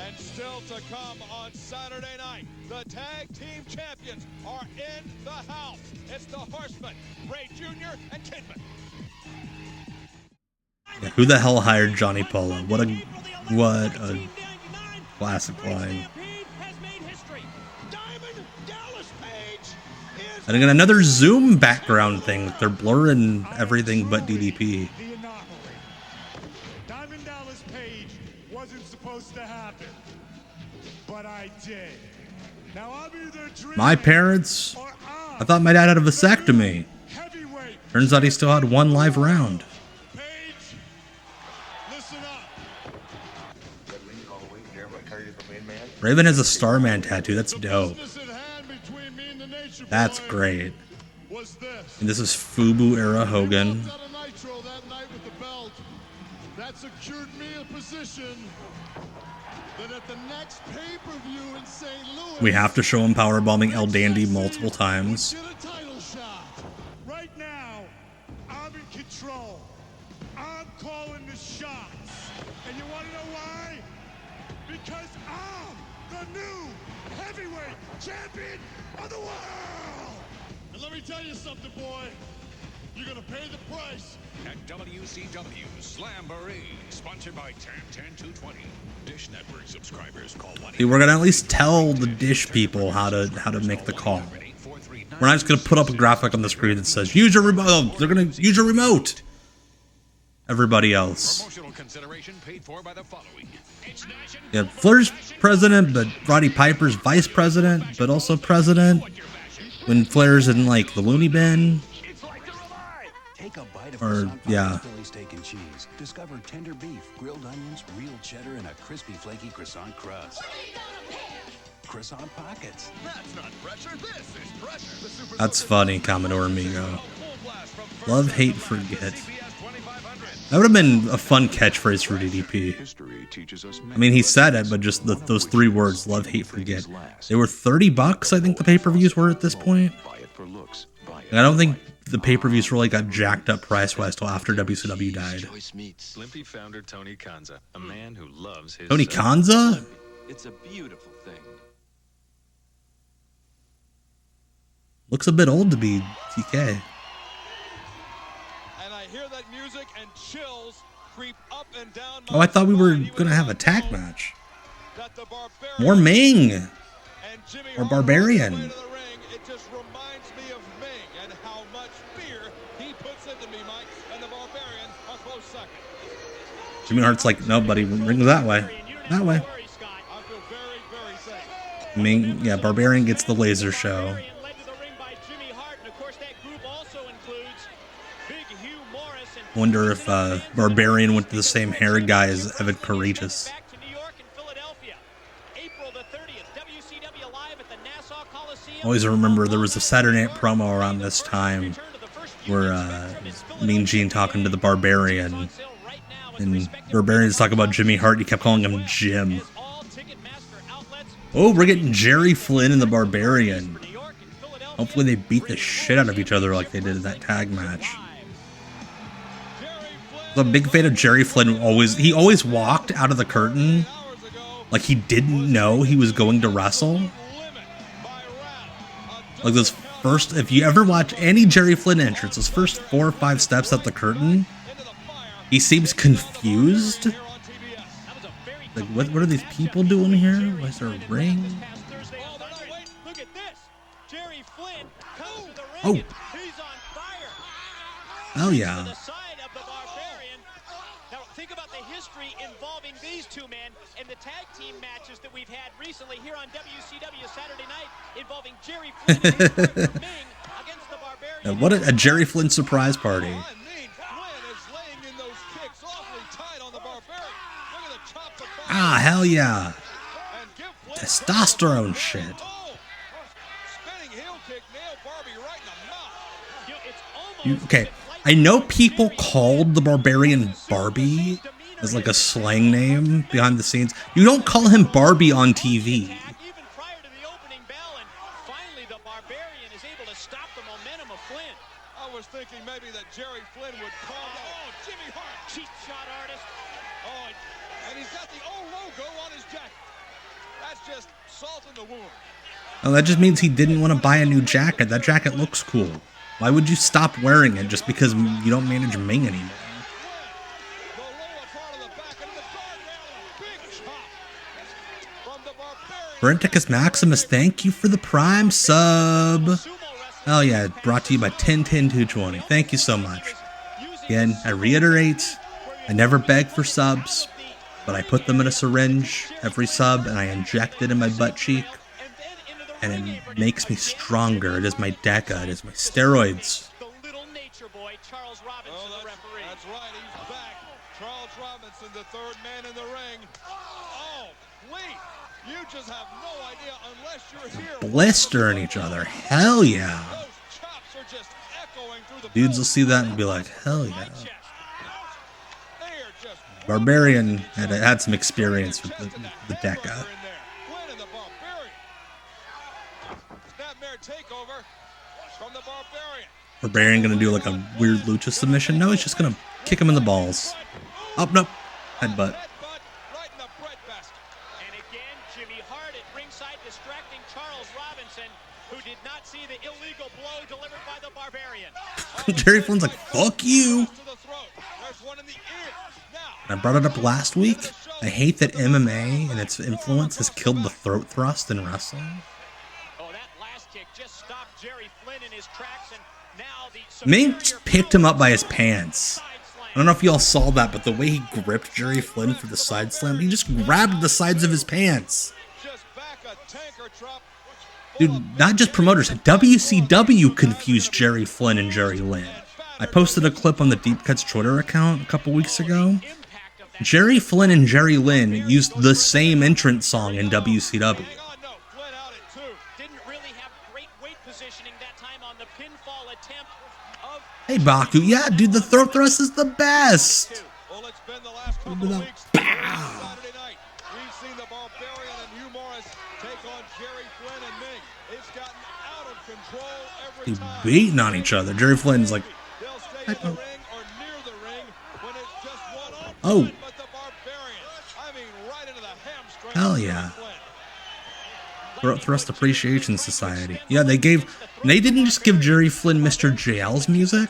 [SPEAKER 11] And still to come on Saturday night, the tag team champions are in the house. It's the Horsemen, Ray Jr. and Kidman.
[SPEAKER 4] Yeah, who the hell hired Johnny Polo? What a classic line. And again, another Zoom background thing. They're blurring everything but DDP.
[SPEAKER 8] Diamond Dallas Page wasn't supposed to happen, but I did. Now I'm either dreaming.
[SPEAKER 4] My parents, I thought my dad had a vasectomy. Turns out he still had one live round. Raven has a Starman tattoo. That's dope. That's great. And this is Fubu era Hogan.
[SPEAKER 8] That secured me a position that at the next pay-per-view in St. Louis,
[SPEAKER 4] We have to show him powerbombing El Dandy multiple times.
[SPEAKER 8] right now, I'm in control. I'm calling the shots. And you want to know why? Because I'm the new heavyweight champion of the world. And let me tell you something, boy. You're going to pay the price.
[SPEAKER 6] At WCW Slamboree, sponsored by 10-10-220. Dish Network subscribers call 1.
[SPEAKER 4] See, we're gonna at least tell the Dish people how to make the call. We're not just gonna put up a graphic on the screen that says use your remote. Oh, they're gonna use your remote. Everybody else.
[SPEAKER 6] Promotional consideration paid for by the following.
[SPEAKER 4] Yeah, Flair's president, but Roddy Piper's vice president, but also president. When Flair's in like the loony bin.
[SPEAKER 3] Take a bite of
[SPEAKER 4] Or yeah.
[SPEAKER 3] Philly steak and cheese. Discover tender beef, grilled onions, real cheddar, and a crispy, flaky croissant crust. Croissant pockets.
[SPEAKER 11] That's not pressure. This is pressure.
[SPEAKER 4] That's funny, Commodore Amigo. Love, hate, forget. That would have been a fun catchphrase for DDP. I mean, he said it, but just those 3 words, love, hate, forget. They were $30, I think the pay-per-views were at this point. And I don't think the pay-per-views really got jacked up price-wise till after WCW died.
[SPEAKER 2] Slimpy founder Tony Kanza, a man who loves his...
[SPEAKER 4] Tony Kanza?
[SPEAKER 2] It's a beautiful thing.
[SPEAKER 4] Looks a bit old to be TK.
[SPEAKER 11] And I hear that music and chills
[SPEAKER 4] Oh, I thought we were going to have a tag match. More Ming. Or Barbarian.
[SPEAKER 11] It just reminds me of Ming and how much fear he puts into me, Mike, and the Barbarian a close second.
[SPEAKER 4] Jimmy Hart's like, no, buddy, ring that way. That way. Ming, yeah, Barbarian gets the laser show. Wonder if Barbarian went to the same hair guy as Evan Karagias. Always remember there was a Saturday Night promo around this time where Mean Gene talking to the Barbarian, and Barbarian's talking about Jimmy Hart. He kept calling him Jim. Oh, we're getting Jerry Flynn and the Barbarian. Hopefully they beat the shit out of each other like they did in that tag match. I'm a big fan of Jerry Flynn. He always walked out of the curtain like he didn't know he was going to wrestle. Like those first, if you ever watch any Jerry Flynn entrance, those first 4 or 5 steps up the curtain, he seems confused. Like, what are these people doing here? Why is there a ring? Oh. Oh yeah.
[SPEAKER 5] Think about the history involving these two men and the tag team matches that we've had recently here on WCW Saturday Night involving Jerry Flynn and his partner Ming against the Barbarian.
[SPEAKER 4] What a Jerry Flynn surprise party. Ah, hell yeah. Testosterone shit. Okay, I know people called the Barbarian Barbie as like a slang name behind the scenes. You don't call him Barbie on TV.
[SPEAKER 11] I was thinking maybe that Jerry Flynn would call. Oh, Jimmy Hart, cheap shot artist. Oh, and he's got the old logo on his jacket. That's just salt in the wound.
[SPEAKER 4] Oh, that just means he didn't want to buy a new jacket. That jacket looks cool. Why would you stop wearing it just because you don't manage Ming anymore? Brenticus Maximus, thank you for the Prime sub. Oh yeah, brought to you by 1010-220. Thank you so much. Again, I reiterate, I never beg for subs, but I put them in a syringe every sub and I inject it in my butt cheek. And it makes me stronger. It is my DECA. It is my steroids.
[SPEAKER 11] The little nature boy, Charles Robinson, the referee. That's right, he's back. Charles Robinson, the third man in the ring. Oh, Lee, you just have no idea unless you're here.
[SPEAKER 4] Blistering each other. Hell yeah.
[SPEAKER 11] Those chops are just echoing through the
[SPEAKER 4] dudes will see that and be like, hell yeah. Barbarian had some experience with the DECA.
[SPEAKER 11] Takeover from the Barbarian.
[SPEAKER 4] Barbarian gonna do like a weird lucha submission? No, he's just gonna kick him in the balls. Oh, nope. Headbutt.
[SPEAKER 11] Right in the breadbasket.
[SPEAKER 5] And again, Jimmy Hart at ringside distracting Charles Robinson, who did not see the illegal blow delivered by the Barbarian.
[SPEAKER 4] Jerry Flynn's like, fuck you. I brought it up last week. I hate that MMA and its influence has killed the throat thrust in wrestling. Ming just picked him up by his pants. I don't know if y'all saw that, but the way he gripped Jerry Flynn for the side slam, he just grabbed the sides of his pants. Dude, not just promoters, WCW confused Jerry Flynn and Jerry Lynn. I posted a clip on the Deep Cuts Twitter account a couple weeks ago. Jerry Flynn and Jerry Lynn used the same entrance song in WCW. Hey Baku, yeah, dude, the throat thrust is the best.
[SPEAKER 11] Well, it's been the last couple of weeks.
[SPEAKER 4] Pow.
[SPEAKER 11] Saturday night, we've seen the Barbarian and Hugh Morris take on Jerry Flynn and Ming. It's gotten out of control every time.
[SPEAKER 4] Beating on each other. Jerry Flynn's like,
[SPEAKER 11] they'll stay in the ring or near the ring when it's just one on
[SPEAKER 4] oh,
[SPEAKER 11] one, but the Barbarian, I mean, right into the hamstring.
[SPEAKER 4] Hell yeah. Throat Thrust Appreciation Society. Yeah, they didn't just give Jerry Flynn Mr. JL's music.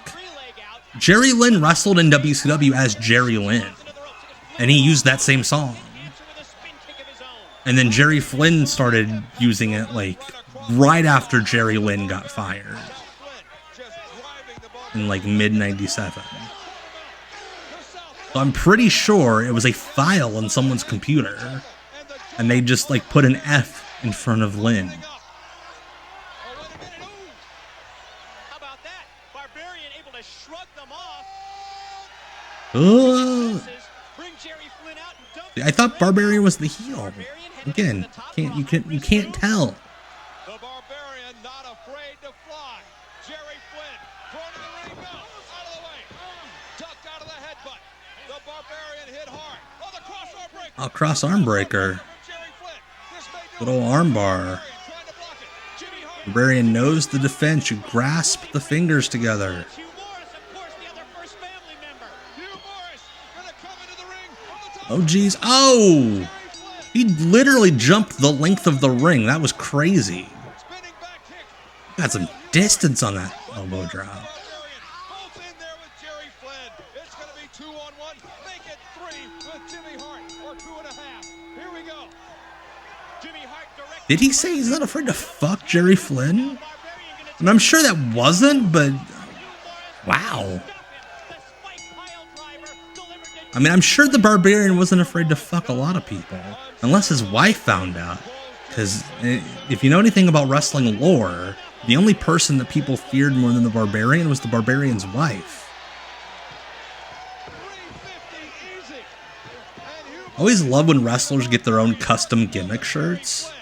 [SPEAKER 4] Jerry Lynn wrestled in WCW as Jerry Lynn, and he used that same song. And then Jerry Flynn started using it like right after Jerry Lynn got fired in like mid-97. So I'm pretty sure it was a file on someone's computer, and they just like put an F in front of Lynn. I thought Barbarian was the heel. Again, you can't tell.
[SPEAKER 11] The Barbarian not afraid to fly. Jerry Flynn, front of the ring, no, out of the way. Ducked out of the headbutt. The Barbarian hit hard. Oh, the cross-arm breaker.
[SPEAKER 4] Oh, cross-arm breaker. Good old arm bar. Barbarian knows the defense. You grasp the fingers together. Oh, geez. Oh! He literally jumped the length of the ring. That was crazy. Got some distance on that elbow drop. Did he say he's not afraid to fuck Jerry Flynn? And I'm sure that wasn't, but wow. I mean, I'm sure the Barbarian wasn't afraid to fuck a lot of people, unless his wife found out. Because if you know anything about wrestling lore, the only person that people feared more than the Barbarian was the Barbarian's wife. I always love when wrestlers get their own custom gimmick shirts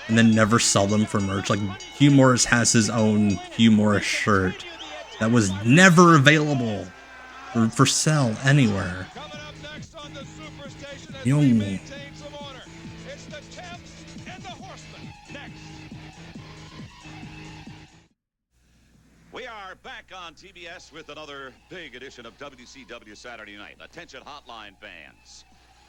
[SPEAKER 4] and then never sell them for merch. Like Hugh Morris has his own Hugh Morris shirt that was never available for sale anywhere. You know,
[SPEAKER 7] we are back on TBS with another big edition of WCW Saturday Night. Attention hotline fans.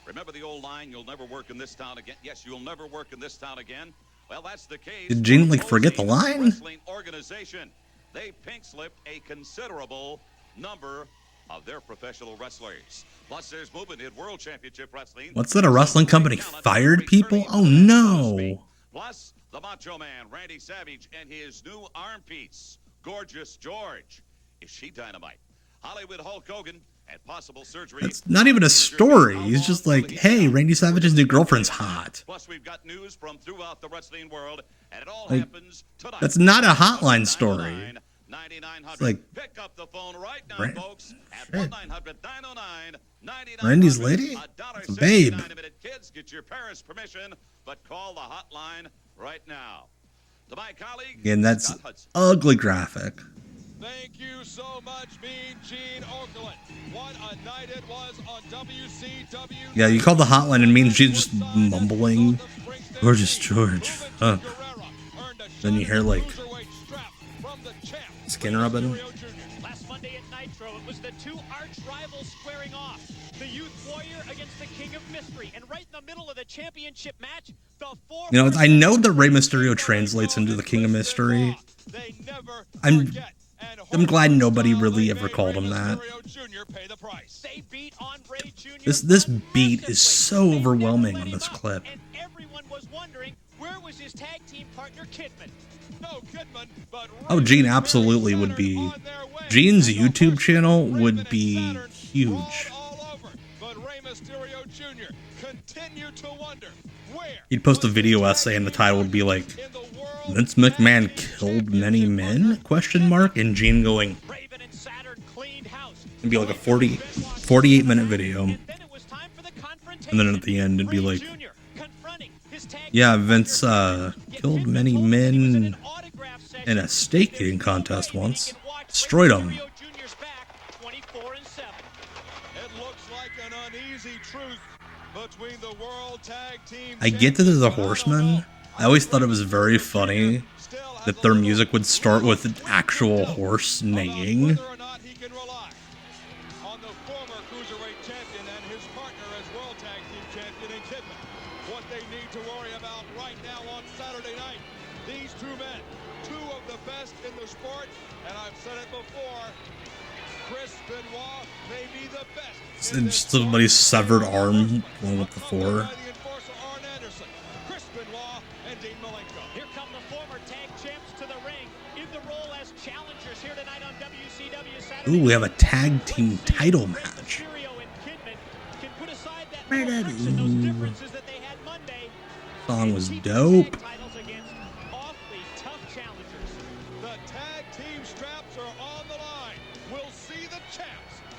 [SPEAKER 7] Remember the old line, you'll never work in this town again? Yes, you'll never work in this town again. Well, that's the case.
[SPEAKER 4] Did Gene like forget the line?
[SPEAKER 7] Wrestling organization. They pink slipped a considerable number of their professional wrestlers. Plus, there's movement in World Championship Wrestling.
[SPEAKER 4] What's that? A wrestling company fired people? Oh no!
[SPEAKER 7] Plus, the Macho Man, Randy Savage, and his new arm piece, Gorgeous George. Is she dynamite? Hollywood Hulk Hogan and possible surgery.
[SPEAKER 4] It's not even a story. He's just like, hey, Randy Savage's new girlfriend's hot.
[SPEAKER 7] Plus, we've got news from throughout the wrestling world, and it all
[SPEAKER 4] like,
[SPEAKER 7] happens tonight.
[SPEAKER 4] That's not a hotline story. It's like,
[SPEAKER 7] pick up the phone right now, folks, at 1-900-909-9900.
[SPEAKER 4] Randy's lady? It's a babe.
[SPEAKER 7] Kids, get your parents' permission, but call the hotline right now. To my colleague,
[SPEAKER 4] again, that's ugly graphic.
[SPEAKER 11] Thank you so much, Mean Gene Okerlund. What a night it was on WCW.
[SPEAKER 4] Yeah, you call the hotline and Mean Gene just mumbling. Gorgeous George, fuck. Then you hear like skin rubbing.
[SPEAKER 5] Last Monday at Nitro, it was the two arch rivals squaring off. The Youth Warrior against the King of Mystery. And right in the middle of the championship match, the four...
[SPEAKER 4] You know, I know that Rey Mysterio translates into the King of Mystery. I'm glad nobody really ever called him that. This beat is so overwhelming on this clip.
[SPEAKER 5] And everyone was wondering, where was his tag team partner, Kidman?
[SPEAKER 4] Oh, Gene absolutely would be. Gene's YouTube channel would be huge. He'd post a video essay and the title would be like, Vince McMahon killed many men? Question mark. And Gene going, it'd be like a 48-minute video. And then at the end it'd be like, yeah, Vince killed many men in a steak eating contest once. Destroyed them. I get that they're the Horsemen. I always thought it was very funny that their music would start with an actual horse neighing. And somebody's severed arm along with the floor.
[SPEAKER 5] Here come the former tag champs to the ring in the role as challengers here tonight on WCW Saturday.
[SPEAKER 4] Ooh, we have a tag team title match. Song was dope.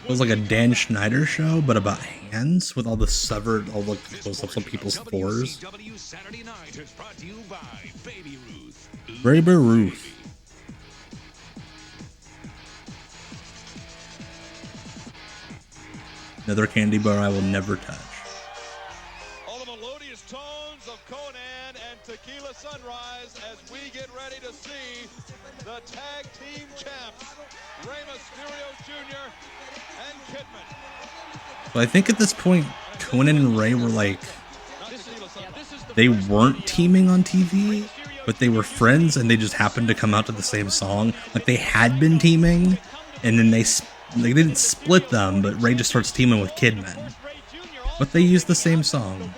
[SPEAKER 4] It was like a Dan Schneider show, but about hands with all the severed, all the close ups on people's floors.
[SPEAKER 6] WCW Saturday Night is brought to you by Baby Ruth.
[SPEAKER 4] Baby Ruth. Another candy bar I will never touch.
[SPEAKER 11] All the melodious tones of Konnan and Tequila Sunrise as we get ready to see the tag team champs, Rey Mysterio Jr. and Kidman.
[SPEAKER 4] So I think at this point, Konnan and Ray were like, they weren't teaming on TV, but they were friends and they just happened to come out to the same song. Like they had been teaming, and then they didn't split them, but Ray just starts teaming with Kidman. But they used the same song.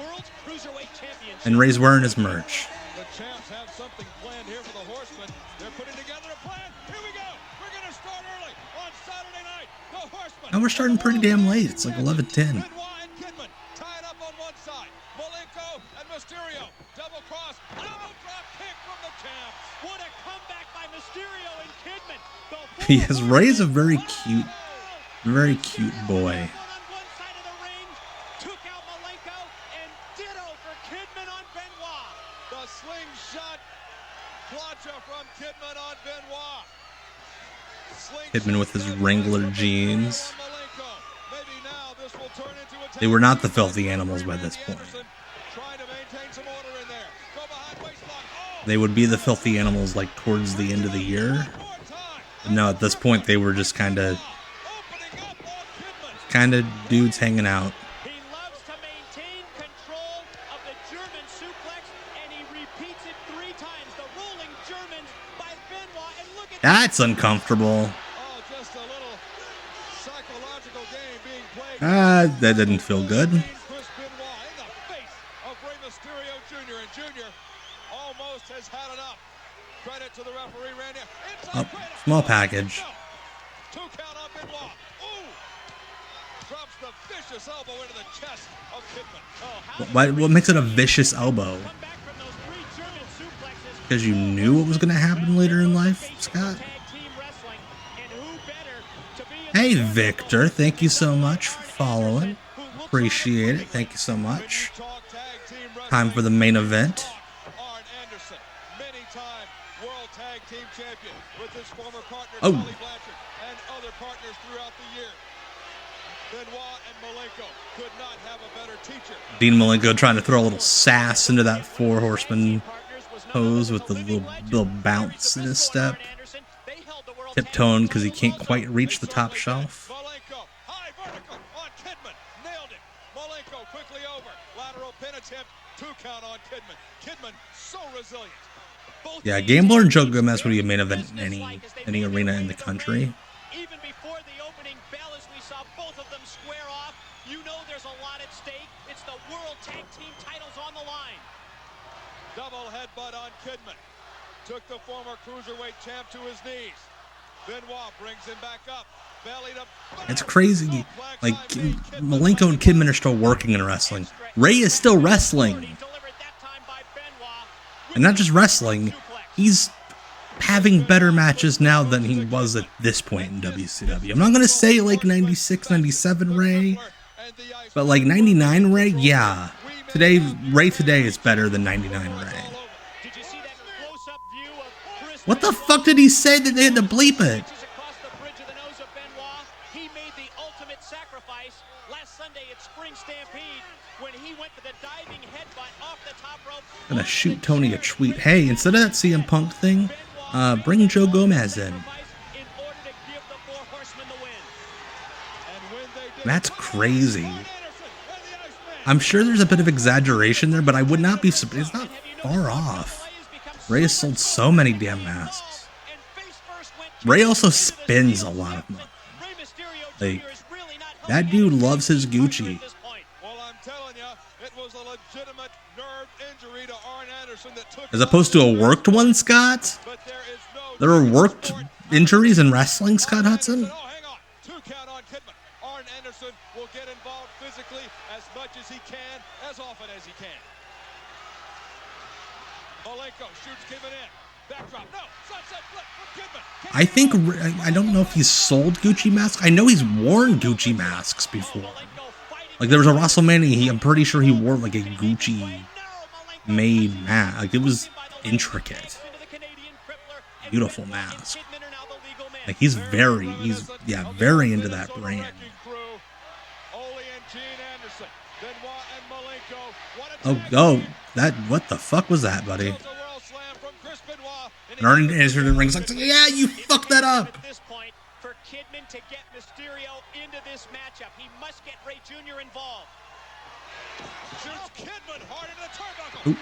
[SPEAKER 4] And Ray's wearing his merch.
[SPEAKER 11] The champs have something planned here for the Horsemen. They're putting together a plan. Here we go. We're going to start early on Saturday night. The Horsemen.
[SPEAKER 4] And we're starting pretty damn late. It's like 11:10.
[SPEAKER 11] Tied up on one side. Malenko and Mysterio. Double cross. Double drop kick from the champs.
[SPEAKER 5] What a comeback by Mysterio and Kidman.
[SPEAKER 4] Yes, Ray is a very cute boy.
[SPEAKER 5] Took out Malenko and ditto for Kidman on Benoit.
[SPEAKER 11] The slingshot plancha from Kidman on Benoit.
[SPEAKER 4] Kidman with his Wrangler jeans. They were not the filthy animals by this point. They would be the filthy animals like towards the end of the year. But no, at this point they were just kind of dudes hanging out.
[SPEAKER 5] He loves to maintain control of the German suplex, and he repeats it 3 times. The rolling Germans by Benoit, and look at
[SPEAKER 4] That's uncomfortable.
[SPEAKER 11] Just a little psychological game being played.
[SPEAKER 4] That didn't feel good.
[SPEAKER 11] Chris Benoit in the face of Rey Mysterio Jr. and Jr. almost has had enough. Credit to the referee, Randy.
[SPEAKER 4] Oh, small package.
[SPEAKER 11] 2 count on Benoit. Ooh! Drops the vicious elbow into the chest of Kidman.
[SPEAKER 4] What makes it a vicious elbow? Because you knew what was going to happen later in life, Scott? Hey, Victor. Thank you so much for following. Appreciate it. Thank you so much. Time for the main event. Oh.
[SPEAKER 11] And other partners throughout the year. Benoit and Malenko could not have a better teacher.
[SPEAKER 4] Dean Malenko trying to throw a little sass into that 4 horseman pose with the little bounce in his step. Tiptoeing because he can't quite reach the top shelf.
[SPEAKER 11] Malenko, high vertical on Kidman. Nailed it. Malenko quickly over. Lateral pin attempt. 2 count on Kidman. Kidman so resilient.
[SPEAKER 4] Yeah, Gambler and Joe Gomez would be a main event in any arena in the country.
[SPEAKER 5] Even before the opening bell, as we saw both of them square off, you know there's a lot at stake. It's the World Tag Team titles on the line.
[SPEAKER 11] Double headbutt on Kidman. Took the former cruiserweight champ to his knees. Benoit brings him back up. Belly to...
[SPEAKER 4] It's crazy. Like, Malenko and Kidman are still working in wrestling. Ray is still wrestling. And not just wrestling, he's having better matches now than he was at this point in WCW. I'm not going to say like 96, 97 Ray, but like 99 Ray, yeah. Ray today is better than 99 Ray. What the fuck did he say that they had to bleep it?
[SPEAKER 5] He made the ultimate sacrifice last Sunday at Spring Stampede when he went for the diving headbutt off the top rope.
[SPEAKER 4] I'm gonna shoot Tony a tweet. Hey, instead of that CM Punk thing, bring Joe Gomez in. That's crazy. I'm sure there's a bit of exaggeration there, but I would not be surprised. It's not far off. Ray has sold so many damn masks. Ray also spins a lot of money. Like, that dude loves his Gucci.
[SPEAKER 11] Well, I'm telling you, it was a legitimate nerve injury to Arn Anderson that took
[SPEAKER 4] As opposed to a worked one, Scott? There are worked injuries in wrestling, Scott Hudson?
[SPEAKER 11] Arn Anderson will get involved physically as much as he can, as often as he can. Malenko shoots Kidman in. Backdrop. No. Sunset flip from Kidman.
[SPEAKER 4] I think, I don't know if he's sold Gucci masks. I know he's worn Gucci masks before. Like, there was a WrestleMania, I'm pretty sure he wore, like, a Gucci-made mask. Like, it was intricate. Beautiful mask. Like, he's very into that brand. Oh, what the fuck was that, buddy? And Arn Anderson in the ring's like, yeah, you fucked that up.
[SPEAKER 5] For Kidman to get Mysterio into this matchup, he must get Ray Jr. involved.
[SPEAKER 11] Shoots Kidman hard into the turnbuckle.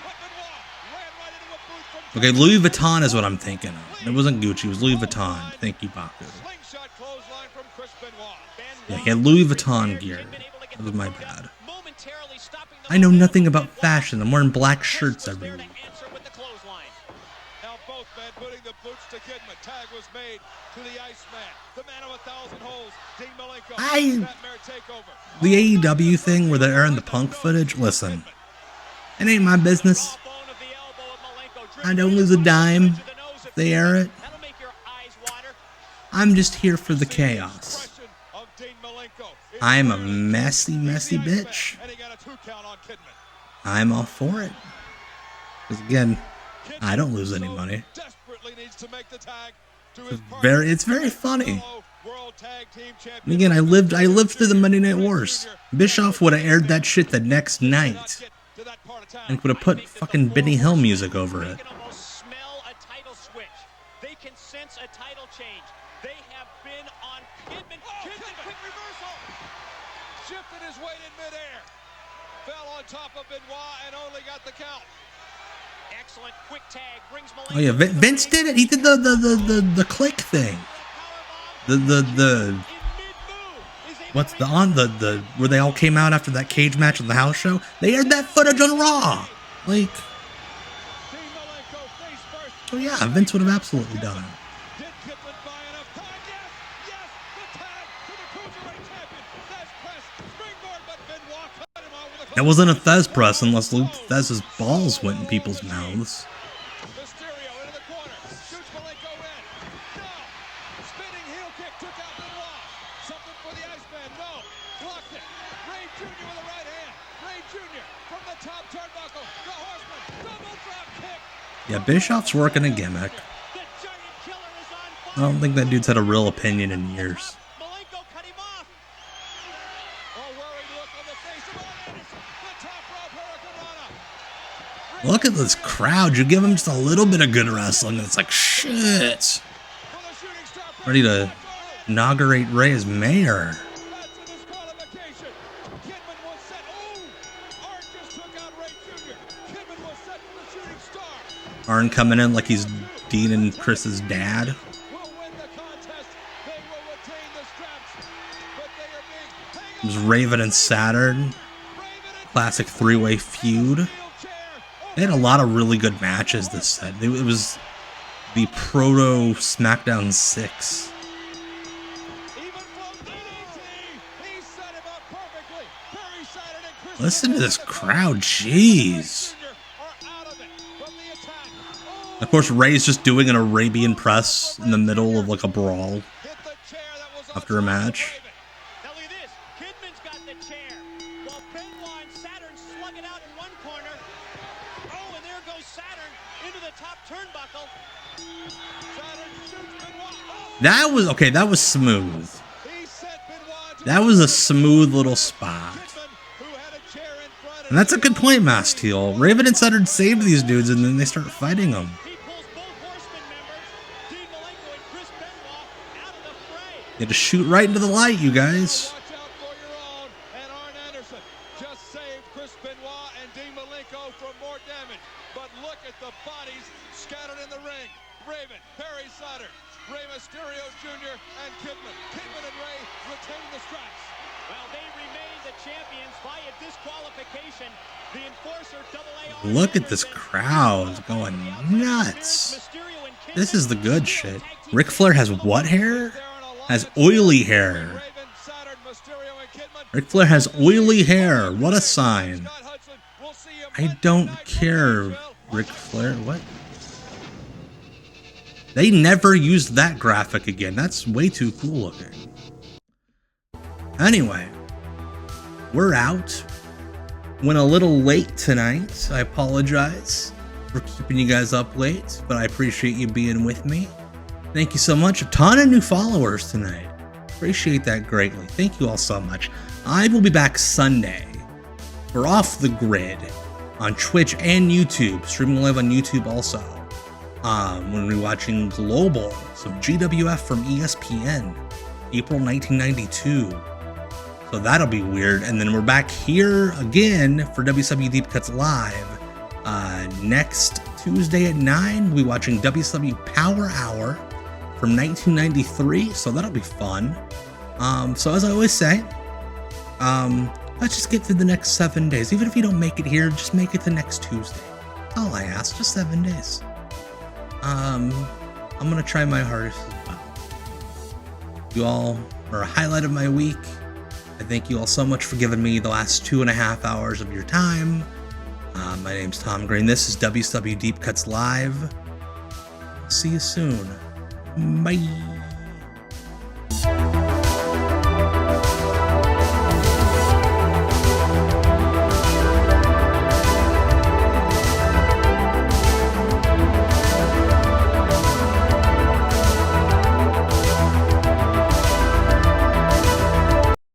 [SPEAKER 4] Okay, Louis Vuitton is what I'm thinking of. It wasn't Gucci, it was Louis Vuitton. Thank you, Baku. Yeah, he had Louis Vuitton gear. That was my bad. I know nothing about fashion. I'm wearing black shirts every week.
[SPEAKER 11] Now both men putting the boots to Kidman. Tag was made to the Iceman. The man of 1,000 holes. Dean Malenko.
[SPEAKER 4] The AEW thing where they're airing the Punk footage, listen. It ain't my business. I don't lose a dime if they air it. I'm just here for the chaos. I'm a messy, messy bitch. I'm all for it. Because again, I don't lose any money. It's very funny. And again, I lived through the Monday Night Wars. Bischoff would have aired that shit the next night. And would have put fucking Benny Hill music over it.
[SPEAKER 5] They can sense a title change. They have been on Kidman. Kidman, quick reversal.
[SPEAKER 11] Shifted his weight in midair. Fell on top of Benoit and only got the count.
[SPEAKER 5] Excellent quick tag brings Malenko.
[SPEAKER 4] Oh yeah, Vince did it. He did the click thing. What's the where they all came out after that cage match on the house show? They aired that footage on Raw. Like, oh yeah, Vince would have absolutely done it. That wasn't a Thez press unless Luke Thez's balls went in people's mouths. Yeah, Bischoff's working a gimmick. I don't think that dude's had a real opinion in years. Look at this crowd. You give him just a little bit of good wrestling, and it's like, shit. Ready to inaugurate Ray as mayor. Arn coming in like he's Dean and Chris's dad. It was Raven and Saturn. Classic three-way feud. They had a lot of really good matches this set. It was the proto SmackDown 6. Listen to this crowd, jeez. Of course, Ray's just doing an Arabian press in the middle of like a brawl after a match. That was okay. That was smooth. That was a smooth little spot. And that's a good point, Masteel. Raven and Saturn saved these dudes, and then they start fighting them. You had to shoot right into the light, you guys.
[SPEAKER 11] Rey Mysterio Jr. and Kidman. Kidman and Rey retain the straps.
[SPEAKER 5] Well, they remain the champions by a disqualification. The Enforcer AA.
[SPEAKER 4] Look at this crowd going nuts. This is the good shit. Ric Flair has what hair? Has oily hair. Ric Flair has oily hair. What a sign. I don't care, Ric Flair. What? They never used that graphic again. That's way too cool looking. Anyway, we're out. Went a little late tonight. I apologize for keeping you guys up late, but I appreciate you being with me. Thank you so much. A ton of new followers tonight. Appreciate that greatly. Thank you all so much. I will be back Sunday for Off the Grid on Twitch and YouTube, streaming live on YouTube also. When we're watching Global, some GWF from ESPN, April 1992. So that'll be weird. And then we're back here again for WCW Deep Cuts Live. Next Tuesday at 9, we'll be watching WCW Power Hour from 1993. So that'll be fun. So as I always say, let's just get through the next 7 days. Even if you don't make it here, just make it the next Tuesday. That's all I ask, just 7 days. I'm gonna try my hardest as well. You all are a highlight of my week. I thank you all so much for giving me the last 2.5 hours of your time. My name's Tom Green. This is WCW Deep Cuts Live. See you soon. Bye.